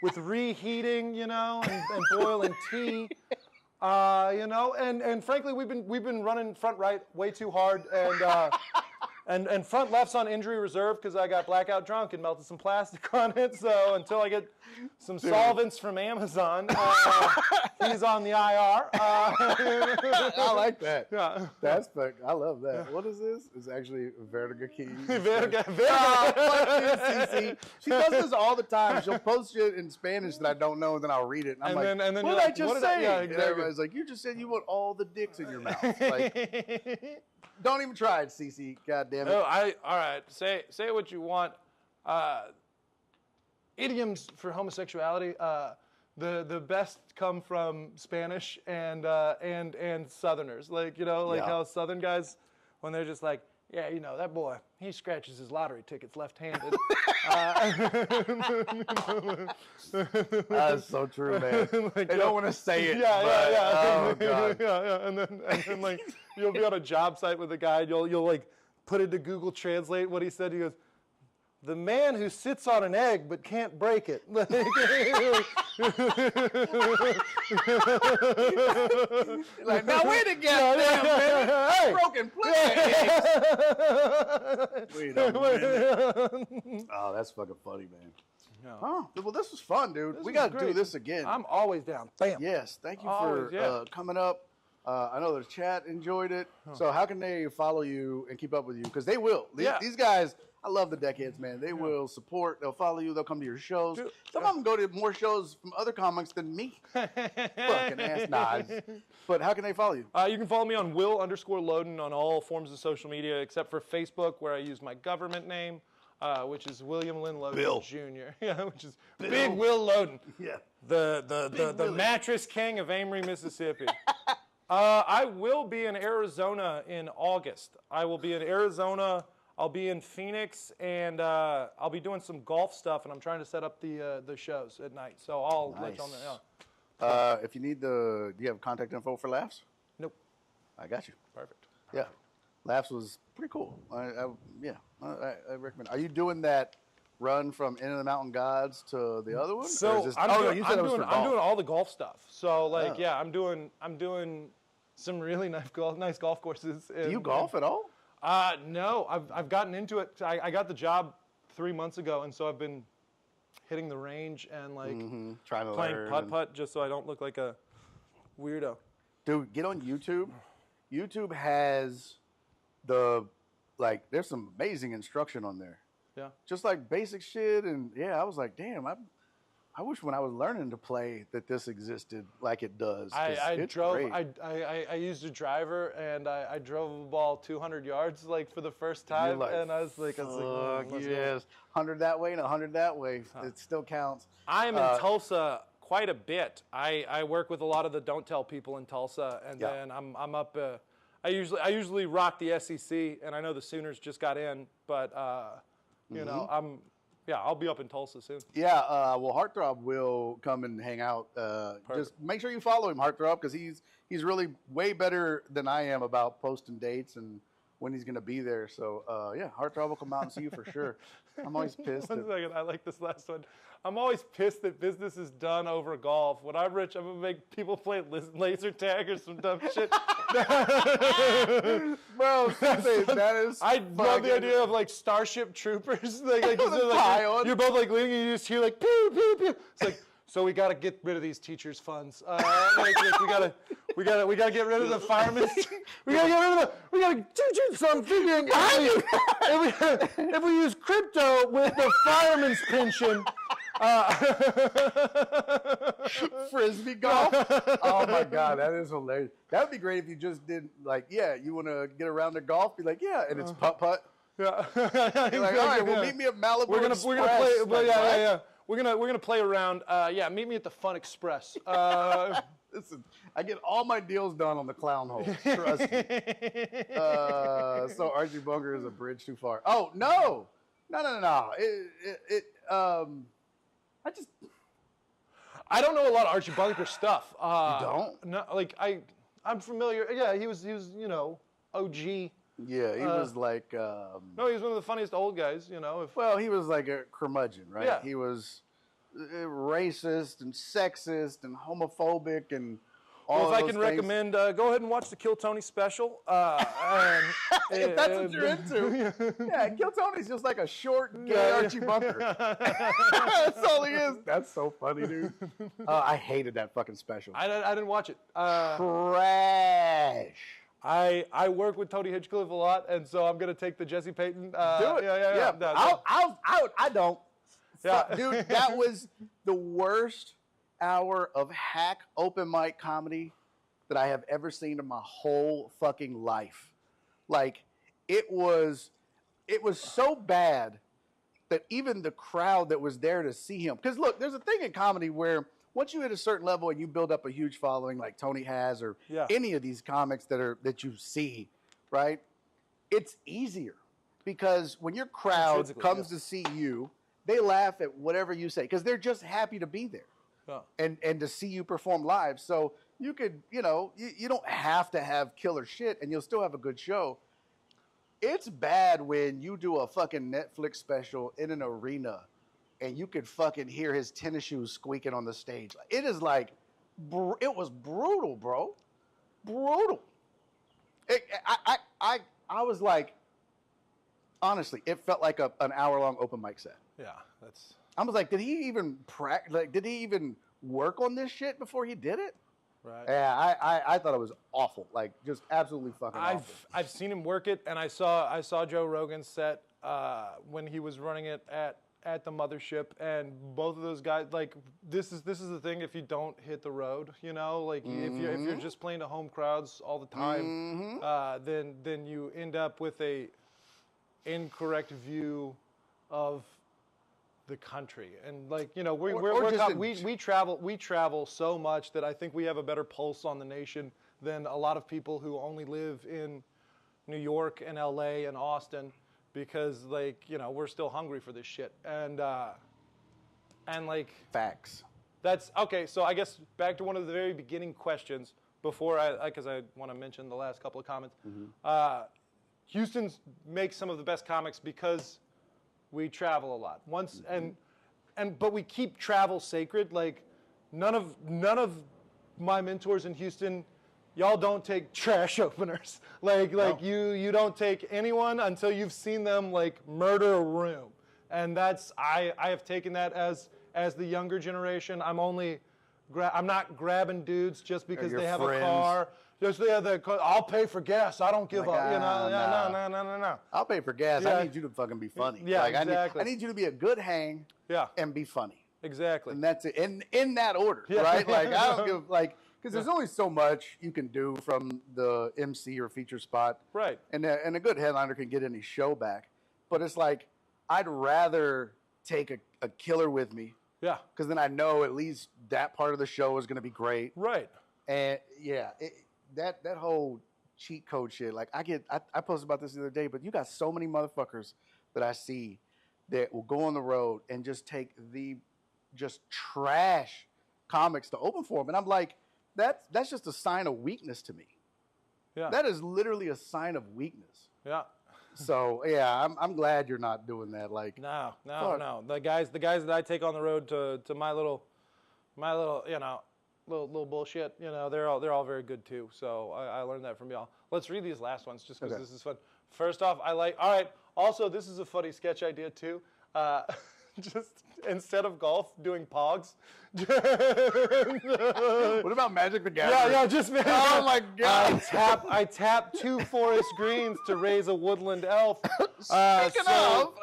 [SPEAKER 5] with reheating, you know, and boiling tea. You know, and frankly, we've been running front right way too hard, and front left's on injury reserve because I got blackout drunk and melted some plastic on it. So until I get some solvents from Amazon, he's on the IR.
[SPEAKER 6] I like that.
[SPEAKER 5] Yeah.
[SPEAKER 6] I love that. What is this? It's actually Vertigo Keys.
[SPEAKER 5] Vertigo.
[SPEAKER 6] Fuck you, Cece. She does this all the time. She'll post shit in Spanish that I don't know, and then I'll read it. And I'm like,
[SPEAKER 5] and then
[SPEAKER 6] what
[SPEAKER 5] you're
[SPEAKER 6] did I
[SPEAKER 5] like,
[SPEAKER 6] just
[SPEAKER 5] what did I-
[SPEAKER 6] say?
[SPEAKER 5] yeah,
[SPEAKER 6] And
[SPEAKER 5] exactly.
[SPEAKER 6] everybody's like, you just said you want all the dicks in your mouth. Like, don't even try it, Cece. God damn it.
[SPEAKER 5] Oh, all right. Say what you want. Idioms for homosexuality. The best come from Spanish and Southerners. Like, you know, like
[SPEAKER 6] Yeah.
[SPEAKER 5] how Southern guys, when they're just like, yeah, you know, that boy, he scratches his lottery tickets left-handed.
[SPEAKER 6] That's so true, man.
[SPEAKER 5] Like,
[SPEAKER 6] They don't want to say it.
[SPEAKER 5] Yeah,
[SPEAKER 6] but,
[SPEAKER 5] yeah.
[SPEAKER 6] Oh, God.
[SPEAKER 5] Yeah. And then like you'll be on a job site with a guy and you'll like put into Google Translate what he said. He goes, "The man who sits on an egg but can't break it."
[SPEAKER 6] Like, now wait a goddamn minute.
[SPEAKER 5] Hey.
[SPEAKER 6] Broken plate. Wait a minute. Oh, that's fucking funny, man. Oh, well, this was fun, dude. We
[SPEAKER 5] was
[SPEAKER 6] got to do
[SPEAKER 5] great.
[SPEAKER 6] this again.
[SPEAKER 5] I'm always down. Bam.
[SPEAKER 6] Yes, thank you
[SPEAKER 5] Always,
[SPEAKER 6] for
[SPEAKER 5] yeah.
[SPEAKER 6] coming up. I know the chat enjoyed it. So how can they follow you and keep up with you? Because they will.
[SPEAKER 5] Yeah.
[SPEAKER 6] These guys, I love the Deckheads, man. They will support. They'll follow you. They'll come to your shows.
[SPEAKER 5] Dude,
[SPEAKER 6] Some of them go to more shows from other comics than me. Fucking ass nods. But how can they follow you?
[SPEAKER 5] You can follow me on Will_Loden on all forms of social media except for Facebook, where I use my government name, which is William Lynn Loden
[SPEAKER 6] Bill.
[SPEAKER 5] Jr. Yeah, which is Big Will Loden.
[SPEAKER 6] Yeah.
[SPEAKER 5] The
[SPEAKER 6] Willie.
[SPEAKER 5] mattress king of Amory, Mississippi. I will be in Arizona in August. I will be in Arizona. I'll be in Phoenix, and I'll be doing some golf stuff, and I'm trying to set up the shows at night. So I'll let you all know. Yeah.
[SPEAKER 6] If you need do you have contact info for Laughs?
[SPEAKER 5] Nope.
[SPEAKER 6] I got you.
[SPEAKER 5] Perfect.
[SPEAKER 6] Yeah. Laughs was pretty cool. I recommend. Are you doing that run from Inn of the Mountain Gods to the other one? Or
[SPEAKER 5] So
[SPEAKER 6] is this,
[SPEAKER 5] I'm
[SPEAKER 6] no, you said it was
[SPEAKER 5] doing
[SPEAKER 6] for golf.
[SPEAKER 5] all the golf stuff. So like,
[SPEAKER 6] Oh.
[SPEAKER 5] yeah, I'm doing some really nice golf courses.
[SPEAKER 6] Do you golf at all?
[SPEAKER 5] No, I've gotten into it. I got the job 3 months ago, and so I've been hitting the range and like
[SPEAKER 6] Trying to
[SPEAKER 5] playing
[SPEAKER 6] learn.
[SPEAKER 5] putt just so I don't look like a weirdo.
[SPEAKER 6] Dude, get on YouTube. YouTube has there's some amazing instruction on there.
[SPEAKER 5] Yeah.
[SPEAKER 6] Just like basic shit, and yeah, I was like, damn, I wish when I was learning to play that this existed like it does. 'cause
[SPEAKER 5] I
[SPEAKER 6] it's
[SPEAKER 5] drove.
[SPEAKER 6] great.
[SPEAKER 5] I used a driver, and I drove a ball 200 yards like for the first time,
[SPEAKER 6] like,
[SPEAKER 5] and I was like, oh,
[SPEAKER 6] Fuck
[SPEAKER 5] let's go.
[SPEAKER 6] yes, 100 that way and 100 that way. It still counts.
[SPEAKER 5] I am in Tulsa quite a bit. I work with a lot of the Don't Tell people in Tulsa, and
[SPEAKER 6] Yeah.
[SPEAKER 5] then I'm up. I usually rock the SEC, and I know the Sooners just got in, but you know I'll be up in Tulsa soon.
[SPEAKER 6] Yeah, well, Heartthrob will come and hang out. Just make sure you follow him, Heartthrob, because he's really way better than I am about posting dates and when he's going to be there. So, yeah, Heartthrob will come out and see you for sure. I'm always pissed.
[SPEAKER 5] One second, I like this last one. I'm always pissed that business is done over golf. When I'm rich, I'm gonna make people play laser tag or some dumb shit.
[SPEAKER 6] Bro, that is.
[SPEAKER 5] I love the idea of like Starship Troopers. like, you're both like leaning, and you just hear like pew pew pew. It's like, so we got to get rid of these teachers' funds. We gotta get rid of the firemen. We gotta do something. If we use crypto with the fireman's pension.
[SPEAKER 6] Frisbee golf. Oh my god, that is hilarious. That would be great if you just did like, yeah, you want to get around to golf, be like, yeah, and it's putt putt.
[SPEAKER 5] Yeah.
[SPEAKER 6] You're like, all right, well, meet me at Malibu.
[SPEAKER 5] We're gonna
[SPEAKER 6] Express.
[SPEAKER 5] play.
[SPEAKER 6] Like,
[SPEAKER 5] Well, yeah,
[SPEAKER 6] what?
[SPEAKER 5] yeah. We're gonna play around. Yeah, meet me at the Fun Express.
[SPEAKER 6] Listen, I get all my deals done on the clown hole. Trust me. So Archie Bunker is a bridge too far. Oh no.
[SPEAKER 5] I don't know a lot of Archie Bunker stuff.
[SPEAKER 6] You don't?
[SPEAKER 5] No, like I'm familiar. Yeah, he was OG.
[SPEAKER 6] Yeah, he was like.
[SPEAKER 5] No, he was one of the funniest old guys.
[SPEAKER 6] Well, he was like a curmudgeon, right?
[SPEAKER 5] Yeah.
[SPEAKER 6] He was racist and sexist and homophobic and all
[SPEAKER 5] Well,
[SPEAKER 6] of
[SPEAKER 5] if I
[SPEAKER 6] those
[SPEAKER 5] can
[SPEAKER 6] things.
[SPEAKER 5] recommend, go ahead and watch the Kill Tony special.
[SPEAKER 6] If that's what you're into. Yeah, Kill Tony's just like a short, gay Archie Bunker. That's all he is. That's so funny, dude. I hated that fucking special.
[SPEAKER 5] I didn't watch it.
[SPEAKER 6] Trash.
[SPEAKER 5] I work with Tony Hinchcliffe a lot, and so I'm gonna take the Jesse Payton.
[SPEAKER 6] Do it.
[SPEAKER 5] Yeah. No.
[SPEAKER 6] I don't.
[SPEAKER 5] Yeah.
[SPEAKER 6] Dude, that was the worst hour of hack open mic comedy that I have ever seen in my whole fucking life. Like, it was so bad that even the crowd that was there to see him, because look, there's a thing in comedy where once you hit a certain level and you build up a huge following like Tony has, or any of these comics that you see, right? It's easier because when your crowd comes to see you, they laugh at whatever you say because they're just happy to be there and to see you perform live. So you could, you don't have to have killer shit and you'll still have a good show. It's bad when you do a fucking Netflix special in an arena and you could fucking hear his tennis shoes squeaking on the stage. It is like, it was brutal, bro. Brutal. I was like, honestly, it felt like an hour-long open mic set.
[SPEAKER 5] Yeah, that's.
[SPEAKER 6] I was like, did he even work on this shit before he did it?
[SPEAKER 5] Right.
[SPEAKER 6] Yeah, I thought it was awful. Like, just absolutely fucking awful.
[SPEAKER 5] I've seen him work it, and I saw Joe Rogan's set when he was running it at the mothership, and both of those guys, like, this is the thing. If you don't hit the road, like if you're just playing to home crowds all the time, then you end up with a incorrect view of the country. And like, we travel so much that I think we have a better pulse on the nation than a lot of people who only live in New York and LA and Austin, because like, we're still hungry for this shit. And like,
[SPEAKER 6] facts.
[SPEAKER 5] That's okay. So I guess back to one of the very beginning questions before because I want to mention the last couple of comments. Houston makes some of the best comics because we travel a lot. But we keep travel sacred. Like none of my mentors in Houston, y'all don't take trash openers. Like you don't take anyone until you've seen them like murder a room. And that's I have taken that as the younger generation. I'm not grabbing dudes just because they have a car. Just I'll pay for gas. I don't give up. No.
[SPEAKER 6] I'll pay for gas.
[SPEAKER 5] Yeah.
[SPEAKER 6] I need you to fucking be funny.
[SPEAKER 5] Yeah,
[SPEAKER 6] like,
[SPEAKER 5] exactly.
[SPEAKER 6] I need you to be a good hang.
[SPEAKER 5] Yeah.
[SPEAKER 6] And be funny.
[SPEAKER 5] Exactly.
[SPEAKER 6] And that's it. In that order, right? Like I don't give because there's only so much you can do from the MC or feature spot.
[SPEAKER 5] Right.
[SPEAKER 6] And a good headliner can get any show back, but it's like I'd rather take a killer with me. Yeah. Because then I know at least that part of the show is going to be great.
[SPEAKER 5] Right.
[SPEAKER 6] And yeah. That whole cheat code shit, like I posted about this the other day, but you got so many motherfuckers that I see that will go on the road and just take just trash comics to open for them. And I'm like, that's just a sign of weakness to me. Yeah. That is literally a sign of weakness. Yeah. So yeah, I'm glad you're not doing that. Like
[SPEAKER 5] no. The guys that I take on the road to my little little bullshit, they're all very good too. So I learned that from y'all. Let's read these last ones just because this is fun. First off, all right. Also, this is a funny sketch idea too. Just instead of golf, doing pogs.
[SPEAKER 6] What about Magic the Gathering?
[SPEAKER 5] Yeah, just
[SPEAKER 6] oh my god!
[SPEAKER 5] I tap 2 forest greens to raise a woodland elf.
[SPEAKER 6] Speaking of,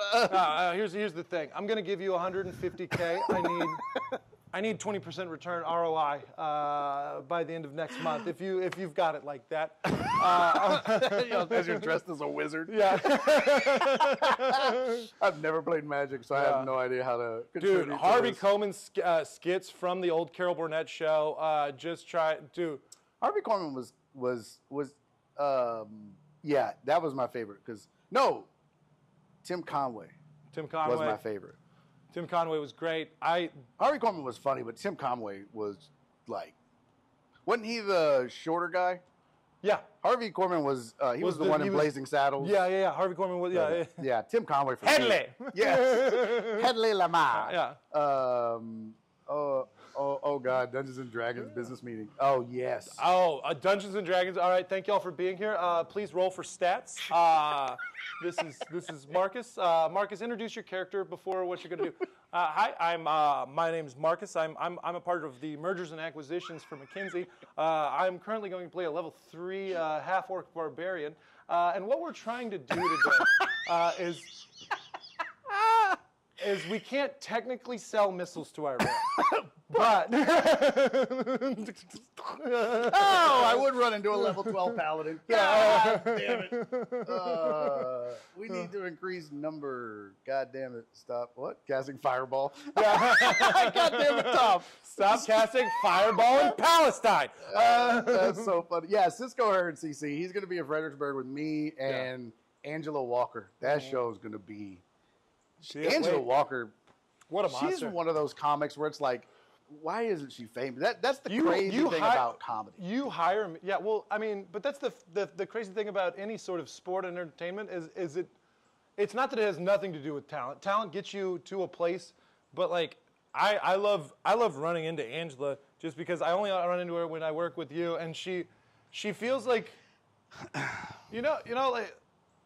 [SPEAKER 5] here's the thing. I'm gonna give you 150K. I need 20% return ROI by the end of next month. If you've got it like that.
[SPEAKER 6] As you're dressed as a wizard.
[SPEAKER 5] Yeah.
[SPEAKER 6] I've never played Magic, so I have no idea how to.
[SPEAKER 5] Dude, Harvey Coleman skits from the old Carol Burnett show. Harvey
[SPEAKER 6] Coleman was that was my favorite because Tim Conway was my favorite.
[SPEAKER 5] Tim Conway was great.
[SPEAKER 6] Harvey Korman was funny, but Tim Conway was like, wasn't he the shorter guy?
[SPEAKER 5] Yeah.
[SPEAKER 6] Harvey Korman was he was the one in Blazing Saddles.
[SPEAKER 5] Yeah. Harvey Korman was
[SPEAKER 6] yeah. Tim Conway for
[SPEAKER 5] Headley.
[SPEAKER 6] Yes. Headley Lamar.
[SPEAKER 5] Yeah.
[SPEAKER 6] Oh God, Dungeons and Dragons business meeting. Oh yes.
[SPEAKER 5] Oh, Dungeons and Dragons. All right, thank y'all for being here. Please roll for stats. This is Marcus. Marcus, introduce your character before what you're gonna do. Hi, my name's Marcus. I'm a part of the mergers and acquisitions for McKinsey. I'm currently going to play a level 3 half-orc barbarian, and what we're trying to do today is we can't technically sell missiles to Iran. But
[SPEAKER 6] I would run into a level 12 paladin. God damn it. We need to increase number. God damn it. Stop. What? Casting fireball. God damn it, Tom.
[SPEAKER 5] Stop casting fireball in Palestine.
[SPEAKER 6] That's so funny. Yeah, Cisco heard CC. He's going to be in Fredericksburg with me and Angela Walker. That show is going to be. Angela Walker.
[SPEAKER 5] What a monster.
[SPEAKER 6] She's one of those comics where it's like, why isn't she famous? That's the crazy thing about comedy.
[SPEAKER 5] You hire me. Yeah, well, I mean, but that's the crazy thing about any sort of sport and entertainment is it's not that it has nothing to do with talent. Talent gets you to a place, but like I love running into Angela just because I only run into her when I work with you, and she feels like you know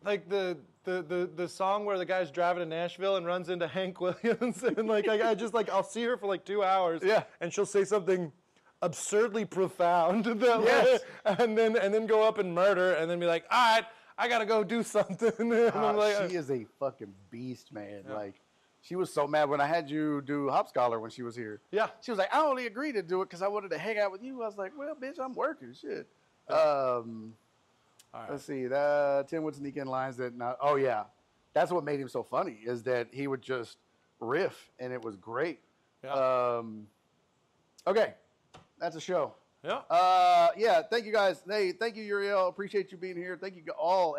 [SPEAKER 5] like the song where the guy's driving to Nashville and runs into Hank Williams, and like I just like I'll see her for like 2 hours, and she'll say something absurdly profound, and then go up and murder, and then be like, all right, I gotta go do something. And I'm like,
[SPEAKER 6] she is a fucking beast, man. Yeah. Like, she was so mad when I had you do Hop Scholar when she was here.
[SPEAKER 5] Yeah,
[SPEAKER 6] she was like, I only agreed to do it because I wanted to hang out with you. I was like, well, bitch, I'm working. Shit. Right. Let's see. Tim would sneak in lines that not. Oh yeah, that's what made him so funny is that he would just riff and it was great.
[SPEAKER 5] Yeah.
[SPEAKER 6] Okay, that's a show.
[SPEAKER 5] Yeah.
[SPEAKER 6] Yeah. Thank you guys. Hey, thank you, Uriel. Appreciate you being here. Thank you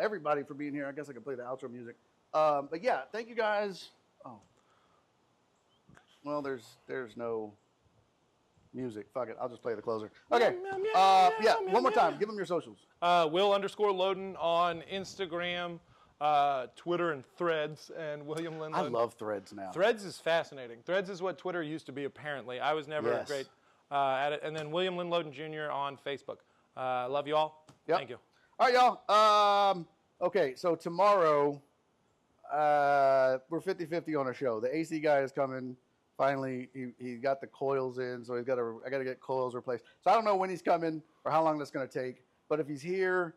[SPEAKER 6] everybody for being here. I guess I can play the outro music. But yeah, thank you guys. Oh. Well, there's no music. Fuck it. I'll just play the closer. Okay. Yeah. One more time. Give them your socials.
[SPEAKER 5] Will_Loden on Instagram, Twitter, and Threads, and William Lynn.
[SPEAKER 6] I love Threads now.
[SPEAKER 5] Threads is fascinating. Threads is what Twitter used to be, apparently. I was never great at it. And then William Lynn Loden Jr. on Facebook. Love you all.
[SPEAKER 6] Yep.
[SPEAKER 5] Thank you.
[SPEAKER 6] All right, y'all. Okay, so tomorrow we're 50-50 on our show. The AC guy is coming. Finally, he got the coils in, so I got to get coils replaced. So I don't know when he's coming or how long that's going to take. But if he's here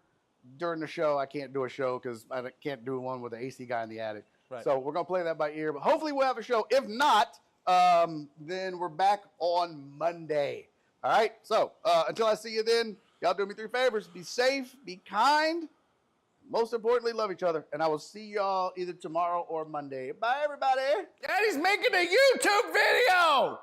[SPEAKER 6] during the show, I can't do a show because I can't do one with the AC guy in the attic.
[SPEAKER 5] Right.
[SPEAKER 6] So we're going to play that by ear. But hopefully we'll have a show. If not, then we're back on Monday. All right? So until I see you then, y'all do me 3 favors. Be safe, be kind. Most importantly, love each other. And I will see y'all either tomorrow or Monday. Bye, everybody.
[SPEAKER 7] Daddy's making a YouTube video!